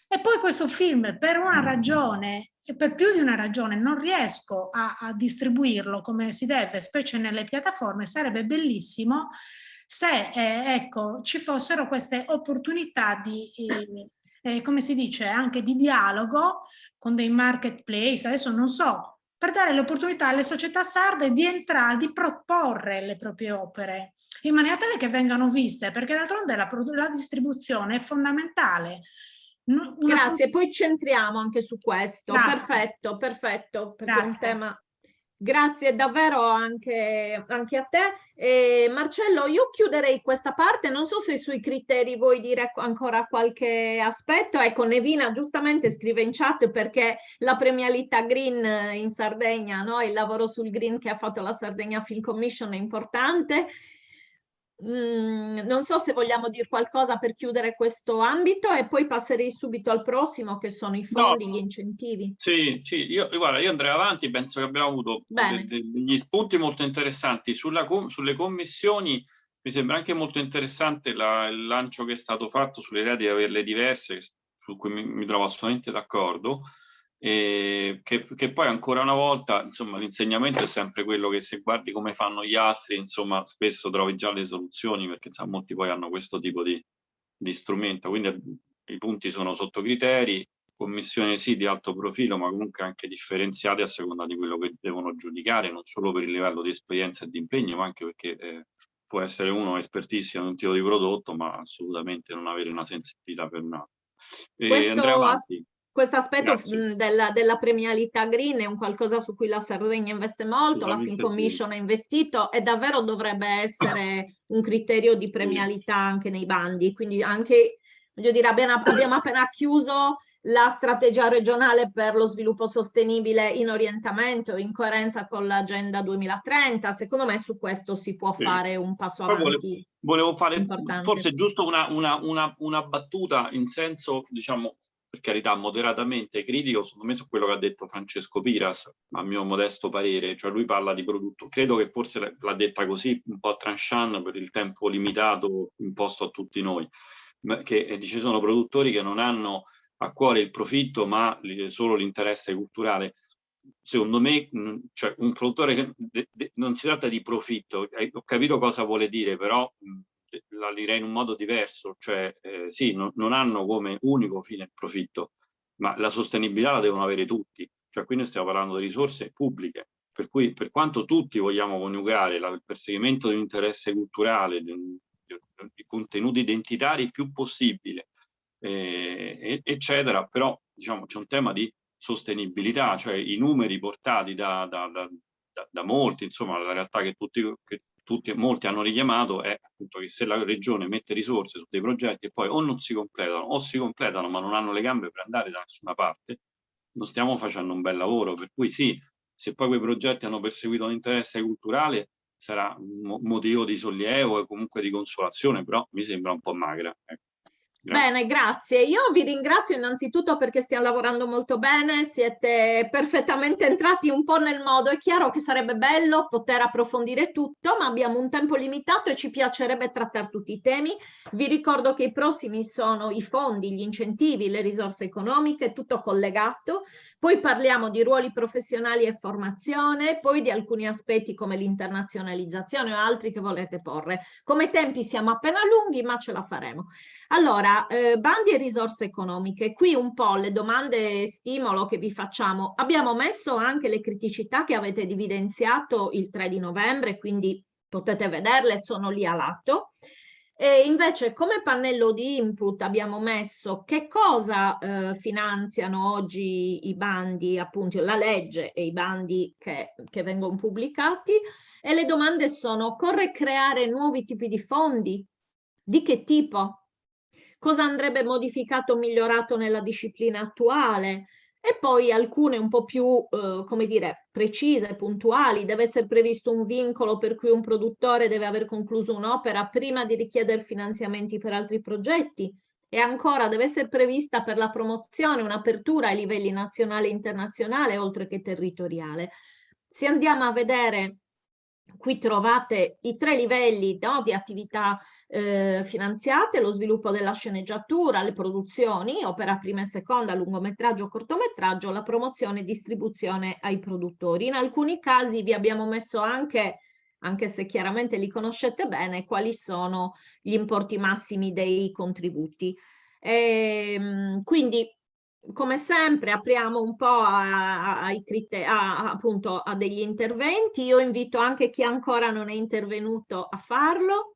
Q: e poi questo film per una ragione, e per più di una ragione, non riesco a distribuirlo come si deve, specie nelle piattaforme, sarebbe bellissimo se ecco, ci fossero queste opportunità di, come si dice, anche di dialogo con dei marketplace, adesso non so, per dare l'opportunità alle società sarde di entrare, di proporre le proprie opere, in maniera tale che vengano viste, perché d'altronde la distribuzione è fondamentale.
D: Grazie, poi centriamo anche su questo.
Q: Grazie.
D: Perfetto, perfetto, perché
Q: Grazie.
D: è un tema... Grazie davvero anche a te. Marcello, io chiuderei questa parte, non so se sui criteri vuoi dire ancora qualche aspetto. Ecco, Nevina giustamente scrive in chat perché la premialità green in Sardegna, no? Il lavoro sul green che ha fatto la Sardegna Film Commission è importante. Non so se vogliamo dire qualcosa per chiudere questo ambito e poi passerei subito al prossimo, che sono i fondi, gli incentivi.
C: Sì, guarda, io andrei avanti, penso che abbiamo avuto degli spunti molto interessanti. Sulle commissioni mi sembra anche molto interessante il lancio che è stato fatto sull'idea di averle diverse, su cui mi trovo assolutamente d'accordo. Che poi ancora una volta, insomma, l'insegnamento è sempre quello che se guardi come fanno gli altri, insomma, spesso trovi già le soluzioni, perché insomma, molti poi hanno questo tipo di strumento, quindi i punti sono sotto criteri, commissioni sì di alto profilo, ma comunque anche differenziate a seconda di quello che devono giudicare, non solo per il livello di esperienza e di impegno, ma anche perché può essere uno espertissimo in un tipo di prodotto, ma assolutamente non avere una sensibilità per un altro. Andrei avanti.
D: Questo aspetto della premialità green è un qualcosa su cui la Sardegna investe molto, la Film Commission ha investito e davvero dovrebbe essere un criterio di premialità anche nei bandi. Quindi anche, voglio dire, abbiamo appena chiuso la strategia regionale per lo sviluppo sostenibile in orientamento, in coerenza con l'agenda 2030. Secondo me su questo si può fare un passo avanti.
C: Volevo fare
D: importante.
C: forse giusto una battuta in senso, diciamo, per carità, moderatamente critico, secondo me, su quello che ha detto Francesco Piras, a mio modesto parere, cioè lui parla di prodotto, credo che forse l'ha detta così, un po' tranchant per il tempo limitato imposto a tutti noi, che dice sono produttori che non hanno a cuore il profitto, ma solo l'interesse culturale. Secondo me, cioè, un produttore che non si tratta di profitto, ho capito cosa vuole dire, però la direi in un modo diverso, cioè sì, non hanno come unico fine il profitto, ma la sostenibilità la devono avere tutti, cioè qui noi stiamo parlando di risorse pubbliche, per cui per quanto tutti vogliamo coniugare il perseguimento di un interesse culturale, di contenuti identitari più possibile, eccetera, però diciamo c'è un tema di sostenibilità, cioè i numeri portati da molti, insomma la realtà che molti hanno richiamato è appunto che se la regione mette risorse su dei progetti e poi o non si completano o si completano ma non hanno le gambe per andare da nessuna parte, non stiamo facendo un bel lavoro. Per cui sì, se poi quei progetti hanno perseguito un interesse culturale sarà un motivo di sollievo e comunque di consolazione, però mi sembra un po' magra.
D: Grazie. Bene, grazie. Io vi ringrazio innanzitutto perché stiamo lavorando molto bene, siete perfettamente entrati un po' nel modo. È chiaro che sarebbe bello poter approfondire tutto, ma abbiamo un tempo limitato e ci piacerebbe trattare tutti i temi. Vi ricordo che i prossimi sono i fondi, gli incentivi, le risorse economiche, tutto collegato. Poi parliamo di ruoli professionali e formazione, poi di alcuni aspetti come l'internazionalizzazione o altri che volete porre. Come tempi siamo appena lunghi, ma ce la faremo. Allora, bandi e risorse economiche, qui un po' le domande stimolo che vi facciamo. Abbiamo messo anche le criticità che avete evidenziato il 3 di novembre, quindi potete vederle, sono lì a lato. E invece come pannello di input abbiamo messo che cosa finanziano oggi i bandi, appunto la legge e i bandi che vengono pubblicati, e le domande sono: occorre creare nuovi tipi di fondi? Di che tipo? Cosa andrebbe modificato o migliorato nella disciplina attuale? E poi alcune un po' più, come dire, precise, puntuali. Deve essere previsto un vincolo per cui un produttore deve aver concluso un'opera prima di richiedere finanziamenti per altri progetti. E ancora deve essere prevista per la promozione un'apertura ai livelli nazionale e internazionale, oltre che territoriale. Se andiamo a vedere, qui trovate i 3 livelli, no, di attività finanziate: lo sviluppo della sceneggiatura, le produzioni, opera prima e seconda, lungometraggio, cortometraggio, la promozione e distribuzione ai produttori. In alcuni casi vi abbiamo messo anche se chiaramente li conoscete bene, quali sono gli importi massimi dei contributi. Quindi, come sempre, apriamo un po' appunto a degli interventi. Io invito anche chi ancora non è intervenuto a farlo.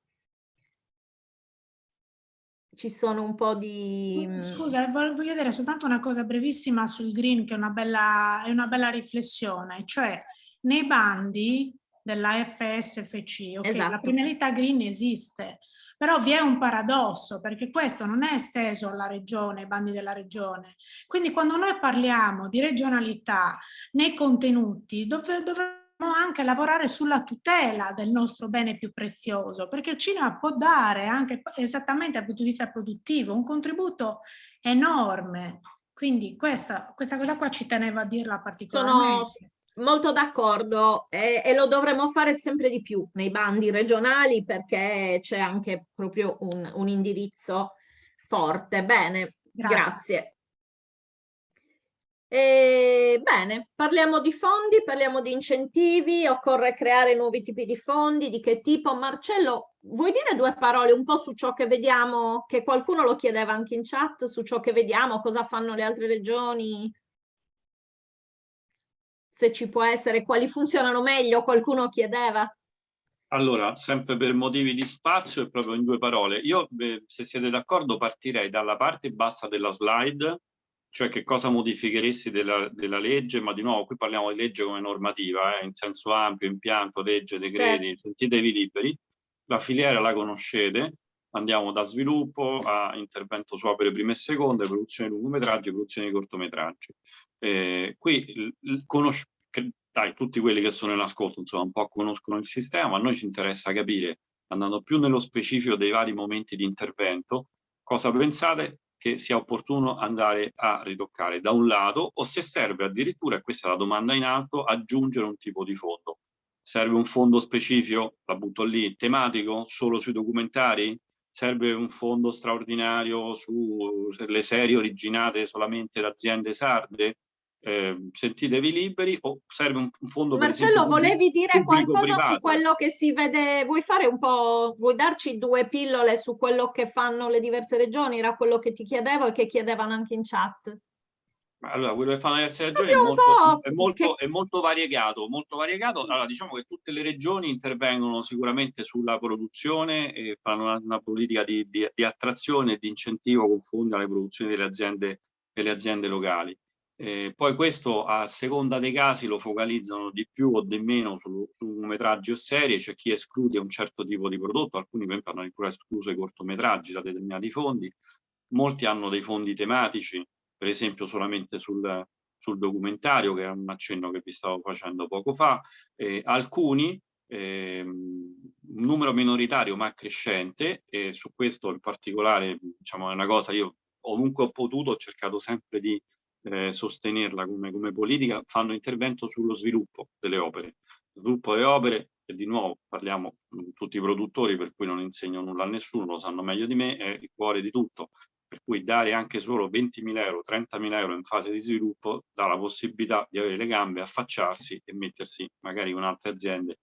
D: Ci sono un po' di...
Q: Scusa, voglio dire soltanto una cosa brevissima sul green, che è una bella riflessione, cioè nei bandi della FSFC, ok,
D: Esatto.
Q: La premialità green esiste, però vi è un paradosso, perché questo non è esteso alla regione, ai bandi della regione. Quindi quando noi parliamo di regionalità nei contenuti, dovremmo anche lavorare sulla tutela del nostro bene più prezioso, perché il cinema può dare anche esattamente dal punto di vista produttivo un contributo enorme. Quindi questa cosa qua ci tenevo a dirla particolarmente.
D: Sono molto d'accordo, e lo dovremmo fare sempre di più nei bandi regionali, perché c'è anche proprio un indirizzo forte. Bene, grazie. Bene, parliamo di fondi, parliamo di incentivi. Occorre creare nuovi tipi di fondi. Di che tipo? Marcello, vuoi dire 2 parole un po' su ciò che vediamo, che qualcuno lo chiedeva anche in chat, su ciò che vediamo, cosa fanno le altre regioni? Se ci può essere, quali funzionano meglio, qualcuno chiedeva.
C: Allora, sempre per motivi di spazio e proprio in 2 parole, io se siete d'accordo partirei dalla parte bassa della slide, cioè che cosa modificheresti della legge, ma di nuovo qui parliamo di legge come normativa, in senso ampio, impianto, legge, decreti, sentitevi liberi. La filiera la conoscete, andiamo da sviluppo a intervento su opere prime e seconde, produzione di lungometraggi, produzione di cortometraggi. Qui dai, tutti quelli che sono in ascolto insomma un po' conoscono il sistema, a noi ci interessa capire, andando più nello specifico dei vari momenti di intervento, cosa pensate che sia opportuno andare a ritoccare da un lato, o se serve addirittura, e questa è la domanda in alto, aggiungere un tipo di fondo. Serve un fondo specifico, la butto lì, tematico, solo sui documentari? Serve un fondo straordinario sulle serie originate solamente da aziende sarde? Sentitevi liberi. O serve un fondo,
D: Marcello,
C: per esempio,
D: volevi dire qualcosa
C: privato
D: su quello che si vede? Vuoi fare un po', vuoi darci 2 pillole su quello che fanno le diverse regioni? Era quello che ti chiedevo e che chiedevano anche in chat.
C: Allora, quello che fanno le diverse regioni è molto variegato, molto variegato. Allora, diciamo che tutte le regioni intervengono sicuramente sulla produzione e fanno una politica di attrazione e di incentivo con fondi alle produzioni delle aziende locali. Poi questo, a seconda dei casi, lo focalizzano di più o di meno su lungometraggi o serie. C'è chi esclude un certo tipo di prodotto, alcuni per esempio hanno addirittura escluso i cortometraggi da determinati fondi. Molti hanno dei fondi tematici, per esempio solamente sul documentario, che è un accenno che vi stavo facendo poco fa. Alcuni, un numero minoritario ma crescente, e su questo in particolare, diciamo, è una cosa, io ovunque ho potuto ho cercato sempre di sostenerla come politica, fanno intervento sullo sviluppo delle opere. Sviluppo delle opere, e di nuovo parliamo tutti i produttori, per cui non insegno nulla a nessuno, lo sanno meglio di me, è il cuore di tutto. Per cui dare anche solo 20.000 euro, 30.000 euro in fase di sviluppo dà la possibilità di avere le gambe, affacciarsi e mettersi magari con altre aziende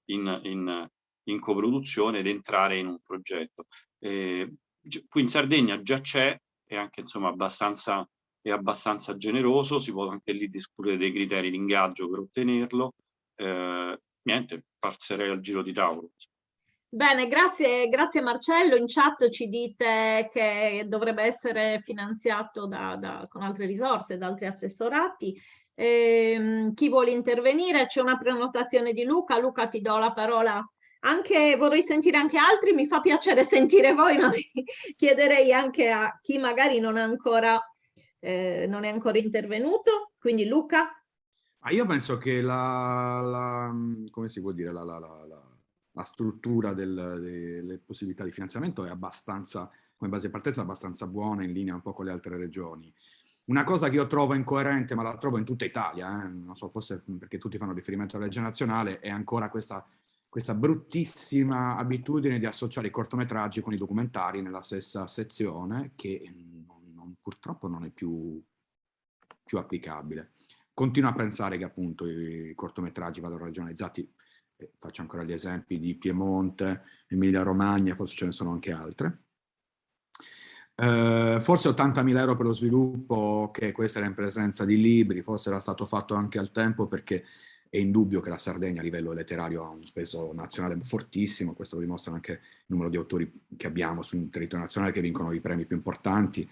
C: in coproduzione ed entrare in un progetto. Qui in Sardegna già c'è, e anche insomma è abbastanza generoso, si può anche lì discutere dei criteri di ingaggio per ottenerlo. Niente, passerei al giro di tavolo.
D: Bene, grazie Marcello. In chat ci dite che dovrebbe essere finanziato con altre risorse, da altri assessorati. Chi vuole intervenire? C'è una prenotazione di Luca. Luca, ti do la parola. Anche vorrei sentire anche altri, mi fa piacere sentire voi, ma chiederei anche a chi magari non è ancora intervenuto. Quindi Luca.
E: Io penso che come si può dire, la struttura delle possibilità di finanziamento è abbastanza come base di partenza abbastanza buona, in linea un po' con le altre regioni. Una cosa che io trovo incoerente, ma la trovo in tutta Italia, non so, forse perché tutti fanno riferimento alla legge nazionale, è ancora questa bruttissima abitudine di associare i cortometraggi con i documentari nella stessa sezione, che purtroppo non è più applicabile. Continuo a pensare che appunto i cortometraggi vadano regionalizzati, faccio ancora gli esempi di Piemonte, Emilia Romagna, forse ce ne sono anche altre. Forse 80.000 euro per lo sviluppo, che questa era in presenza di libri, forse era stato fatto anche al tempo, perché è indubbio che la Sardegna a livello letterario ha un peso nazionale fortissimo, questo lo dimostrano anche il numero di autori che abbiamo sul territorio nazionale che vincono i premi più importanti.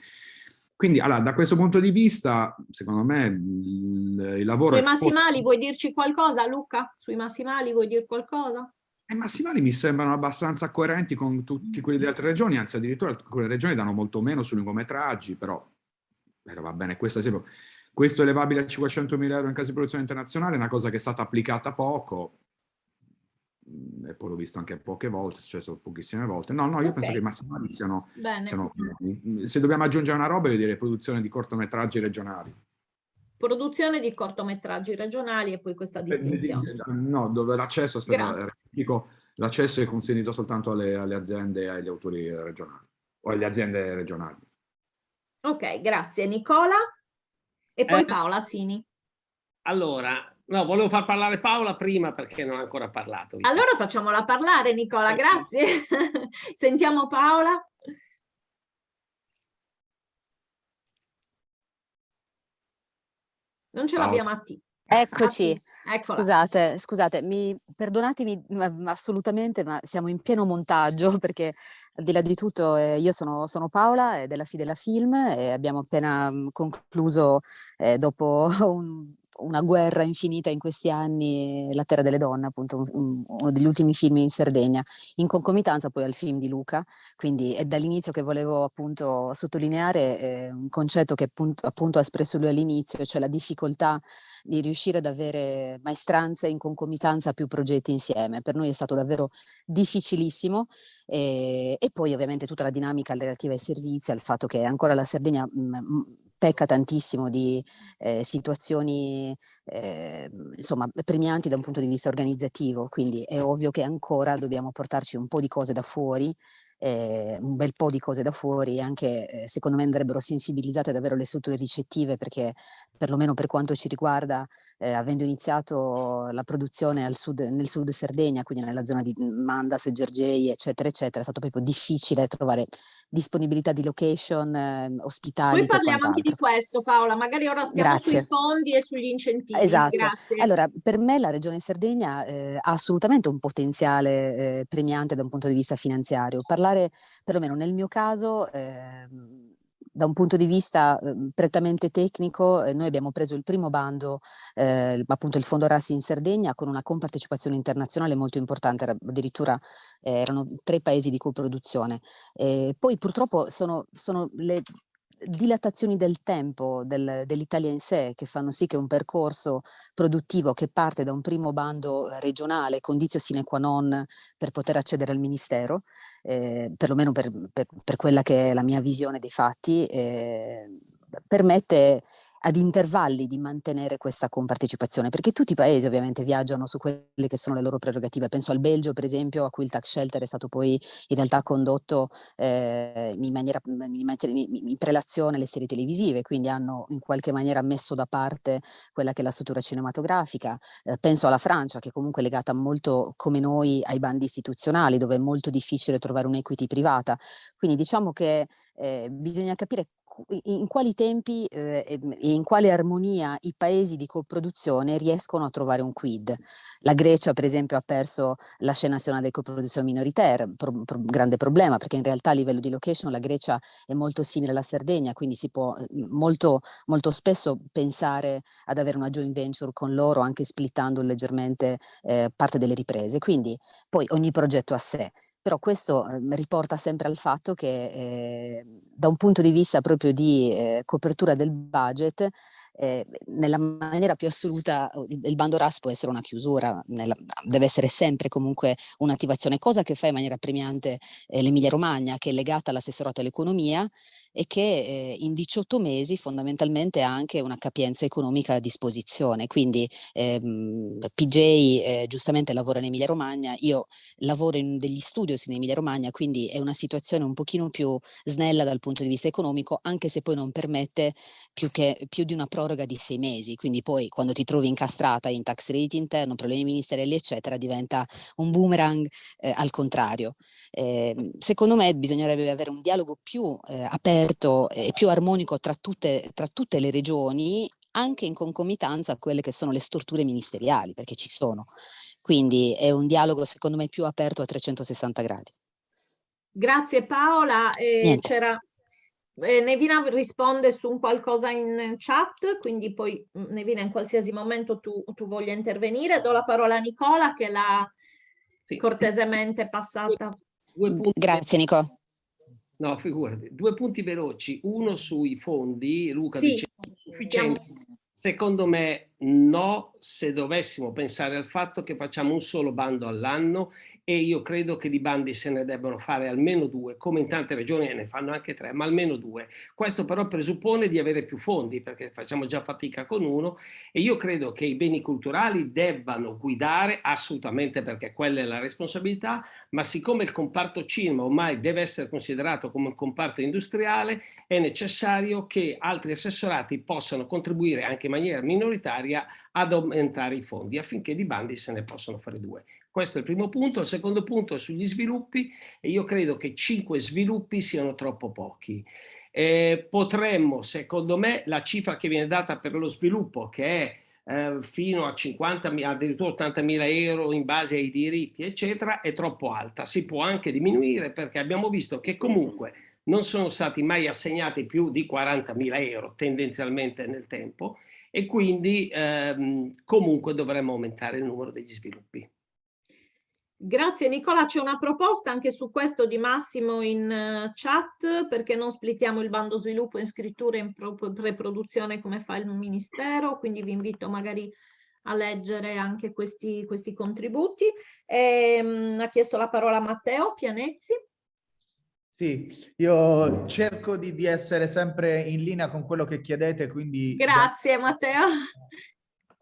E: Quindi, allora, da questo punto di vista, secondo me, il lavoro...
D: Sui massimali vuoi dirci qualcosa, Luca? Sui massimali vuoi dire qualcosa?
E: I massimali mi sembrano abbastanza coerenti con tutti quelli delle altre regioni, anzi addirittura alcune regioni danno molto meno sui lungometraggi, però va bene, questo esempio. Questo elevabile a 500.000 euro in caso di produzione internazionale è una cosa che è stata applicata poco, e poi l'ho visto anche poche volte, è successo pochissime volte. No, io penso che i massimali siano... Se dobbiamo aggiungere una roba, io direi produzione di cortometraggi regionali.
D: Produzione di cortometraggi regionali e poi questa distinzione.
E: No, dove l'accesso, l'accesso è consentito soltanto alle aziende e agli autori regionali, o alle aziende regionali.
D: Ok, grazie. Nicola e poi Paola Sini.
P: Allora, no, volevo far parlare Paola prima perché non ha ancora parlato.
D: Allora facciamola parlare, Nicola, grazie. Sentiamo Paola. Non ce l'abbiamo a te.
R: Eccoci.
D: Eccola.
R: Scusate, perdonatemi assolutamente, ma siamo in pieno montaggio perché al di là di tutto io sono Paola della Fidela Film e abbiamo appena concluso dopo una guerra infinita in questi anni, La Terra delle Donne, appunto uno degli ultimi film in Sardegna, in concomitanza poi al film di Luca, quindi è dall'inizio che volevo appunto sottolineare un concetto che appunto ha espresso lui all'inizio, cioè la difficoltà di riuscire ad avere maestranze in concomitanza a più progetti insieme. Per noi è stato davvero difficilissimo e poi ovviamente tutta la dinamica relativa ai servizi, al fatto che ancora la Sardegna pecca tantissimo di situazioni insomma premianti da un punto di vista organizzativo, quindi è ovvio che ancora dobbiamo portarci un po' di cose da fuori, un bel po' di cose da fuori, anche secondo me andrebbero sensibilizzate davvero le strutture ricettive, perché perlomeno per quanto ci riguarda, avendo iniziato la produzione nel sud Sardegna, quindi nella zona di Mandas, Gergei, eccetera, eccetera, è stato proprio difficile trovare disponibilità di location, ospitality.
D: Poi parliamo anche di questo, Paola, magari ora stiamo sui fondi e sugli incentivi.
R: Esatto.
D: Grazie.
R: Allora, per me la Regione Sardegna ha assolutamente un potenziale premiante da un punto di vista finanziario. Parlare, perlomeno nel mio caso, da un punto di vista prettamente tecnico, noi abbiamo preso il primo bando, appunto il Fondo Rassi in Sardegna, con una compartecipazione internazionale molto importante, addirittura erano 3 paesi di coproduzione. Poi purtroppo sono le dilatazioni del tempo dell'Italia in sé che fanno sì che un percorso produttivo che parte da un primo bando regionale, conditio sine qua non per poter accedere al Ministero, perlomeno per quella che è la mia visione dei fatti, permette ad intervalli di mantenere questa compartecipazione, perché tutti i paesi ovviamente viaggiano su quelle che sono le loro prerogative. Penso al Belgio, per esempio, a cui il tax shelter è stato poi in realtà condotto in prelazione alle serie televisive, quindi hanno in qualche maniera messo da parte quella che è la struttura cinematografica. Penso alla Francia, che comunque è legata molto, come noi, ai bandi istituzionali, dove è molto difficile trovare un'equity privata. Quindi diciamo che bisogna capire in quali tempi e in quale armonia i paesi di coproduzione riescono a trovare un quid. La Grecia, per esempio, ha perso la scena nazionale di coproduzione minoritaire, grande problema, perché in realtà a livello di location la Grecia è molto simile alla Sardegna, quindi si può molto, molto spesso pensare ad avere una joint venture con loro, anche splittando leggermente parte delle riprese. Quindi poi ogni progetto a sé. Però questo riporta sempre al fatto che da un punto di vista proprio di copertura del budget nella maniera più assoluta il bando RAS può essere una chiusura, deve essere sempre comunque un'attivazione, cosa che fa in maniera premiante l'Emilia Romagna, che è legata all'assessorato all'economia e che in 18 mesi fondamentalmente ha anche una capienza economica a disposizione. Quindi PJ giustamente lavora in Emilia Romagna, io lavoro in degli studios in Emilia Romagna, quindi è una situazione un pochino più snella dal punto di vista economico, anche se poi non permette più di una proroga di 6 mesi. Quindi poi quando ti trovi incastrata in tax rate interno, problemi ministeriali eccetera, diventa un boomerang al contrario. Secondo me bisognerebbe avere un dialogo più aperto e più armonico tra tutte le regioni, anche in concomitanza a quelle che sono le storture ministeriali, perché ci sono. Quindi è un dialogo secondo me più aperto a 360 gradi.
D: Grazie Paola. Nevina risponde su un qualcosa in chat, quindi poi Nevina in qualsiasi momento tu voglia intervenire. Do la parola a Nicola che l'ha cortesemente passata.
R: Grazie Nico.
P: No, figurati. 2 punti veloci. Uno sui fondi, Luca dice sufficiente. Secondo me no, se dovessimo pensare al fatto che facciamo un solo bando all'anno, e io credo che di bandi se ne debbano fare almeno 2, come in tante regioni ne fanno anche 3, ma almeno 2. Questo però presuppone di avere più fondi, perché facciamo già fatica con uno, e io credo che i beni culturali debbano guidare assolutamente, perché quella è la responsabilità, ma siccome il comparto cinema ormai deve essere considerato come un comparto industriale, è necessario che altri assessorati possano contribuire anche in maniera minoritaria ad aumentare i fondi, affinché di bandi se ne possano fare 2. Questo è il primo punto. Il secondo punto è sugli sviluppi, e io credo che 5 sviluppi siano troppo pochi. Potremmo, secondo me, la cifra che viene data per lo sviluppo, che è fino a 50.000, addirittura 80.000 euro in base ai diritti, eccetera, è troppo alta. Si può anche diminuire, perché abbiamo visto che comunque non sono stati mai assegnati più di 40.000 euro tendenzialmente nel tempo, e quindi comunque dovremmo aumentare il numero degli sviluppi.
D: Grazie Nicola, c'è una proposta anche su questo di Massimo in chat, perché non splittiamo il bando sviluppo in scrittura e in preproduzione come fa il Ministero, quindi vi invito magari a leggere anche questi contributi. Ha chiesto la parola Matteo Pianezzi.
G: Sì, io cerco di essere sempre in linea con quello che chiedete, quindi...
D: Grazie Matteo.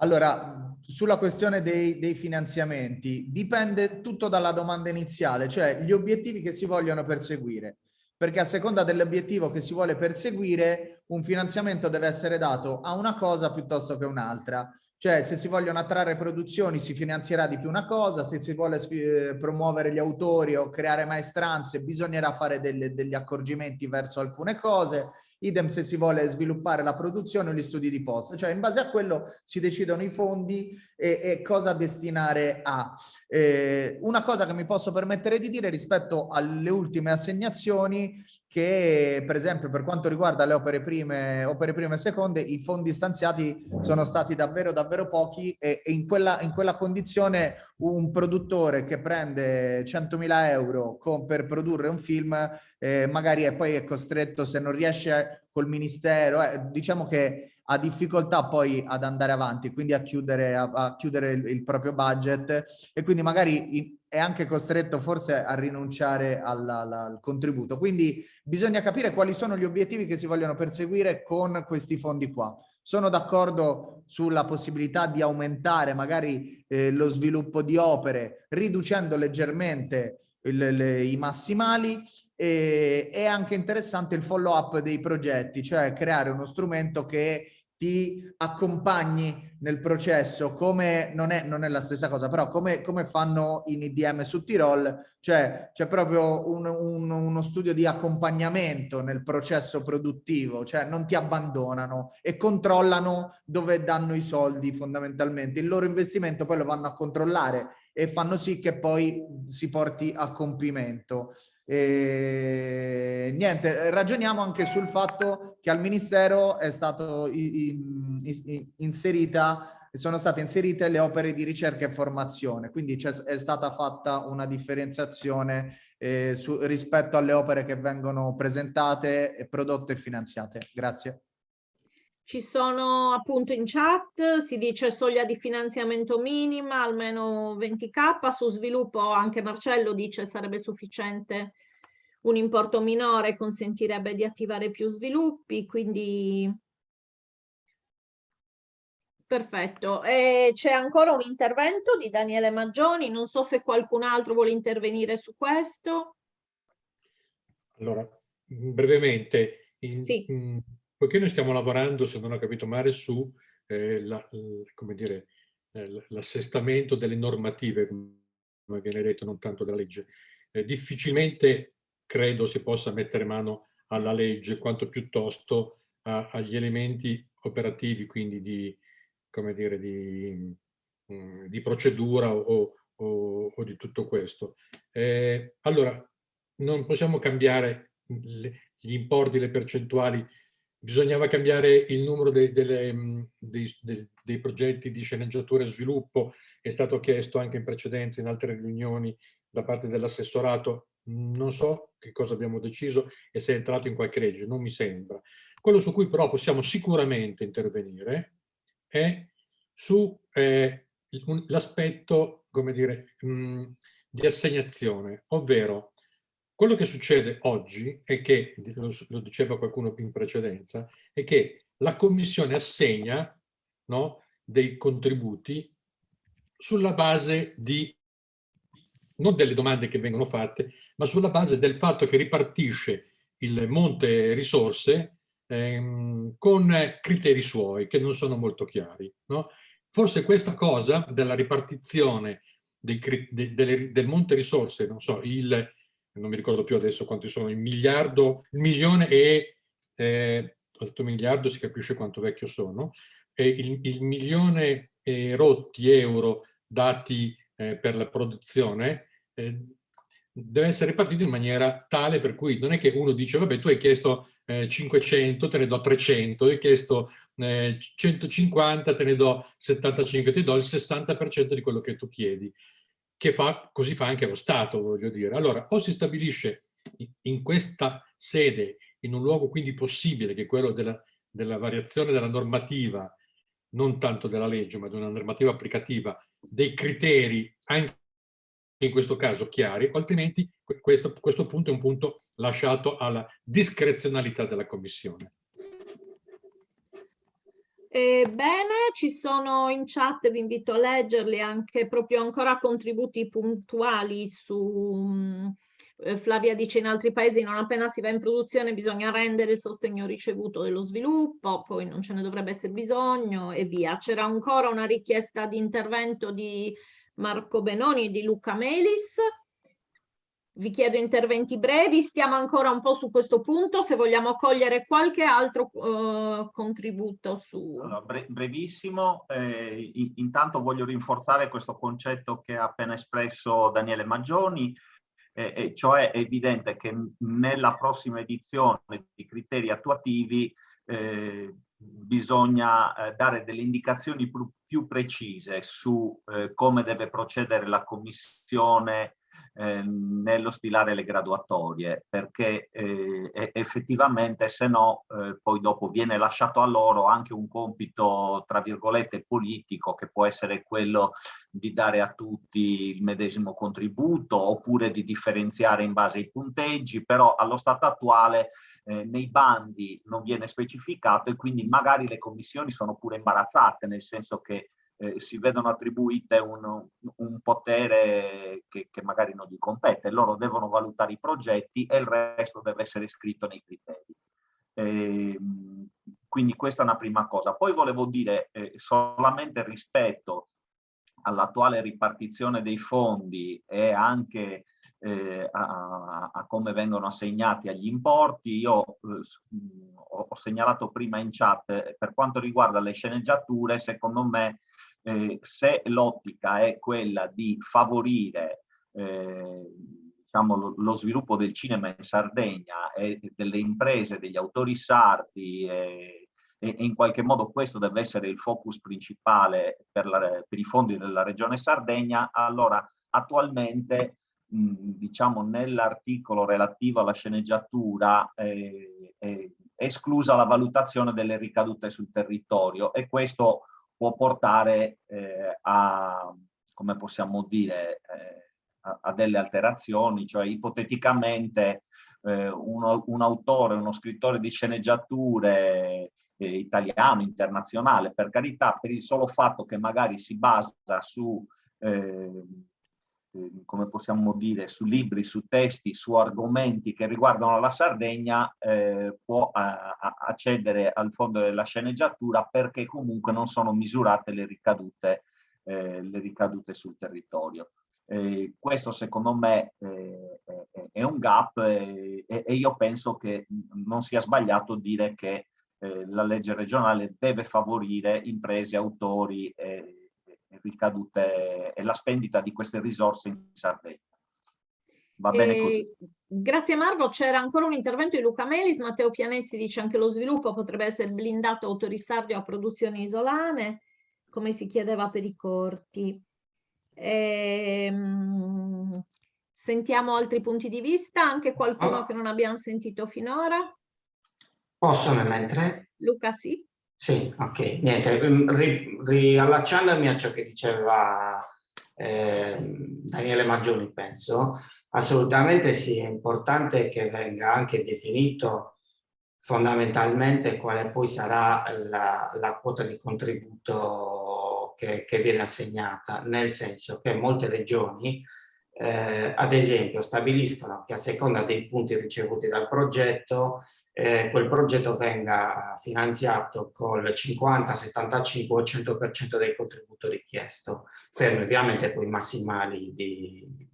G: Allora, sulla questione dei finanziamenti, dipende tutto dalla domanda iniziale, cioè gli obiettivi che si vogliono perseguire, perché a seconda dell'obiettivo che si vuole perseguire, un finanziamento deve essere dato a una cosa piuttosto che un'altra. Cioè, se si vogliono attrarre produzioni si finanzierà di più una cosa, se si vuole promuovere gli autori o creare maestranze bisognerà fare degli accorgimenti verso alcune cose. Idem se si vuole sviluppare la produzione o gli studi di posto, cioè in base a quello si decidono i fondi e cosa destinare a. Una cosa che mi posso permettere di dire rispetto alle ultime assegnazioni, che per esempio per quanto riguarda le opere prime e seconde, i fondi stanziati sono stati davvero pochi, e in quella condizione un produttore che prende 100.000 euro per produrre un film magari poi è costretto, se non riesce col ministero, diciamo che ha difficoltà poi ad andare avanti, quindi a chiudere il proprio budget, e quindi magari è anche costretto forse a rinunciare al contributo. Quindi bisogna capire quali sono gli obiettivi che si vogliono perseguire con questi fondi qua. Sono d'accordo sulla possibilità di aumentare magari lo sviluppo di opere riducendo leggermente i massimali, e è anche interessante il follow up dei progetti, cioè creare uno strumento che ti accompagni nel processo, come non è la stessa cosa, però come fanno in IDM su Tirol, cioè c'è proprio uno studio di accompagnamento nel processo produttivo, cioè non ti abbandonano e controllano dove danno i soldi fondamentalmente, il loro investimento poi lo vanno a controllare e fanno sì che poi si porti a compimento. Niente, ragioniamo anche sul fatto che al Ministero è stato sono state inserite le opere di ricerca e formazione, quindi è stata fatta una differenziazione rispetto alle opere che vengono presentate, prodotte e finanziate. Grazie.
D: Ci sono appunto in chat, si dice soglia di finanziamento minima, almeno 20k, su sviluppo anche Marcello dice sarebbe sufficiente un importo minore, consentirebbe di attivare più sviluppi, quindi perfetto. C'è ancora un intervento di Daniele Maggioni, non so se qualcun altro vuole intervenire su questo.
I: Allora, brevemente,
D: Sì.
I: poiché noi stiamo lavorando, se non ho capito male, su come dire, l'assestamento delle normative, come viene detto, non tanto della legge, difficilmente credo si possa mettere mano alla legge, quanto piuttosto agli elementi operativi, quindi di, come dire, di procedura o di tutto questo. Allora, non possiamo cambiare gli importi, le percentuali, bisognava cambiare il numero dei progetti di sceneggiatura e sviluppo, è stato chiesto anche in precedenza in altre riunioni da parte dell'assessorato, non so che cosa abbiamo deciso e se è entrato in qualche legge, non mi sembra. Quello su cui però possiamo sicuramente intervenire è su l'aspetto, come dire, di assegnazione, ovvero quello che succede oggi è che, lo diceva qualcuno in precedenza, è che la Commissione assegna, no, dei contributi sulla base di, non delle domande che vengono fatte, ma sulla base del fatto che ripartisce il monte risorse con criteri suoi, che non sono molto chiari, no? Forse questa cosa della ripartizione del monte risorse, non so, non mi ricordo più adesso quanti sono, il milione e 8 miliardi, si capisce quanto vecchio sono, e il milione e rotti euro dati per la produzione deve essere ripartito in maniera tale per cui non è che uno dice vabbè tu hai chiesto 500, te ne do 300, hai chiesto 150, te ne do 75, ti do il 60% di quello che tu chiedi, così fa anche lo Stato, voglio dire. Allora, o si stabilisce in questa sede, in un luogo quindi possibile, che è quello della variazione della normativa, non tanto della legge, ma di una normativa applicativa, dei criteri anche in questo caso chiari, altrimenti questo punto è un punto lasciato alla discrezionalità della Commissione.
D: Bene, ci sono in chat, vi invito a leggerli, anche proprio ancora contributi puntuali su Flavia dice in altri paesi non appena si va in produzione bisogna rendere il sostegno ricevuto dello sviluppo, poi non ce ne dovrebbe essere bisogno e via. C'era ancora una richiesta di intervento di Marco Benoni e di Luca Melis. Vi chiedo interventi brevi, stiamo ancora un po' su questo punto, se vogliamo cogliere qualche altro contributo su...
H: Allora, brevissimo, intanto voglio rinforzare questo concetto che ha appena espresso Daniele Maggioni, cioè è evidente che nella prossima edizione di criteri attuativi bisogna dare delle indicazioni più precise su come deve procedere la Commissione nello stilare le graduatorie, perché effettivamente se no poi dopo viene lasciato a loro anche un compito tra virgolette politico, che può essere quello di dare a tutti il medesimo contributo oppure di differenziare in base ai punteggi, però allo stato attuale nei bandi non viene specificato e quindi magari le commissioni sono pure imbarazzate, nel senso che si vedono attribuite un potere che magari non gli compete, loro devono valutare i progetti e il resto deve essere scritto nei criteri. Quindi questa è una prima cosa. Poi volevo dire solamente rispetto all'attuale ripartizione dei fondi e anche a come vengono assegnati agli importi. Io ho segnalato prima in chat, per quanto riguarda le sceneggiature, secondo me se l'ottica è quella di favorire diciamo, lo sviluppo del cinema in Sardegna e delle imprese, degli autori sardi e in qualche modo questo deve essere il focus principale per i fondi della Regione Sardegna, allora attualmente diciamo nell'articolo relativo alla sceneggiatura è esclusa la valutazione delle ricadute sul territorio, e questo può portare a, come possiamo dire, a delle alterazioni, cioè ipoteticamente un autore, uno scrittore di sceneggiature italiano, internazionale, per carità, per il solo fatto che magari si basa su, come possiamo dire, su libri, su testi, su argomenti che riguardano la Sardegna, può accedere al fondo della sceneggiatura, perché comunque non sono misurate le ricadute sul territorio. Questo secondo me è un gap, e io penso che non sia sbagliato dire che la legge regionale deve favorire imprese, autori ricadute e la spendita di queste risorse in Sardegna. Va bene così.
D: Grazie Marco, c'era ancora un intervento di Luca Melis. Matteo Pianezzi dice anche lo sviluppo potrebbe essere blindato autori sardi a produzioni isolane, come si chiedeva per i corti. Sentiamo altri punti di vista, anche qualcuno che non abbiamo sentito finora.
K: Posso mentre?
D: Luca, sì.
K: Sì, ok, niente, riallacciandomi a ciò che diceva Daniele Maggioni, penso, assolutamente sì, è importante che venga anche definito fondamentalmente quale poi sarà la quota di contributo che viene assegnata, nel senso che molte regioni, ad esempio, stabiliscono che a seconda dei punti ricevuti dal progetto, quel progetto venga finanziato col 50, 75 o 100% del contributo richiesto, fermi ovviamente con i massimali dei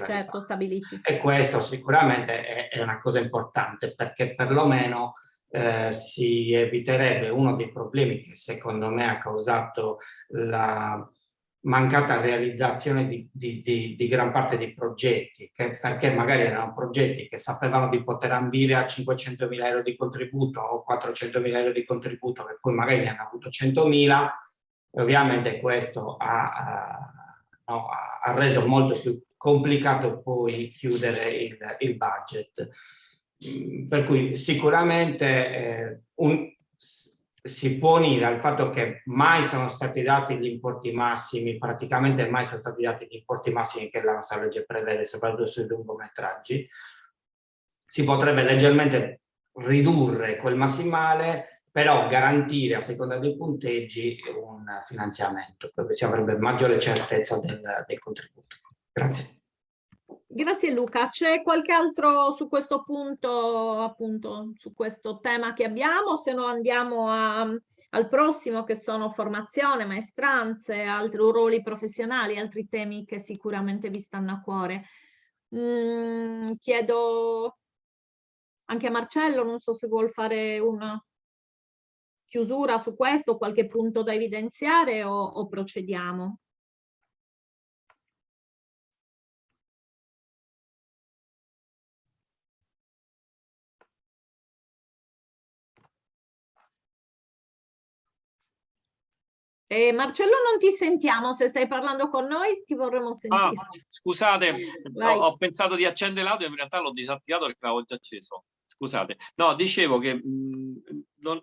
D: certo, stabiliti.
K: E questo sicuramente è una cosa importante, perché perlomeno si eviterebbe uno dei problemi che secondo me ha causato la mancata realizzazione di gran parte dei progetti, perché magari erano progetti che sapevano di poter ambire a 500.000 euro di contributo o 400.000 euro di contributo, che poi magari ne hanno avuto 100.000, e ovviamente questo ha reso molto più complicato poi chiudere il budget. Per cui sicuramente si può unire al fatto che mai sono stati dati gli importi massimi, praticamente mai sono stati dati gli importi massimi che la nostra legge prevede, soprattutto sui lungometraggi. Si potrebbe leggermente ridurre quel massimale, però garantire a seconda dei punteggi un finanziamento, perché si avrebbe maggiore certezza del contributo. Grazie.
D: Grazie Luca. C'è qualche altro su questo punto, appunto, su questo tema che abbiamo? Se no andiamo al prossimo, che sono formazione, maestranze, altri ruoli professionali, altri temi che sicuramente vi stanno a cuore. Chiedo anche a Marcello, non so se vuol fare una chiusura su questo, qualche punto da evidenziare o procediamo. Marcello, non ti sentiamo, se stai parlando con noi ti vorremmo sentire.
C: Scusate, ho pensato di accendere l'audio, in realtà l'ho disattivato perché l'avevo già acceso. Scusate. No, dicevo che non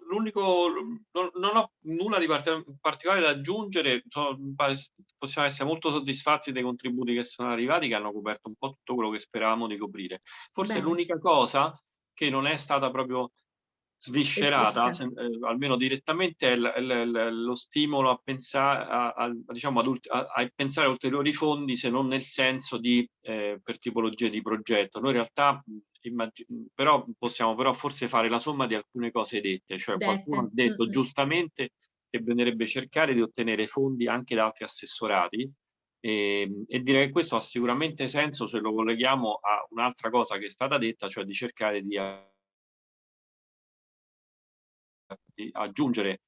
C: ho nulla di particolare da aggiungere, possiamo essere molto soddisfatti dei contributi che sono arrivati, che hanno coperto un po' tutto quello che speravamo di coprire. Forse l'unica cosa che non è stata proprio sviscerata, almeno direttamente, è lo stimolo a pensare diciamo a pensare a ulteriori fondi, se non nel senso di per tipologie di progetto. Noi in realtà possiamo forse fare la somma di alcune cose dette, cioè qualcuno ha detto giustamente che bisognerebbe cercare di ottenere fondi anche da altri assessorati, e direi che questo ha sicuramente senso se lo colleghiamo a un'altra cosa che è stata detta, cioè di cercare di aggiungere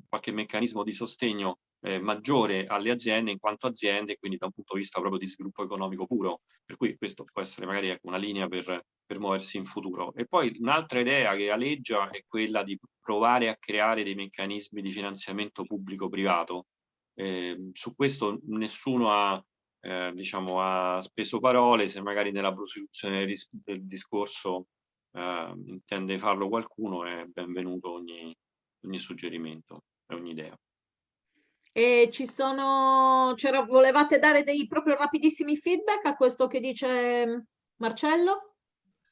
C: qualche meccanismo di sostegno maggiore alle aziende in quanto aziende, quindi da un punto di vista proprio di sviluppo economico puro, per cui questo può essere magari una linea per muoversi in futuro. E poi un'altra idea che aleggia è quella di provare a creare dei meccanismi di finanziamento pubblico-privato. Su questo nessuno ha speso parole, se magari nella prosecuzione del discorso intende farlo qualcuno, è benvenuto ogni suggerimento e ogni idea.
D: E volevate dare dei proprio rapidissimi feedback a questo che dice Marcello?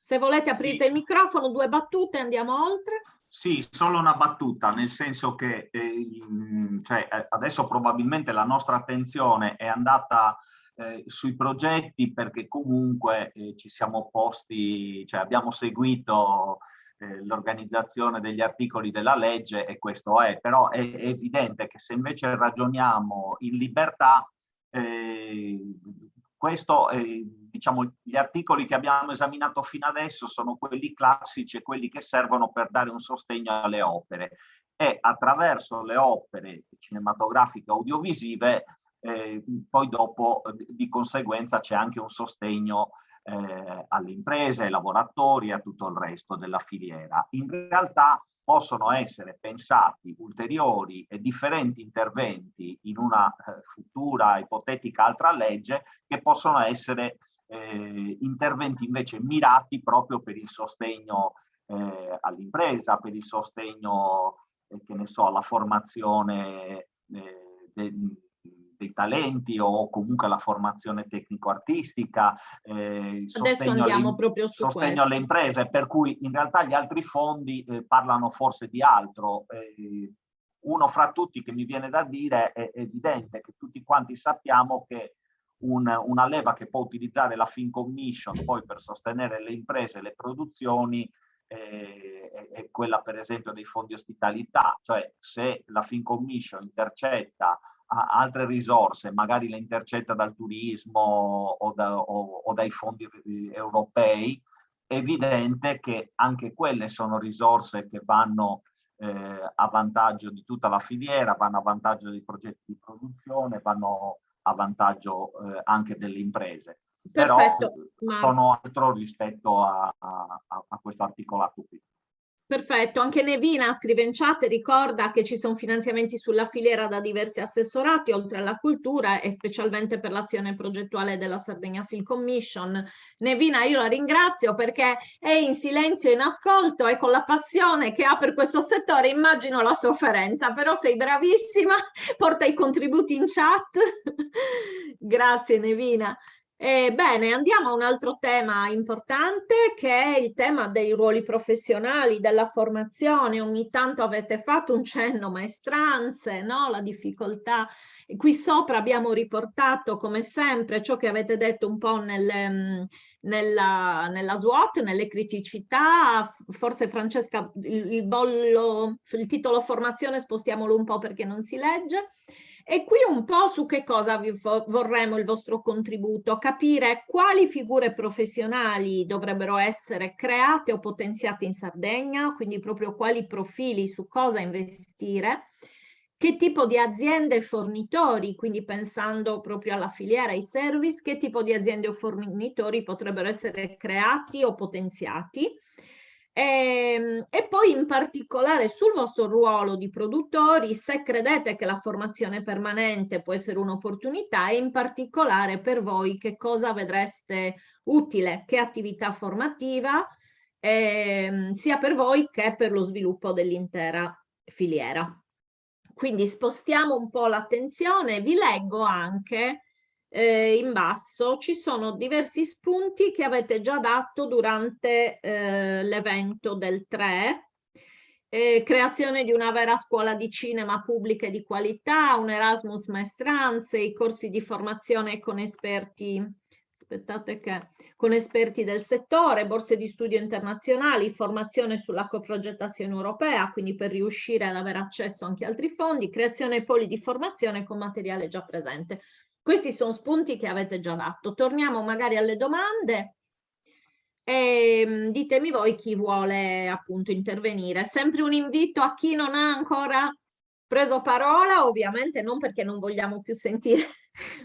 D: Se volete aprite il microfono, 2 battute, andiamo oltre.
H: Sì, solo una battuta, nel senso che adesso probabilmente la nostra attenzione è andata sui progetti, perché comunque ci siamo posti, cioè abbiamo seguito l'organizzazione degli articoli della legge, e questo però è evidente che se invece ragioniamo in libertà, diciamo, gli articoli che abbiamo esaminato fino adesso sono quelli classici e quelli che servono per dare un sostegno alle opere, e attraverso le opere cinematografiche audiovisive poi dopo di conseguenza c'è anche un sostegno alle imprese, ai lavoratori e a tutto il resto della filiera. In realtà possono essere pensati ulteriori e differenti interventi in una futura ipotetica altra legge, che possono essere interventi invece mirati proprio per il sostegno all'impresa, per il sostegno che ne so, alla formazione dei talenti, o comunque la formazione tecnico-artistica, sostegno alle imprese, per cui in realtà gli altri fondi parlano forse di altro. Uno fra tutti che mi viene da dire è evidente che tutti quanti sappiamo che una leva che può utilizzare la Film Commission poi per sostenere le imprese e le produzioni è quella per esempio dei fondi ospitalità, cioè se la Film Commission intercetta altre risorse, magari le intercetta dal turismo o dai fondi europei, è evidente che anche quelle sono risorse che vanno a vantaggio di tutta la filiera, vanno a vantaggio dei progetti di produzione, vanno a vantaggio anche delle imprese.
D: Perfetto,
H: però sono altro rispetto a questo articolato qui.
D: Perfetto, anche Nevina scrive in chat, ricorda che ci sono finanziamenti sulla filiera da diversi assessorati oltre alla cultura, e specialmente per l'azione progettuale della Sardegna Film Commission. Nevina, io la ringrazio perché è in silenzio e in ascolto, e con la passione che ha per questo settore immagino la sofferenza, però sei bravissima, porta i contributi in chat. Grazie Nevina. Bene, andiamo a un altro tema importante, che è il tema dei ruoli professionali, della formazione. Ogni tanto avete fatto un cenno, maestranze, no? La difficoltà. Qui sopra abbiamo riportato, come sempre, ciò che avete detto un po' nella SWOT, nelle criticità. Forse Francesca, il titolo formazione spostiamolo un po' perché non si legge. E qui un po' su che cosa vorremmo il vostro contributo, capire quali figure professionali dovrebbero essere create o potenziate in Sardegna, quindi proprio quali profili, su cosa investire, che tipo di aziende e fornitori, quindi pensando proprio alla filiera, ai service, che tipo di aziende o fornitori potrebbero essere creati o potenziati. E poi in particolare sul vostro ruolo di produttori, se credete che la formazione permanente può essere un'opportunità, e in particolare per voi che cosa vedreste utile, che attività formativa, sia per voi che per lo sviluppo dell'intera filiera. Quindi spostiamo un po' l'attenzione, vi leggo anche in basso, ci sono diversi spunti che avete già dato durante l'evento del 3, creazione di una vera scuola di cinema pubblica e di qualità, un Erasmus maestranze, i corsi di formazione con esperti, con esperti del settore, borse di studio internazionali, formazione sulla coprogettazione europea, quindi per riuscire ad avere accesso anche a altri fondi, creazione poli di formazione con materiale già presente. Questi sono spunti che avete già dato. Torniamo magari alle domande e ditemi voi chi vuole appunto intervenire. Sempre un invito a chi non ha ancora preso parola, ovviamente non perché non vogliamo più sentire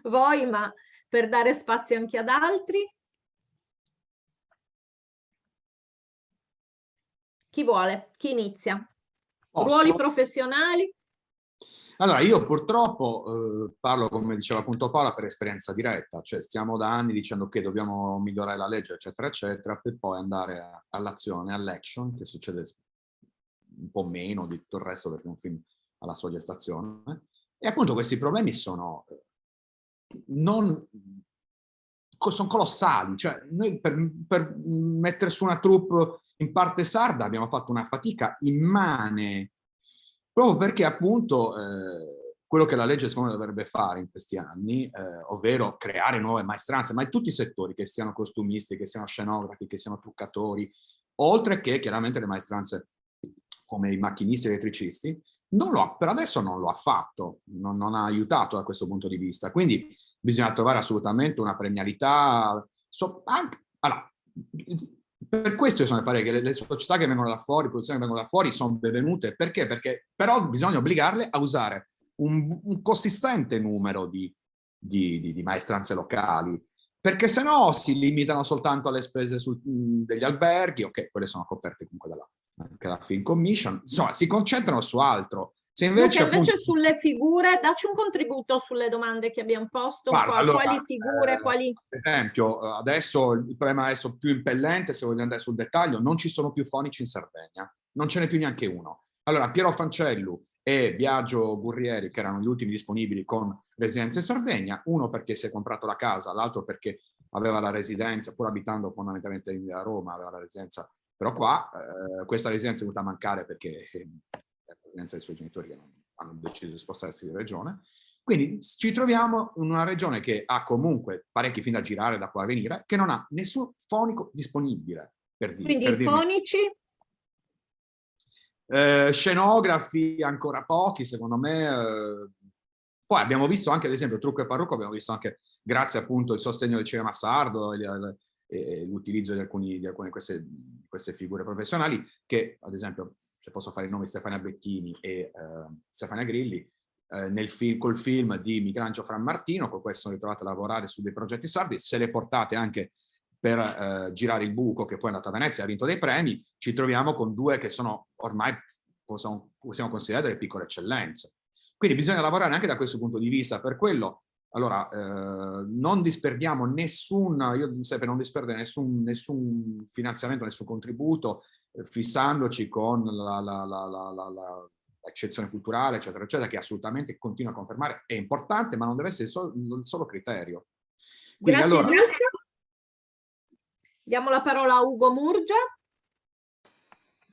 D: voi, ma per dare spazio anche ad altri. Chi vuole? Chi inizia?
E: Posso?
D: Ruoli professionali?
E: Allora, io purtroppo parlo, come diceva appunto Paola, per esperienza diretta, cioè stiamo da anni dicendo che dobbiamo migliorare la legge, eccetera, eccetera, per poi andare all'azione, all'action, che succede un po' meno di tutto il resto perché un film ha la sua gestazione. E appunto questi problemi sono colossali, cioè noi per mettere su una troupe in parte sarda abbiamo fatto una fatica immane, proprio perché appunto quello che la legge secondo me dovrebbe fare in questi anni, ovvero creare nuove maestranze, ma in tutti i settori, che siano costumisti, che siano scenografi, che siano truccatori, oltre che chiaramente le maestranze come i macchinisti elettricisti, per adesso non lo ha fatto, non ha aiutato da questo punto di vista. Quindi bisogna trovare assolutamente una premialità. Allora, per questo io sono del parere che le società che vengono da fuori, produzioni che vengono da fuori, sono benvenute. Perché? Perché però bisogna obbligarle a usare un consistente numero di maestranze locali, perché se no si limitano soltanto alle spese degli alberghi, ok, quelle sono coperte comunque anche dalla Film Commission, insomma si concentrano su altro. Se invece,
D: Luca, invece sulle figure, dacci un contributo sulle domande che abbiamo posto.
E: Allora,
D: quali figure, quali...
E: Ad esempio, adesso il problema adesso più impellente, se voglio andare sul dettaglio, non ci sono più fonici in Sardegna, non ce n'è più neanche uno. Allora, Piero Fancellu e Biagio Gurrieri, che erano gli ultimi disponibili con residenza in Sardegna, uno perché si è comprato la casa, l'altro perché aveva la residenza, pur abitando fondamentalmente a Roma, aveva la residenza, però qua questa residenza è venuta a mancare perché la residenza dei suoi genitori che hanno deciso di spostarsi di regione. Quindi ci troviamo in una regione che ha comunque parecchi film da girare da qua a venire, che non ha nessun fonico disponibile.
D: Quindi i fonici?
E: Scenografi ancora pochi, secondo me. Poi abbiamo visto anche, ad esempio, Trucco e Parrucco, abbiamo visto anche, grazie appunto al sostegno del cinema sardo e l'utilizzo di alcune di queste figure professionali, che, ad esempio, se posso fare i nomi, Stefania Becchini e Stefania Grilli, col film di Michelangelo Frammartino, con cui sono ritrovate a lavorare su dei progetti sardi, se le portate anche per girare Il Buco, che poi è andato a Venezia e ha vinto dei premi, ci troviamo con due che sono ormai, possiamo considerare delle piccole eccellenze. Quindi bisogna lavorare anche da questo punto di vista. Per quello, allora, non disperdiamo io sempre non disperdere nessun finanziamento, nessun contributo, fissandoci con l'eccezione culturale, eccetera, eccetera, che assolutamente continua a confermare, è importante, ma non deve essere il solo criterio. Quindi,
D: grazie,
E: allora,
D: Luca. Diamo la parola a Ugo Murgia.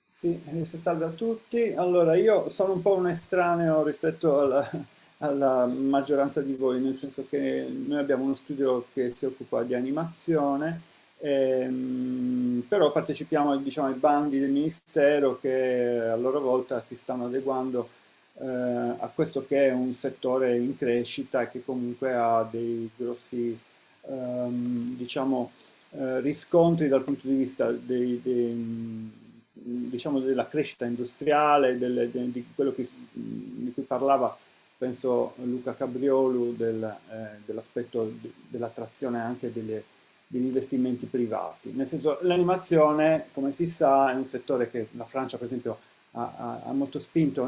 S: Sì, salve a tutti. Allora, io sono un po' un estraneo rispetto alla maggioranza di voi, nel senso che noi abbiamo uno studio che si occupa di animazione, però partecipiamo, diciamo, ai bandi del Ministero che a loro volta si stanno adeguando a questo che è un settore in crescita e che comunque ha dei grossi, diciamo, riscontri dal punto di vista diciamo della crescita industriale, di quello di cui parlava, penso, Luca Cabriolu, dell'aspetto dell'attrazione anche degli investimenti privati. Nel senso, l'animazione, come si sa, è un settore che la Francia, per esempio, ha molto spinto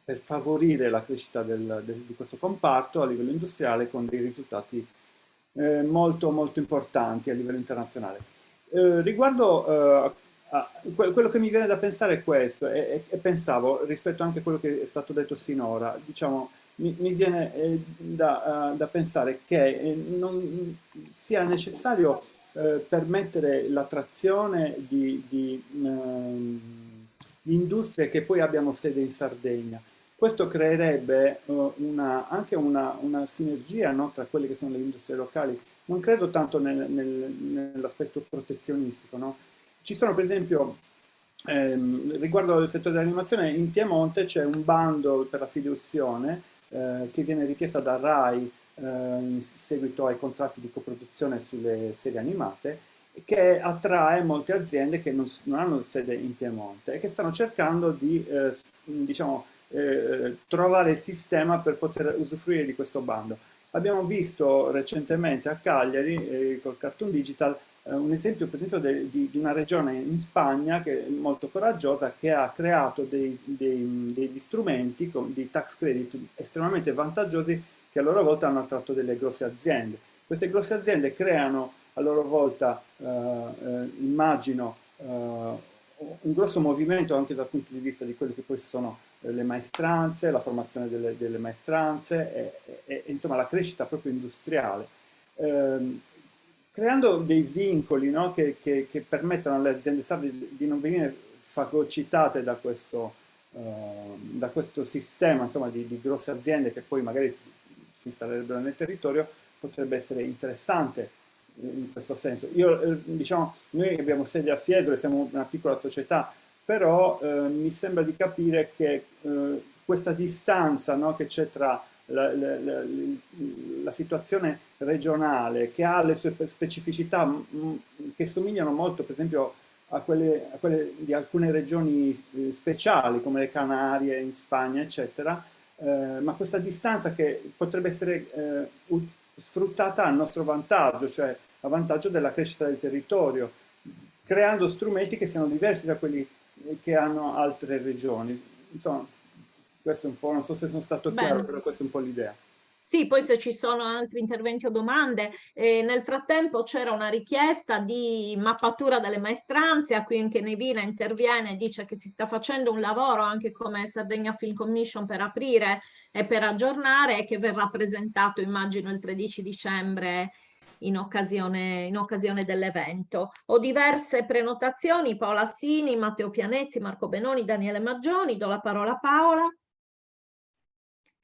S: per favorire la crescita di questo comparto a livello industriale, con dei risultati molto molto importanti a livello internazionale. Riguardo quello che mi viene da pensare è questo, e pensavo, rispetto anche a quello che è stato detto sinora, diciamo, mi viene da pensare che non sia necessario permettere l'attrazione di industrie che poi abbiano sede in Sardegna. Questo creerebbe anche una sinergia, no, tra quelle che sono le industrie locali. Non credo tanto nell'aspetto protezionistico, no? Ci sono, per esempio, riguardo al settore dell'animazione, in Piemonte c'è un bando per la fideiussione che viene richiesta da RAI in seguito ai contratti di coproduzione sulle serie animate, che attrae molte aziende che non hanno sede in Piemonte e che stanno cercando di, diciamo, trovare il sistema per poter usufruire di questo bando. Abbiamo visto recentemente a Cagliari, col Cartoon Digital, un esempio per esempio di una regione in Spagna che è molto coraggiosa, che ha creato degli strumenti di tax credit estremamente vantaggiosi che a loro volta hanno attratto delle grosse aziende. Queste grosse aziende creano a loro volta, immagino, un grosso movimento anche dal punto di vista di quelle che poi sono le maestranze, la formazione delle maestranze e insomma la crescita proprio industriale, creando dei vincoli, no, che permettono alle aziende sarde di non venire fagocitate da questo sistema, insomma, di grosse aziende che poi magari si installerebbero nel territorio. Potrebbe essere interessante in questo senso. Diciamo, noi abbiamo sede a Fiesole, siamo una piccola società, però mi sembra di capire che questa distanza, no, che c'è tra la situazione regionale, che ha le sue specificità che somigliano molto, per esempio, a quelle di alcune regioni speciali, come le Canarie in Spagna, eccetera, ma questa distanza che potrebbe essere sfruttata a nostro vantaggio, cioè a vantaggio della crescita del territorio, creando strumenti che siano diversi da quelli che hanno altre regioni. Insomma, questo è un po', non so se sono stato chiaro, però questa è un po' l'idea.
D: Sì, poi se ci sono altri interventi o domande, nel frattempo c'era una richiesta di mappatura delle maestranze, a cui anche Nevina interviene e dice che si sta facendo un lavoro anche come Sardegna Film Commission per aprire e per aggiornare, e che verrà presentato, immagino, il 13 dicembre in occasione dell'evento. Ho diverse prenotazioni: Paola Assini, Matteo Pianezzi, Marco Benoni, Daniele Maggioni. Do la parola a Paola.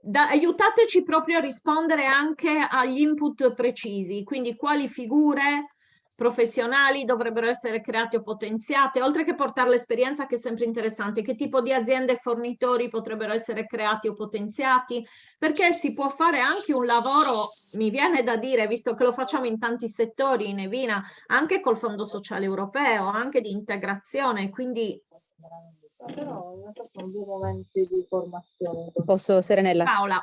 D: Aiutateci proprio a rispondere anche agli input precisi, quindi quali figure professionali dovrebbero essere create o potenziate, oltre che portare l'esperienza, che è sempre interessante, che tipo di aziende e fornitori potrebbero essere creati o potenziati, perché si può fare anche un lavoro, mi viene da dire, visto che lo facciamo in tanti settori in Evina, anche col Fondo Sociale Europeo, anche di integrazione, quindi...
T: Però sono 2 momenti di formazione.
R: Posso, Serenella?
D: Paola.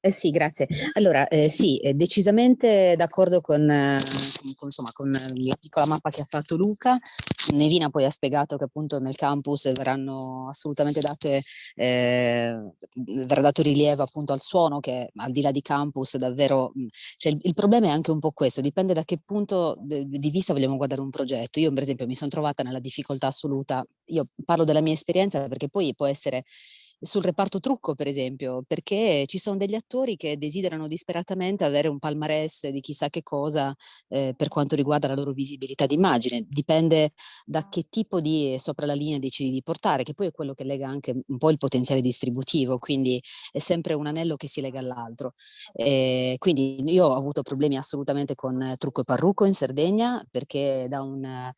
R: Sì, grazie. Allora, sì, decisamente d'accordo con la piccola mappa che ha fatto Luca. Nevina poi ha spiegato che appunto nel campus verranno assolutamente verrà dato rilievo appunto al suono, che al di là di campus davvero, cioè il problema è anche un po' questo, dipende da che punto di vista vogliamo guardare un progetto. Io per esempio mi sono trovata nella difficoltà assoluta, io parlo della mia esperienza perché poi può essere sul reparto trucco, per esempio, perché ci sono degli attori che desiderano disperatamente avere un palmarès di chissà che cosa per quanto riguarda la loro visibilità d'immagine. Dipende da che tipo di sopra la linea decidi di portare, che poi è quello che lega anche un po' il potenziale distributivo, quindi è sempre un anello che si lega all'altro. Quindi io ho avuto problemi assolutamente con Trucco e Parrucco in Sardegna, perché da un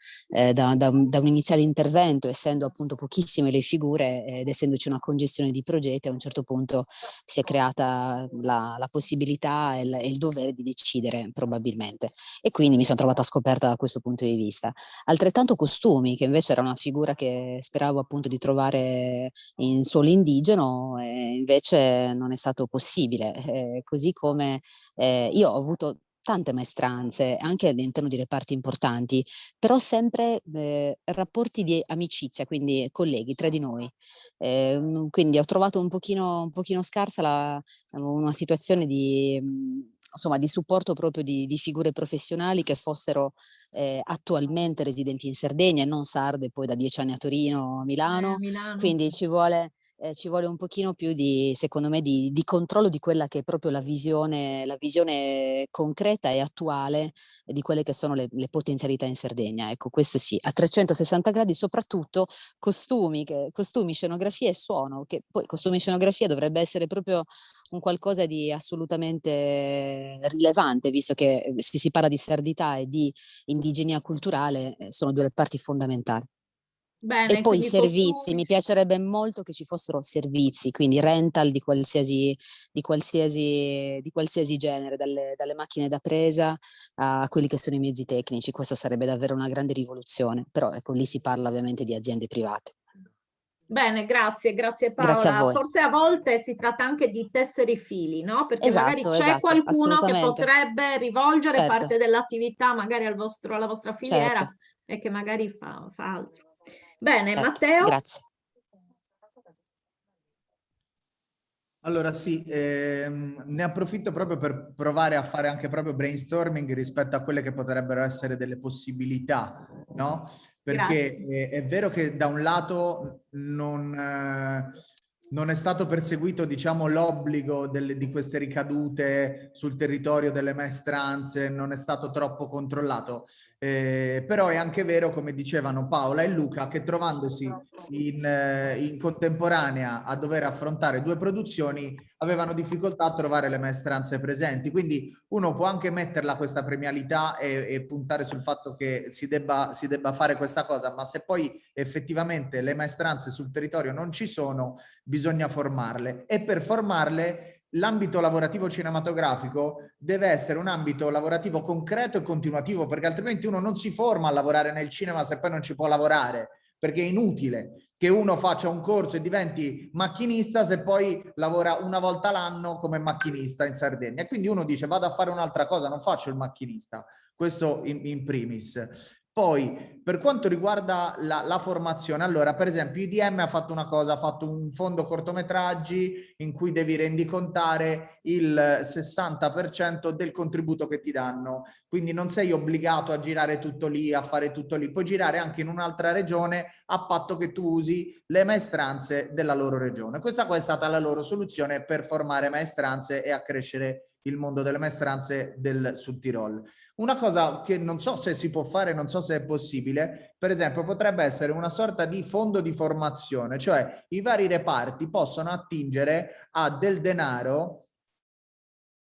R: iniziale intervento, essendo appunto pochissime le figure ed essendoci una congestione di progetti, a un certo punto si è creata la possibilità e il dovere di decidere probabilmente, e quindi mi sono trovata scoperta da questo punto di vista. Altrettanto costumi, che invece era una figura che speravo appunto di trovare in suolo indigeno, e invece non è stato possibile, così come io ho avuto tante maestranze, anche all'interno di reparti importanti, però sempre rapporti di amicizia, quindi colleghi tra di noi. Quindi ho trovato un pochino scarsa una situazione di supporto proprio di figure professionali che fossero attualmente residenti in Sardegna e non sarde, poi da 10 anni a Torino, a Milano. Quindi ci vuole un pochino più secondo me, di controllo di quella che è proprio la visione concreta e attuale di quelle che sono le potenzialità in Sardegna. Ecco, questo sì, a 360 gradi, soprattutto costumi, scenografia e suono, che poi costumi e scenografia dovrebbe essere proprio un qualcosa di assolutamente rilevante, visto che se si parla di sardità e di indigenia culturale, sono 2 parti fondamentali.
D: Bene,
R: e poi i servizi,
D: costumi...
R: mi piacerebbe molto che ci fossero servizi, quindi rental di qualsiasi genere, dalle macchine da presa a quelli che sono i mezzi tecnici. Questo sarebbe davvero una grande rivoluzione, però ecco, lì si parla ovviamente di aziende private.
D: Bene, grazie Paola.
R: Grazie a voi.
D: Forse a volte si tratta anche di tessere i fili, no? Perché magari c'è
R: Esatto,
D: qualcuno che
R: assolutamente.
D: potrebbe rivolgere
R: Certo.
D: parte dell'attività magari alla vostra filiera,
R: Certo.
D: e che magari fa altro. Bene,
R: Certo,
D: Matteo?
R: grazie.
G: Allora sì, ne approfitto proprio per provare a fare anche proprio brainstorming rispetto a quelle che potrebbero essere delle possibilità, no? Perché è vero che da un lato non è stato perseguito, diciamo, l'obbligo di queste ricadute sul territorio delle maestranze, non è stato troppo controllato, però è anche vero, come dicevano Paola e Luca, che trovandosi in contemporanea a dover affrontare due produzioni avevano difficoltà a trovare le maestranze presenti. Quindi uno può anche metterla questa premialità e puntare sul fatto che si debba fare questa cosa, ma se poi effettivamente le maestranze sul territorio non ci sono, bisogna formarle, e per formarle l'ambito lavorativo cinematografico deve essere un ambito lavorativo concreto e continuativo, perché altrimenti uno non si forma a lavorare nel cinema se poi non ci può lavorare, perché è inutile che uno faccia un corso e diventi macchinista se poi lavora una volta l'anno come macchinista in Sardegna. E quindi uno dice vado a fare un'altra cosa, non faccio il macchinista. Questo in primis. Poi, per quanto riguarda la formazione, allora, per esempio, IDM ha fatto una cosa, ha fatto un fondo cortometraggi in cui devi rendicontare il 60% del contributo che ti danno. Quindi non sei obbligato a girare tutto lì, a fare tutto lì. Puoi girare anche in un'altra regione a patto che tu usi le maestranze della loro regione. Questa qua è stata la loro soluzione per formare maestranze e accrescere il mondo delle maestranze del Sud Tirol. Una cosa che non so se si può fare, non so se è possibile, per esempio potrebbe essere una sorta di fondo di formazione, cioè i vari reparti possono attingere a del denaro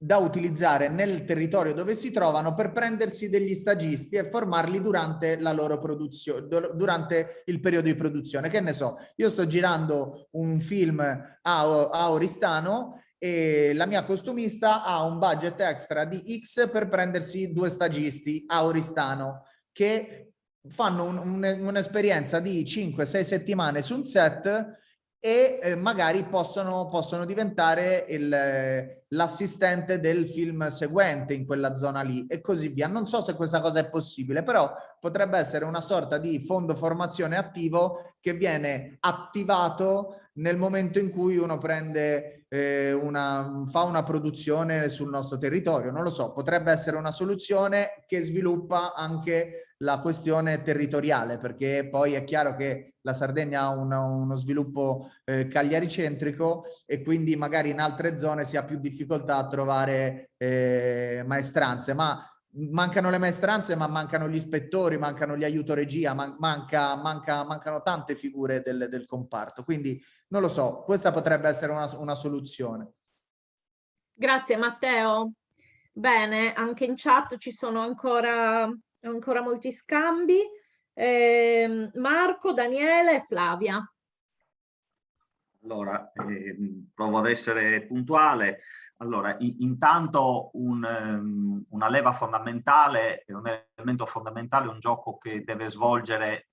G: da utilizzare nel territorio dove si trovano per prendersi degli stagisti e formarli durante la loro produzione, durante il periodo di produzione. Che ne so, io sto girando un film a Oristano e la mia costumista ha un budget extra di X per prendersi 2 stagisti a Oristano che fanno un'esperienza di 5-6 settimane su un set e magari possono diventare l'assistente del film seguente in quella zona lì e così via. Non so se questa cosa è possibile, però potrebbe essere una sorta di fondo formazione attivo che viene attivato nel momento in cui uno prende fa una produzione sul nostro territorio. Non lo so, potrebbe essere una soluzione che sviluppa anche la questione territoriale, perché poi è chiaro che la Sardegna ha uno sviluppo cagliaricentrico e quindi magari in altre zone si ha più difficoltà a trovare maestranze, ma mancano le maestranze, ma mancano gli ispettori, mancano gli aiutoregia, mancano tante figure del comparto. Quindi non lo so, questa potrebbe essere una soluzione.
D: Grazie Matteo. Bene, anche in chat ci sono ancora molti scambi. Marco, Daniele e Flavia.
H: Allora, provo ad essere puntuale. Allora, intanto una leva fondamentale, un elemento fondamentale, un gioco che deve svolgere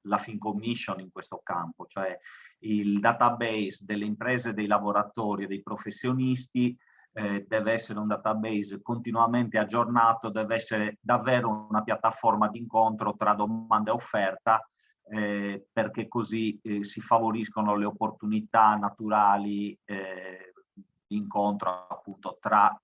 H: la Film Commission in questo campo, cioè il database delle imprese, dei lavoratori e dei professionisti deve essere un database continuamente aggiornato, deve essere davvero una piattaforma di incontro tra domanda e offerta, perché così si favoriscono le opportunità naturali di incontro appunto tra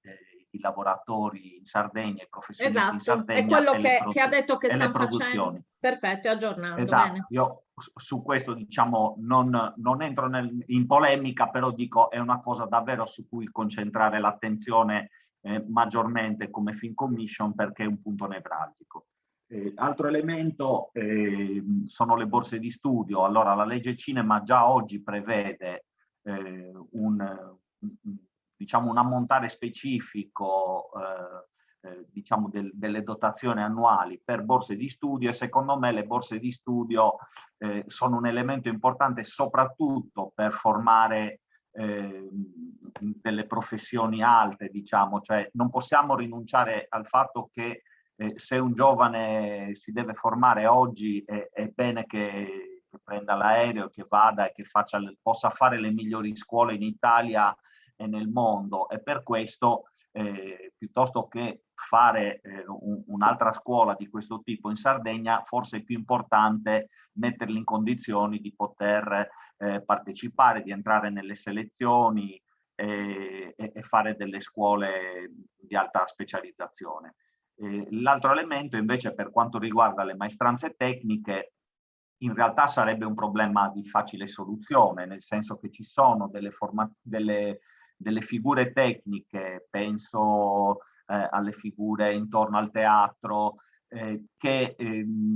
H: i lavoratori in Sardegna, i professionisti in Sardegna,
D: è quello che ha detto che stanno facendo. Perfetto, è aggiornato.
H: Esatto,
D: bene.
H: io su questo diciamo non entro in polemica, però dico è una cosa davvero su cui concentrare l'attenzione maggiormente come Film Commission, perché è un punto nevralgico. Altro elemento sono le borse di studio. Allora la legge cinema già oggi prevede diciamo un ammontare specifico diciamo delle dotazioni annuali per borse di studio, e secondo me le borse di studio sono un elemento importante soprattutto per formare delle professioni alte, diciamo, cioè non possiamo rinunciare al fatto che se un giovane si deve formare oggi è bene che prenda l'aereo, che vada e che possa fare le migliori scuole in Italia e nel mondo, e per questo piuttosto che fare un'altra scuola di questo tipo in Sardegna, forse è più importante metterli in condizioni di poter partecipare, di entrare nelle selezioni e fare delle scuole di alta specializzazione. L'altro elemento invece, per quanto riguarda le maestranze tecniche, in realtà sarebbe un problema di facile soluzione, nel senso che ci sono delle figure tecniche, penso alle figure intorno al teatro, che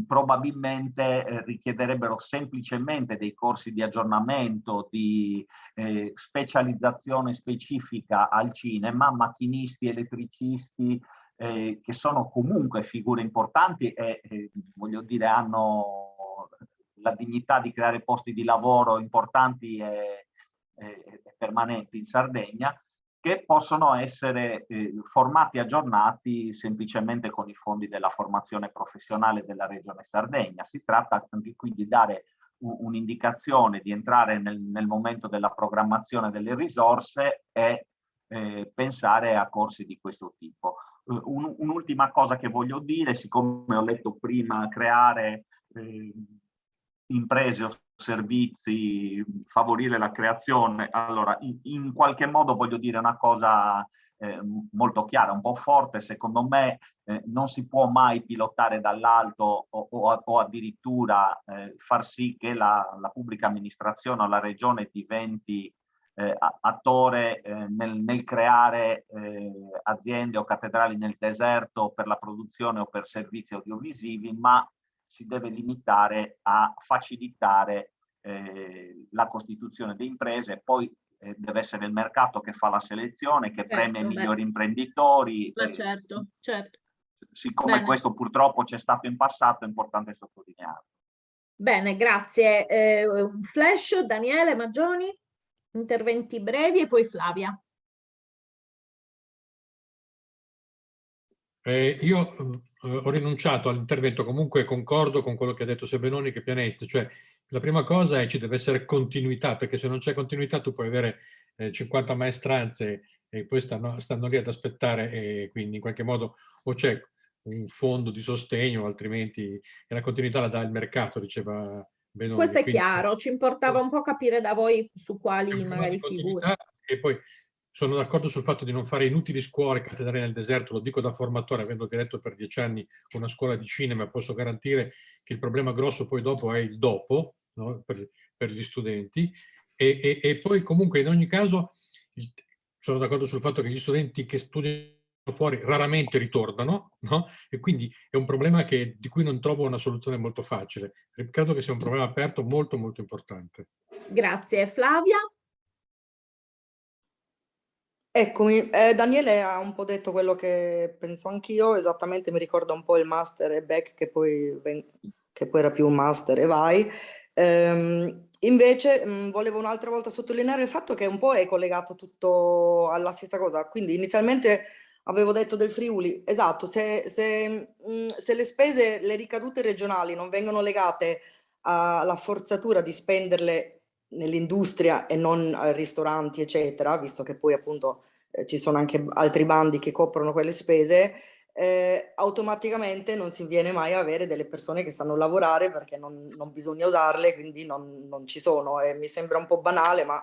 H: probabilmente richiederebbero semplicemente dei corsi di aggiornamento, di specializzazione specifica al cinema, macchinisti, elettricisti, che sono comunque figure importanti e voglio dire hanno la dignità di creare posti di lavoro importanti e permanenti in Sardegna, che possono essere formati e aggiornati semplicemente con i fondi della formazione professionale della Regione Sardegna. Si tratta anche qui di dare un'indicazione, di entrare nel momento della programmazione delle risorse e pensare a corsi di questo tipo. Un'ultima cosa che voglio dire, siccome ho letto prima creare imprese o servizi, favorire la creazione, allora in qualche modo voglio dire una cosa molto chiara, un po' forte. Secondo me non si può mai pilotare dall'alto o addirittura far sì che la pubblica amministrazione o la regione diventi attore nel creare aziende o cattedrali nel deserto per la produzione o per servizi audiovisivi, ma si deve limitare a facilitare la costituzione di imprese. Poi deve essere il mercato che fa la selezione, che premia i migliori imprenditori.
D: Ma certo.
H: Siccome
D: Bene.
H: questo purtroppo c'è stato in passato, è importante sottolinearlo.
D: Bene, grazie. Un flash, Daniele Maggioni, interventi brevi e poi Flavia.
I: Io ho rinunciato all'intervento, comunque concordo con quello che ha detto sia Benoni che Pianezza, cioè la prima cosa è che ci deve essere continuità, perché se non c'è continuità tu puoi avere 50 maestranze e poi stanno lì ad aspettare, e quindi in qualche modo o c'è un fondo di sostegno, altrimenti la continuità la dà il mercato, diceva Benoni.
D: Questo è
I: Quindi,
D: chiaro, ci importava un po' capire da voi su quali magari figure.
I: e poi sono d'accordo sul fatto di non fare inutili scuole, cattedrali nel deserto, lo dico da formatore, avendo diretto per 10 anni una scuola di cinema, posso garantire che il problema grosso poi dopo è il dopo, no? per gli studenti, e poi comunque in ogni caso sono d'accordo sul fatto che gli studenti che studiano fuori raramente ritornano, no? E quindi è un problema di cui non trovo una soluzione molto facile. Credo che sia un problema aperto molto molto importante.
D: Grazie. Flavia?
F: Eccomi, Daniele ha un po' detto quello che penso anch'io, esattamente mi ricorda un po' il master e back che poi era più un master e vai. Invece volevo un'altra volta sottolineare il fatto che un po' è collegato tutto alla stessa cosa, quindi inizialmente avevo detto del Friuli, esatto, se le spese, le ricadute regionali non vengono legate alla forzatura di spenderle nell'industria e non ai ristoranti eccetera, visto che poi appunto ci sono anche altri bandi che coprono quelle spese, automaticamente non si viene mai a avere delle persone che sanno lavorare perché non bisogna usarle, quindi non ci sono, e mi sembra un po' banale, ma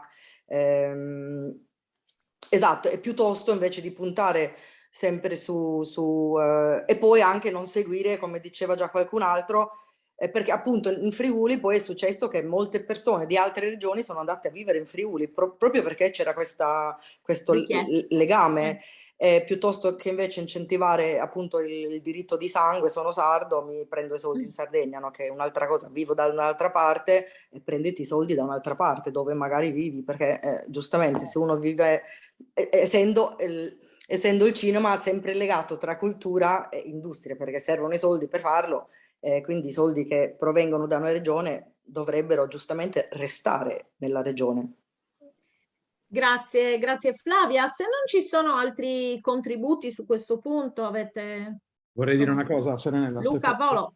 F: esatto, è piuttosto invece di puntare sempre e poi anche non seguire, come diceva già qualcun altro, perché appunto in Friuli poi è successo che molte persone di altre regioni sono andate a vivere in Friuli proprio perché c'era questo legame, piuttosto che invece incentivare appunto il diritto di sangue, sono sardo, mi prendo i soldi in Sardegna, no? Che è un'altra cosa, vivo da un'altra parte e prenditi i soldi da un'altra parte dove magari vivi, perché giustamente se uno vive, essendo il cinema sempre legato tra cultura e industria, perché servono i soldi per farlo, quindi i soldi che provengono da una regione dovrebbero giustamente restare nella regione.
D: Grazie Flavia. Se non ci sono altri contributi su questo punto, avete...
E: Vorrei dire una cosa, Serenella.
D: Luca, volo.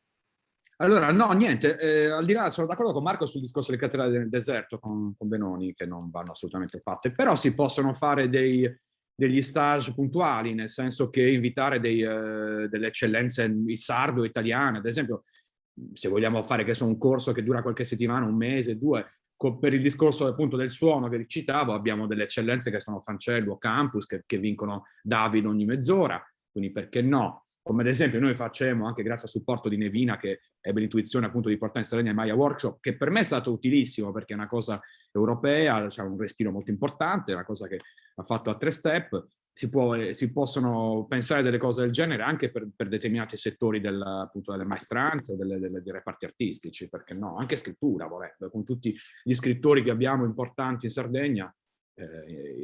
E: Allora, no, niente, al di là, sono d'accordo con Marco sul discorso delle cattedrali nel deserto con Benoni, che non vanno assolutamente fatte, però si possono fare degli stage puntuali, nel senso che invitare delle eccellenze sardo italiane, ad esempio, se vogliamo fare che un corso che dura qualche settimana, un mese, 2, per il discorso appunto del suono che citavo, abbiamo delle eccellenze che sono Fancello, Campus, che vincono David ogni mezz'ora, quindi perché no? Come ad esempio noi facciamo, anche grazie al supporto di Nevina, che ebbe l'intuizione appunto di portare in Sardegna il Maya Workshop, che per me è stato utilissimo perché è una cosa europea, c'è un respiro molto importante, è una cosa che ha fatto a 3 step, si possono pensare delle cose del genere anche per determinati settori appunto delle maestranze, dei reparti artistici, perché no? Anche scrittura, vorrebbe, con tutti gli scrittori che abbiamo importanti in Sardegna,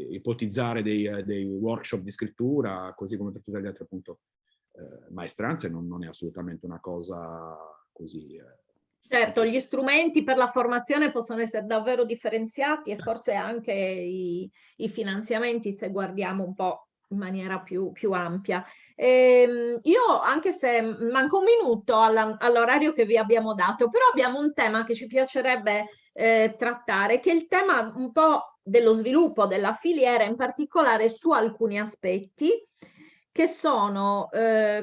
E: ipotizzare dei workshop di scrittura, così come per tutte le altre appunto maestranze non è assolutamente una cosa così.
D: Certo, gli strumenti per la formazione possono essere davvero differenziati e forse anche i finanziamenti, se guardiamo un po' in maniera più ampia. Io, anche se manca un minuto all'orario che vi abbiamo dato, però abbiamo un tema che ci piacerebbe trattare, che è il tema un po' dello sviluppo della filiera, in particolare su alcuni aspetti, che sono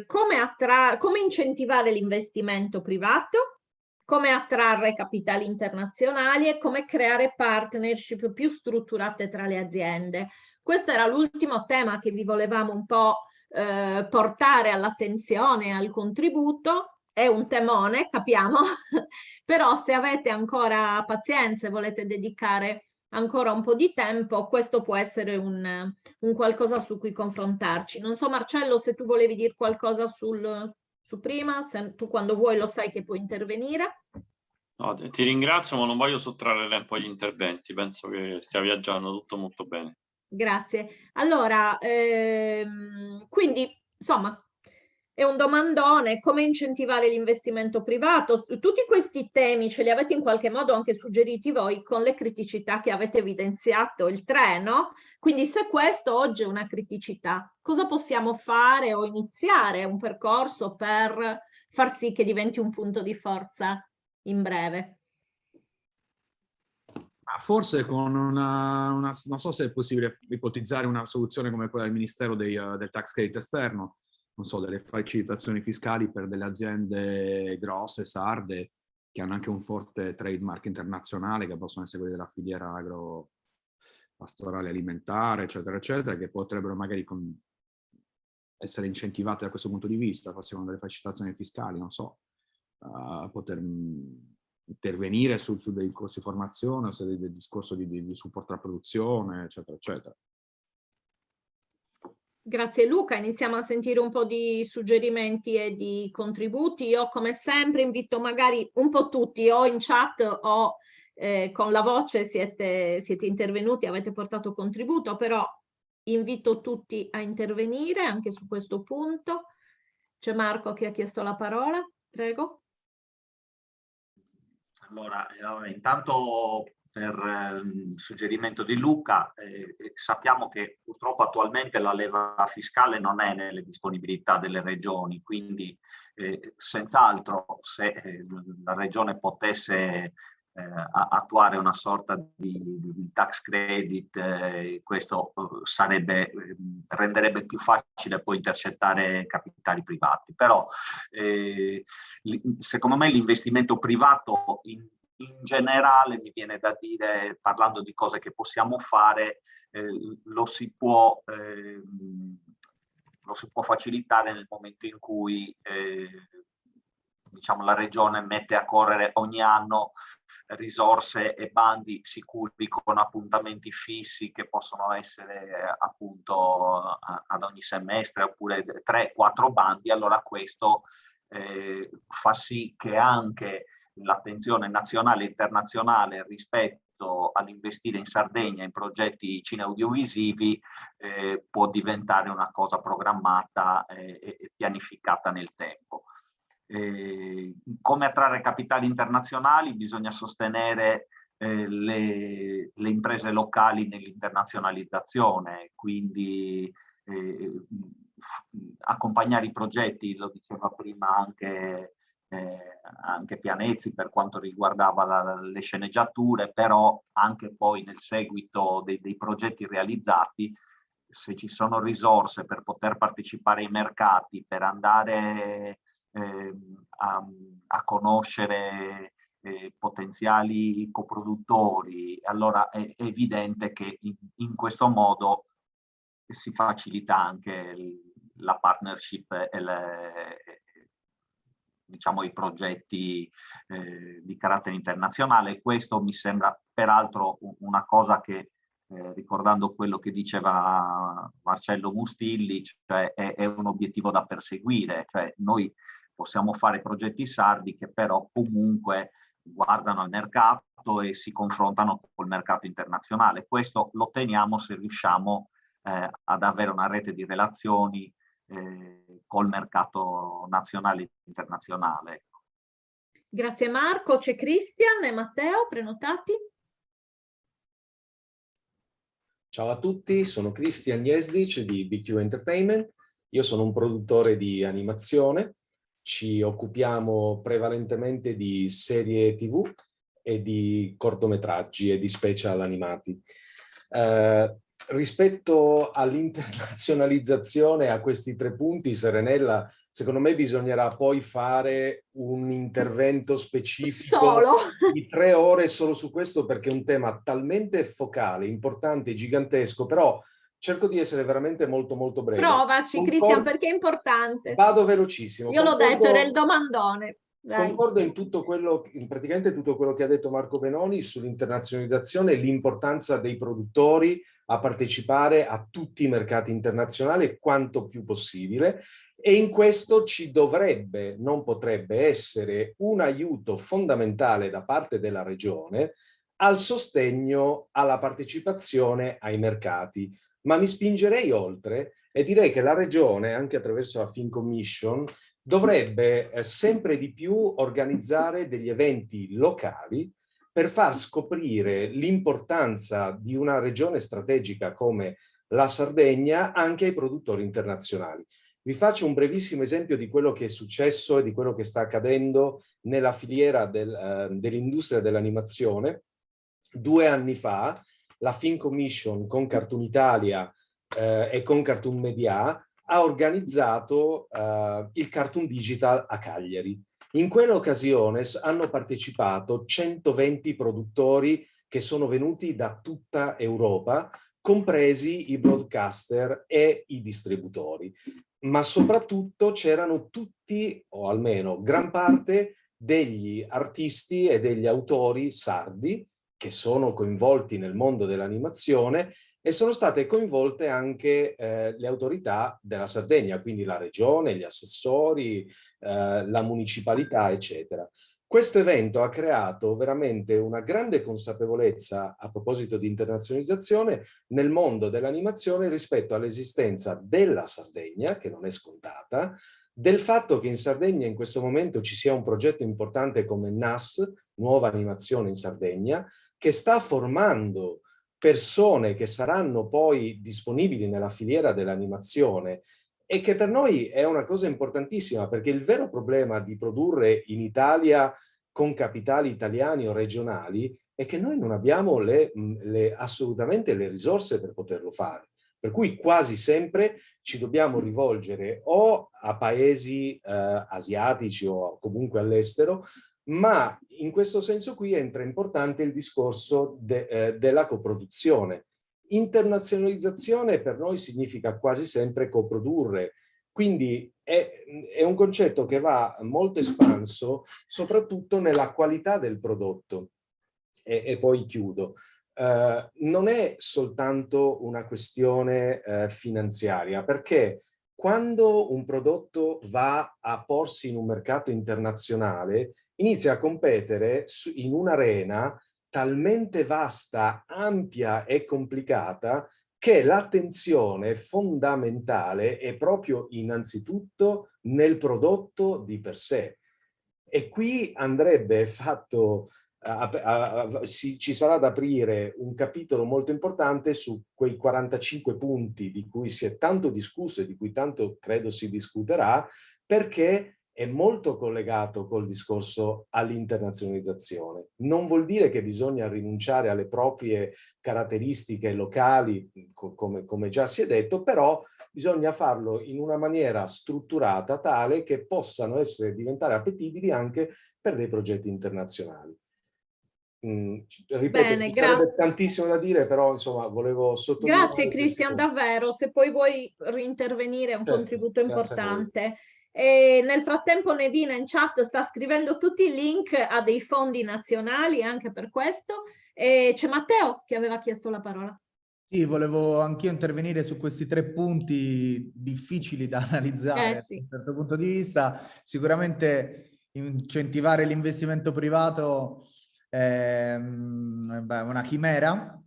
D: come incentivare l'investimento privato, come attrarre capitali internazionali e come creare partnership più strutturate tra le aziende. Questo era l'ultimo tema che vi volevamo un po' portare all'attenzione, al contributo. È un temone, capiamo, però se avete ancora pazienza e volete dedicare ancora un po' di tempo, questo può essere un qualcosa su cui confrontarci. Non so, Marcello, se tu volevi dire qualcosa su prima, se tu quando vuoi lo sai che puoi intervenire.
C: No, ti ringrazio, ma non voglio sottrarre tempo agli interventi, penso che stia viaggiando tutto molto bene.
D: Grazie. Allora, quindi, insomma, è un domandone, come incentivare l'investimento privato. Tutti questi temi ce li avete in qualche modo anche suggeriti voi con le criticità che avete evidenziato, il 3, no? Quindi se questo oggi è una criticità, cosa possiamo fare o iniziare un percorso per far sì che diventi un punto di forza in breve?
E: Forse con non so se è possibile ipotizzare una soluzione come quella del Ministero del Tax Credit esterno, non so, delle facilitazioni fiscali per delle aziende grosse, sarde, che hanno anche un forte trademark internazionale, che possono essere quelli della filiera agro-pastorale alimentare, eccetera, eccetera, che potrebbero magari essere incentivate da questo punto di vista, forse con delle facilitazioni fiscali, non so, poter intervenire su dei corsi di formazione, su del discorso di supporto alla produzione, eccetera, eccetera.
D: Grazie Luca, iniziamo a sentire un po' di suggerimenti e di contributi. Io come sempre invito magari un po' tutti, o in chat o con la voce siete intervenuti, avete portato contributo, però invito tutti a intervenire anche su questo punto. C'è Marco che ha chiesto la parola, prego.
H: Allora, intanto per suggerimento di Luca, sappiamo che purtroppo attualmente la leva fiscale non è nelle disponibilità delle regioni, quindi senz'altro se la regione potesse attuare una sorta di tax credit, questo renderebbe più facile poi intercettare capitali privati. Però secondo me l'investimento privato in generale, mi viene da dire, parlando di cose che possiamo fare, lo si può facilitare nel momento in cui diciamo, la regione mette a correre ogni anno risorse e bandi sicuri con appuntamenti fissi che possono essere appunto ad ogni semestre, oppure 3-4 bandi. Allora questo fa sì che anche l'attenzione nazionale e internazionale rispetto all'investire in Sardegna in progetti cineaudiovisivi può diventare una cosa programmata e pianificata nel tempo. Come attrarre capitali internazionali? Bisogna sostenere le imprese locali nell'internazionalizzazione, quindi accompagnare i progetti, lo diceva prima anche anche Pianezzi per quanto riguardava le sceneggiature, però anche poi nel seguito dei progetti realizzati, se ci sono risorse per poter partecipare ai mercati, per andare a conoscere potenziali coproduttori, allora è evidente che in questo modo si facilita anche la partnership e diciamo i progetti di carattere internazionale. Questo mi sembra peraltro una cosa che, ricordando quello che diceva Marcello Mustilli, cioè è un obiettivo da perseguire, cioè noi possiamo fare progetti sardi che però comunque guardano al mercato e si confrontano col mercato internazionale. Questo lo otteniamo se riusciamo ad avere una rete di relazioni col mercato nazionale e internazionale.
D: Grazie Marco, c'è Cristian e Matteo prenotati?
U: Ciao a tutti, sono Cristian Jesdic di BQ Entertainment, io sono un produttore di animazione, ci occupiamo prevalentemente di serie TV e di cortometraggi e di special animati. Rispetto all'internazionalizzazione, a questi 3 punti, Serenella, secondo me bisognerà poi fare un intervento specifico di 3 ore solo su questo, perché è un tema talmente focale, importante, gigantesco, però cerco di essere veramente molto molto breve.
D: Provaci Cristian, perché è importante.
U: Vado velocissimo.
D: Io l'ho detto, era il domandone. Dai.
U: Concordo in tutto quello, in praticamente tutto quello che ha detto Marco Benoni sull'internazionalizzazione e l'importanza dei produttori a partecipare a tutti i mercati internazionali quanto più possibile, e in questo ci dovrebbe, non potrebbe essere un aiuto fondamentale da parte della regione al sostegno alla partecipazione ai mercati. Ma mi spingerei oltre e direi che la regione, anche attraverso la Film Commission, dovrebbe sempre di più organizzare degli eventi locali per far scoprire l'importanza di una regione strategica come la Sardegna anche ai produttori internazionali. Vi faccio un brevissimo esempio di quello che è successo e di quello che sta accadendo nella filiera dell'industria dell'animazione. 2 anni fa la Film Commission con Cartoon Italia e con Cartoon Media ha organizzato il Cartoon Digital a Cagliari. In quell'occasione hanno partecipato 120 produttori che sono venuti da tutta Europa, compresi i broadcaster e i distributori. Ma soprattutto c'erano tutti, o almeno gran parte, degli artisti e degli autori sardi che sono coinvolti nel mondo dell'animazione, e sono state coinvolte anche le autorità della Sardegna, quindi la regione, gli assessori, la municipalità, eccetera. Questo evento ha creato veramente una grande consapevolezza a proposito di internazionalizzazione nel mondo dell'animazione rispetto all'esistenza della Sardegna, che non è scontata, del fatto che in Sardegna in questo momento ci sia un progetto importante come NAS, Nuova Animazione in Sardegna, che sta formando persone che saranno poi disponibili nella filiera dell'animazione, e che per noi è una cosa importantissima, perché il vero problema di produrre in Italia con capitali italiani o regionali è che noi non abbiamo assolutamente le risorse per poterlo fare. Per cui quasi sempre ci dobbiamo rivolgere o a paesi asiatici o comunque all'estero, ma in questo senso qui entra importante il discorso della coproduzione. Internazionalizzazione per noi significa quasi sempre coprodurre, quindi è un concetto che va molto espanso, soprattutto nella qualità del prodotto. E poi chiudo. Non è soltanto una questione finanziaria, perché quando un prodotto va a porsi in un mercato internazionale, inizia a competere in un'arena talmente vasta, ampia e complicata che l'attenzione fondamentale è proprio innanzitutto nel prodotto di per sé. E qui andrebbe fatto, ci sarà da aprire un capitolo molto importante su quei 45 punti di cui si è tanto discusso e di cui tanto credo si discuterà, perché è molto collegato col discorso all'internazionalizzazione. Non vuol dire che bisogna rinunciare alle proprie caratteristiche locali, come già si è detto, però bisogna farlo in una maniera strutturata tale che possano diventare appetibili anche per dei progetti internazionali. Ripeto,
D: Bene,
U: ci sarebbe tantissimo da dire, però insomma volevo sottolineare.
D: Grazie Cristian, davvero. Se poi vuoi rintervenire è un contributo importante. E nel frattempo Nevina in chat sta scrivendo tutti i link a dei fondi nazionali anche per questo. E c'è Matteo che aveva chiesto la parola.
G: Sì, volevo anch'io intervenire su questi 3 punti difficili da analizzare da un certo punto di vista. Sicuramente incentivare l'investimento privato è una chimera,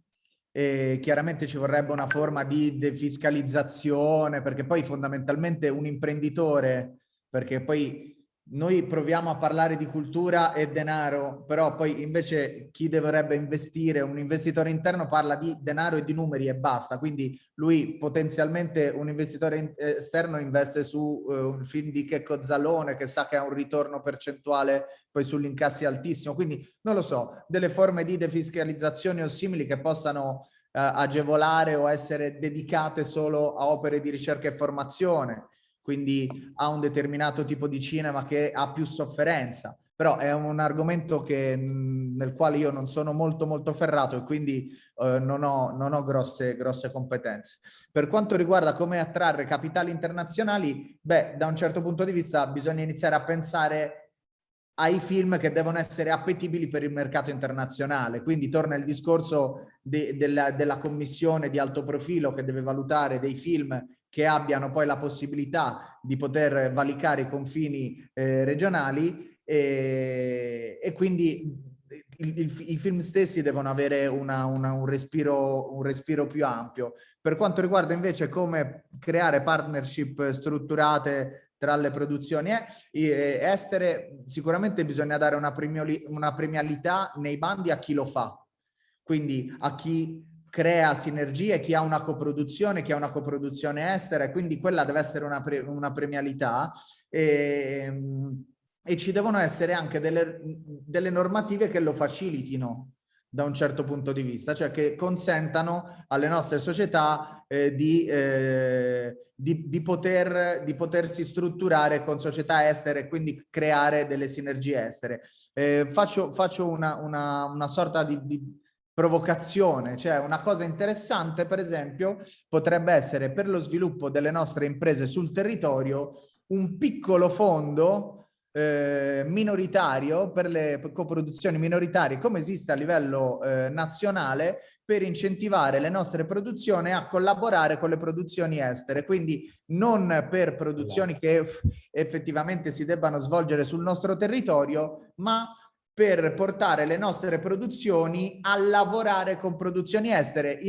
G: e chiaramente ci vorrebbe una forma di defiscalizzazione, perché poi fondamentalmente un imprenditore, perché poi noi proviamo a parlare di cultura e denaro, però poi invece chi dovrebbe investire, un investitore interno parla di denaro e di numeri e basta, quindi lui potenzialmente, un investitore esterno investe su un film di Checco Zalone che sa che ha un ritorno percentuale poi sugli incassi altissimo, quindi non lo so, delle forme di defiscalizzazione o simili che possano agevolare o essere dedicate solo a opere di ricerca e formazione, quindi a un determinato tipo di cinema che ha più sofferenza. Però è un argomento nel quale io non sono molto ferrato e quindi non ho grosse competenze. Per quanto riguarda come attrarre capitali internazionali, da un certo punto di vista bisogna iniziare a pensare ai film che devono essere appetibili per il mercato internazionale. Quindi torna il discorso della commissione di alto profilo che deve valutare dei film che abbiano poi la possibilità di poter valicare i confini regionali, e quindi i film stessi devono avere un respiro più ampio. Per quanto riguarda invece come creare partnership strutturate tra le produzioni estere, sicuramente bisogna dare una premialità nei bandi a chi lo fa, quindi a chi crea sinergie, chi ha una coproduzione estera, e quindi quella deve essere una premialità, e ci devono essere anche delle normative che lo facilitino da un certo punto di vista, cioè che consentano alle nostre società di potersi strutturare con società estere e quindi creare delle sinergie estere. Faccio una sorta di provocazione, cioè una cosa interessante per esempio potrebbe essere per lo sviluppo delle nostre imprese sul territorio un piccolo fondo minoritario per le coproduzioni minoritarie, come esiste a livello nazionale, per incentivare le nostre produzioni a collaborare con le produzioni estere, quindi non per produzioni che effettivamente si debbano svolgere sul nostro territorio, ma per portare le nostre produzioni a lavorare con produzioni estere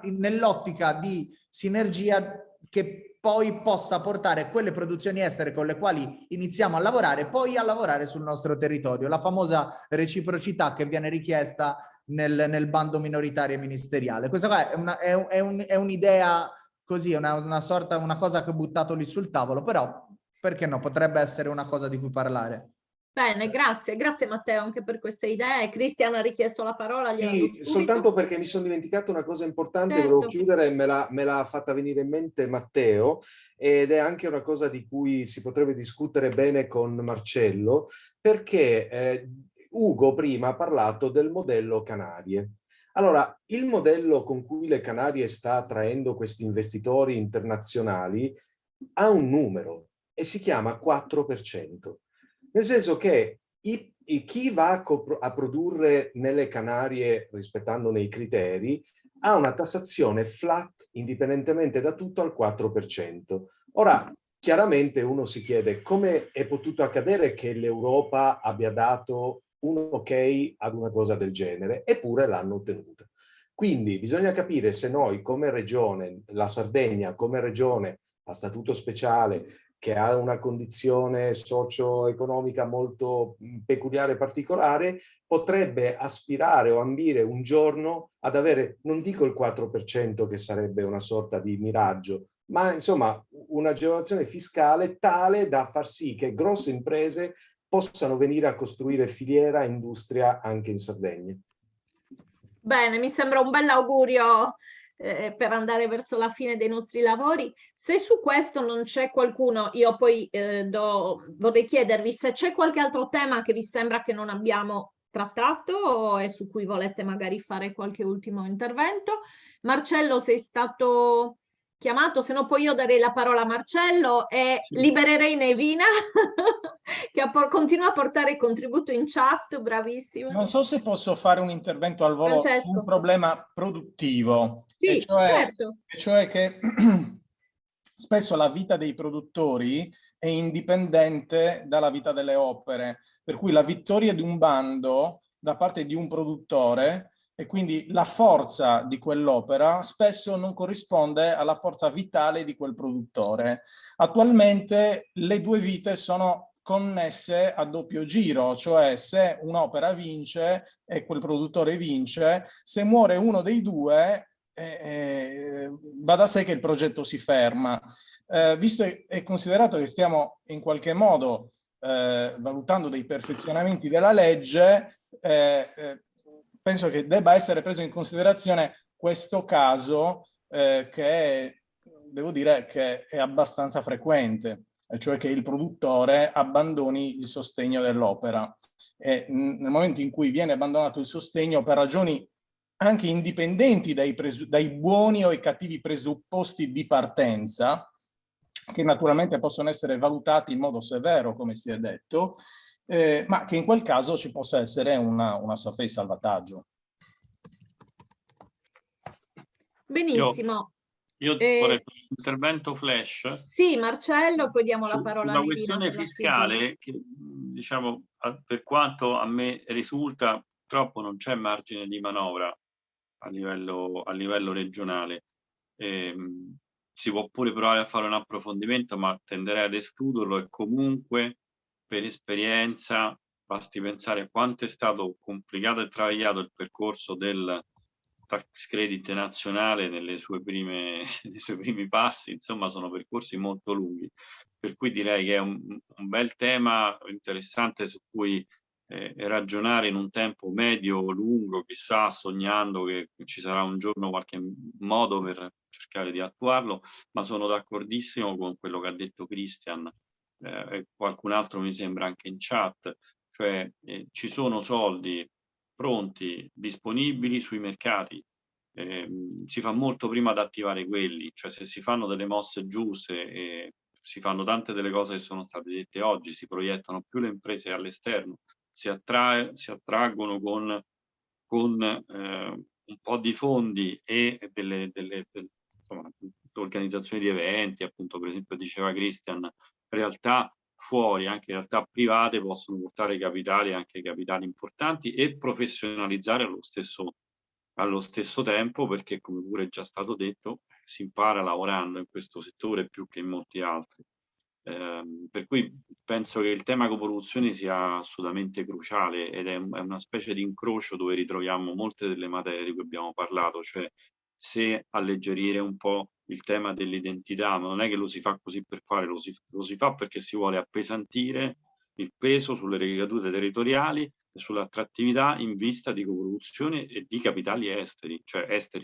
G: nell'ottica di sinergia che poi possa portare quelle produzioni estere con le quali iniziamo a lavorare poi a lavorare sul nostro territorio. La famosa reciprocità che viene richiesta nel bando minoritario e ministeriale. Questa qua è un'idea così, una cosa che ho buttato lì sul tavolo, però perché no? Potrebbe essere una cosa di cui parlare.
D: Bene, grazie Matteo anche per queste idee. Cristian ha richiesto la parola.
U: Sì, soltanto perché mi sono dimenticato una cosa importante, volevo chiudere e me l'ha fatta venire in mente Matteo, ed è anche una cosa di cui si potrebbe discutere bene con Marcello, perché Ugo prima ha parlato del modello Canarie. Allora, il modello con cui le Canarie sta attraendo questi investitori internazionali ha un numero e si chiama 4%. Nel senso che chi va a produrre nelle Canarie, rispettandone i criteri, ha una tassazione flat, indipendentemente da tutto, al 4%. Ora, chiaramente uno si chiede come è potuto accadere che l'Europa abbia dato un ok ad una cosa del genere, eppure l'hanno ottenuta. Quindi bisogna capire se noi come regione, la Sardegna come regione a statuto speciale, che ha una condizione socio-economica molto peculiare e particolare, potrebbe aspirare o ambire un giorno ad avere, non dico il 4%, che sarebbe una sorta di miraggio, ma insomma un'agevolazione fiscale tale da far sì che grosse imprese possano venire a costruire filiera e industria anche in Sardegna.
D: Bene, mi sembra un bel augurio per andare verso la fine dei nostri lavori. Se su questo non c'è qualcuno, io poi vorrei chiedervi se c'è qualche altro tema che vi sembra che non abbiamo trattato e su cui volete magari fare qualche ultimo intervento. Marcello, sei stato chiamato, se no poi io darei la parola a Marcello e libererei Nevina che continua a portare contributo in chat, bravissimo.
L: Non so se posso fare un intervento al volo su un problema produttivo,
D: sì, certo.
L: cioè che spesso la vita dei produttori è indipendente dalla vita delle opere, per cui la vittoria di un bando da parte di un produttore e quindi la forza di quell'opera spesso non corrisponde alla forza vitale di quel produttore. Attualmente le due vite sono connesse a doppio giro, cioè se un'opera vince e quel produttore vince, se muore uno dei due va da sé che il progetto si ferma. Visto e considerato che stiamo in qualche modo valutando dei perfezionamenti della legge, penso che debba essere preso in considerazione questo caso che devo dire che è abbastanza frequente, cioè che il produttore abbandoni il sostegno dell'opera. E nel momento in cui viene abbandonato il sostegno per ragioni anche indipendenti dai buoni o i cattivi presupposti di partenza, che naturalmente possono essere valutati in modo severo, come si è detto, ma che in quel caso ci possa essere una sorta di salvataggio.
D: Benissimo.
C: Io vorrei fare un intervento flash.
D: Sì, Marcello, poi diamo la parola a
C: Sulla
D: Nevina.
C: questione fiscale, che diciamo, per quanto a me risulta, purtroppo non c'è margine di manovra a livello regionale. Si può pure provare a fare un approfondimento, ma tenderei ad escluderlo, e comunque per esperienza basti pensare a quanto è stato complicato e travagliato il percorso del tax credit nazionale nei suoi primi passi. Insomma, sono percorsi molto lunghi, per cui direi che è un bel tema interessante su cui ragionare in un tempo medio o lungo, chissà, sognando che ci sarà un giorno qualche modo per cercare di attuarlo. Ma sono d'accordissimo con quello che ha detto Christian e qualcun altro mi sembra anche in chat, cioè ci sono soldi pronti, disponibili sui mercati. Si fa molto prima ad attivare quelli, cioè se si fanno delle mosse giuste, si fanno tante delle cose che sono state dette oggi, si proiettano più le imprese all'esterno, si attraggono con un po' di fondi e delle insomma, organizzazioni di eventi, appunto, per esempio diceva Christian, realtà fuori, anche realtà private, possono portare capitali, anche capitali importanti, e professionalizzare allo stesso tempo, perché come pure è già stato detto, si impara lavorando in questo settore più che in molti altri. Per cui penso che il tema coproduzione sia assolutamente cruciale, ed è una specie di incrocio dove ritroviamo molte delle materie di cui abbiamo parlato, cioè se alleggerire un po' il tema dell'identità, ma non è che lo si fa così per fare, lo si fa perché si vuole appesantire il peso sulle ricadute territoriali e sull'attrattività in vista di coproduzione e di capitali esteri,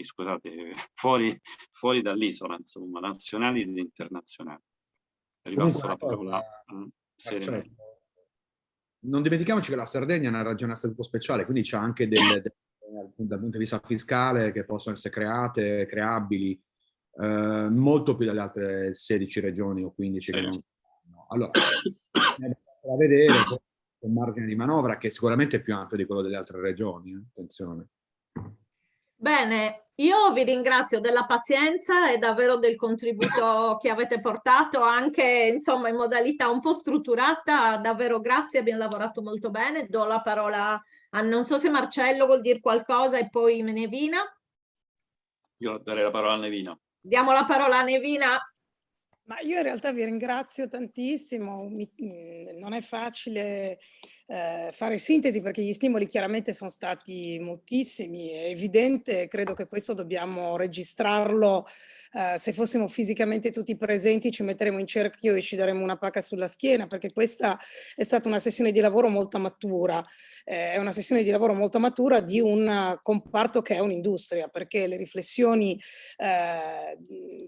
C: scusate, fuori dall'isola, insomma, nazionali ed internazionali. Ripasso la parola a Serena.
E: Non dimentichiamoci che la Sardegna è una regione a statuto speciale, quindi c'è anche dal punto di vista fiscale che possono essere creabili, molto più dalle altre 16 regioni o 15 che non. Allora, da vedere un margine di manovra che sicuramente è più ampio di quello delle altre regioni, attenzione.
D: Bene, io vi ringrazio della pazienza e davvero del contributo che avete portato, anche insomma in modalità un po' strutturata. Davvero grazie, abbiamo lavorato molto bene. Do la parola a, non so se Marcello vuol dire qualcosa e poi Nevina.
C: Io darei la parola a Nevina.
D: Diamo la parola a Nevina.
A: Ma io in realtà vi ringrazio tantissimo, non è facile fare sintesi, perché gli stimoli chiaramente sono stati moltissimi, è evidente, credo che questo dobbiamo registrarlo. Se fossimo fisicamente tutti presenti ci metteremo in cerchio e ci daremo una pacca sulla schiena, perché questa è stata una sessione di lavoro molto matura, è una sessione di lavoro molto matura di un comparto che è un'industria, perché le riflessioni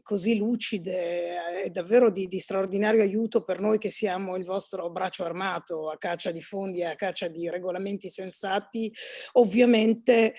A: così lucide è davvero di straordinario aiuto per noi che siamo il vostro braccio armato a caccia di fondi e a caccia di regolamenti sensati. Ovviamente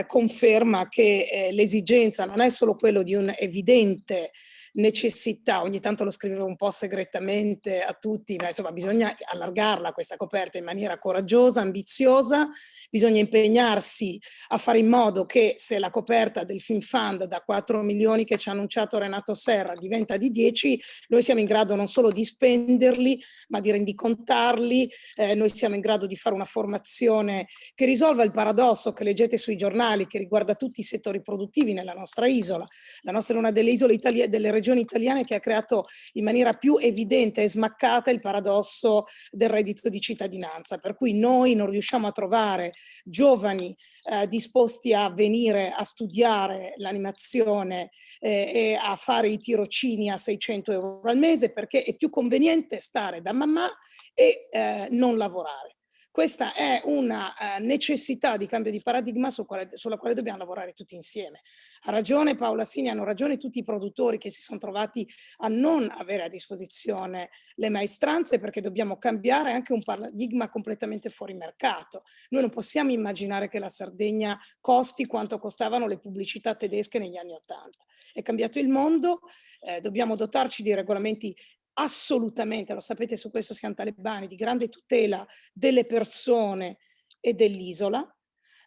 A: conferma che l'esigenza non è solo quello di un evidente necessità, ogni tanto lo scrivevo un po' segretamente a tutti, ma insomma bisogna allargarla questa coperta in maniera coraggiosa, ambiziosa, bisogna impegnarsi a fare in modo che se la coperta del Film Fund da 4 milioni che ci ha annunciato Renato Serra diventa di 10, noi siamo in grado non solo di spenderli, ma di rendicontarli, noi siamo in grado di fare una formazione che risolva il paradosso che leggete sui giornali, che riguarda tutti i settori produttivi nella nostra isola. La nostra è una delle isole delle regioni italiane che ha creato in maniera più evidente e smaccata il paradosso del reddito di cittadinanza, per cui noi non riusciamo a trovare giovani disposti a venire a studiare l'animazione e a fare i tirocini a 600 euro al mese, perché è più conveniente stare da mamma e non lavorare. Questa è una necessità di cambio di paradigma sulla quale dobbiamo lavorare tutti insieme. Ha ragione Paola Sini, hanno ragione tutti i produttori che si sono trovati a non avere a disposizione le maestranze, perché dobbiamo cambiare anche un paradigma completamente fuori mercato. Noi non possiamo immaginare che la Sardegna costi quanto costavano le pubblicità tedesche negli anni '80. È cambiato il mondo, dobbiamo dotarci di regolamenti assolutamente, lo sapete, su questo siamo talebani, di grande tutela delle persone e dell'isola,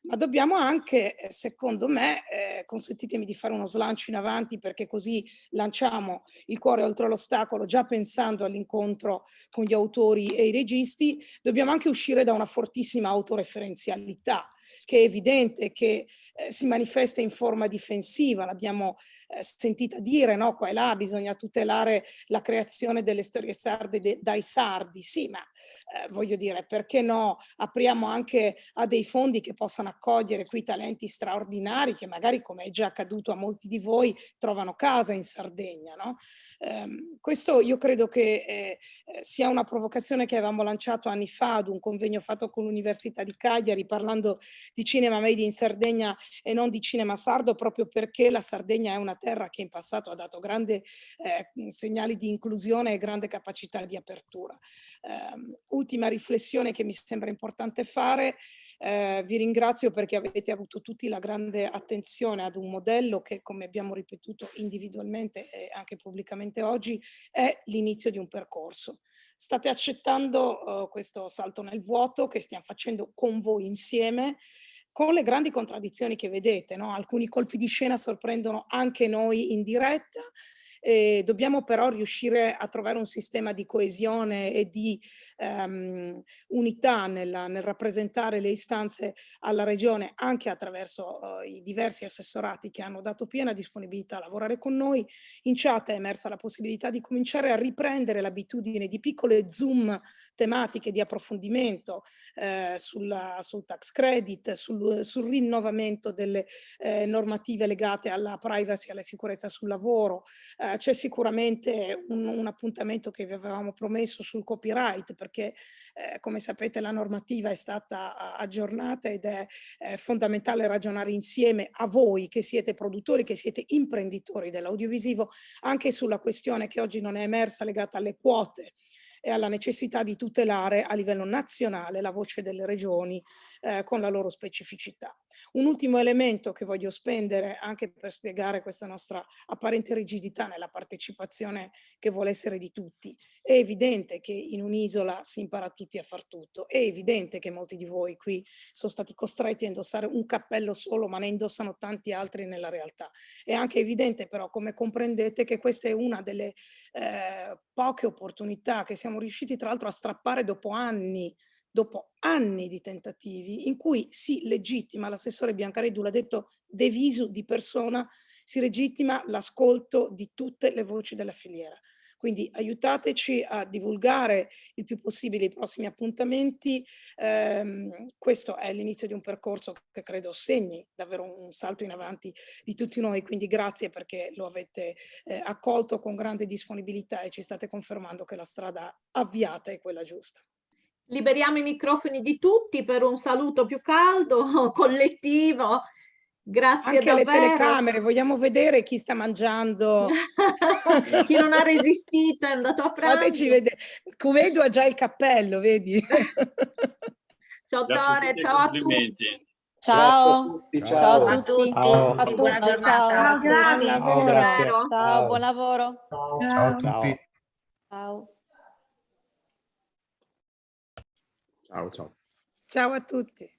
A: ma dobbiamo anche, secondo me, consentitemi di fare uno slancio in avanti, perché così lanciamo il cuore oltre l'ostacolo, già pensando all'incontro con gli autori e i registi, dobbiamo anche uscire da una fortissima autoreferenzialità, che è evidente che si manifesta in forma difensiva, l'abbiamo sentita dire, no? Qua e là bisogna tutelare la creazione delle storie sarde dai sardi, sì, ma voglio dire, perché no? Apriamo anche a dei fondi che possano accogliere qui talenti straordinari che magari, come è già accaduto a molti di voi, trovano casa in Sardegna, no? Questo io credo che sia una provocazione che avevamo lanciato anni fa ad un convegno fatto con l'Università di Cagliari, parlando di cinema made in Sardegna e non di cinema sardo, proprio perché la Sardegna è una terra che in passato ha dato grandi segnali di inclusione e grande capacità di apertura. Ultima riflessione che mi sembra importante fare, vi ringrazio perché avete avuto tutti la grande attenzione ad un modello che, come abbiamo ripetuto individualmente e anche pubblicamente oggi, è l'inizio di un percorso. State accettando questo salto nel vuoto che stiamo facendo con voi insieme, con le grandi contraddizioni che vedete, no? Alcuni colpi di scena sorprendono anche noi in diretta. Dobbiamo però riuscire a trovare un sistema di coesione e di unità nel rappresentare le istanze alla Regione, anche attraverso i diversi assessorati che hanno dato piena disponibilità a lavorare con noi. In chat è emersa la possibilità di cominciare a riprendere l'abitudine di piccole Zoom tematiche di approfondimento sul tax credit, sul rinnovamento delle normative legate alla privacy e alla sicurezza sul lavoro. C'è sicuramente un appuntamento che vi avevamo promesso sul copyright, perché come sapete la normativa è stata aggiornata ed è fondamentale ragionare insieme a voi che siete produttori, che siete imprenditori dell'audiovisivo, anche sulla questione che oggi non è emersa legata alle quote e alla necessità di tutelare a livello nazionale la voce delle regioni con la loro specificità. Un ultimo elemento che voglio spendere anche per spiegare questa nostra apparente rigidità nella partecipazione che vuole essere di tutti. È evidente che in un'isola si impara tutti a far tutto, è evidente che molti di voi qui sono stati costretti a indossare un cappello solo, ma ne indossano tanti altri nella realtà. È anche evidente però, come comprendete, che questa è una delle poche opportunità che siamo riusciti tra l'altro a strappare dopo anni di tentativi in cui si legittima, l'assessore Biancareddu l'ha detto de visu di persona, si legittima l'ascolto di tutte le voci della filiera. Quindi aiutateci a divulgare il più possibile i prossimi appuntamenti. Questo è l'inizio di un percorso che credo segni davvero un salto in avanti di tutti noi, quindi grazie perché lo avete accolto con grande disponibilità e ci state confermando che la strada avviata è quella giusta.
D: Liberiamo i microfoni di tutti per un saluto più caldo, collettivo. Grazie
A: anche
D: davvero.
A: alle telecamere, vogliamo vedere chi sta mangiando.
D: Chi non ha resistito è andato a pranzo.
A: Fateci vedere. Cuvedo ha già il cappello, vedi?
D: Ciao Tore, ciao a tutti.
R: Ciao.
U: Ciao
R: A tutti.
T: Ciao. Buona giornata.
A: Buon lavoro.
R: Ciao, buon lavoro.
G: Ciao a tutti.
R: Ciao.
E: Ciao, ciao.
A: Ciao a tutti.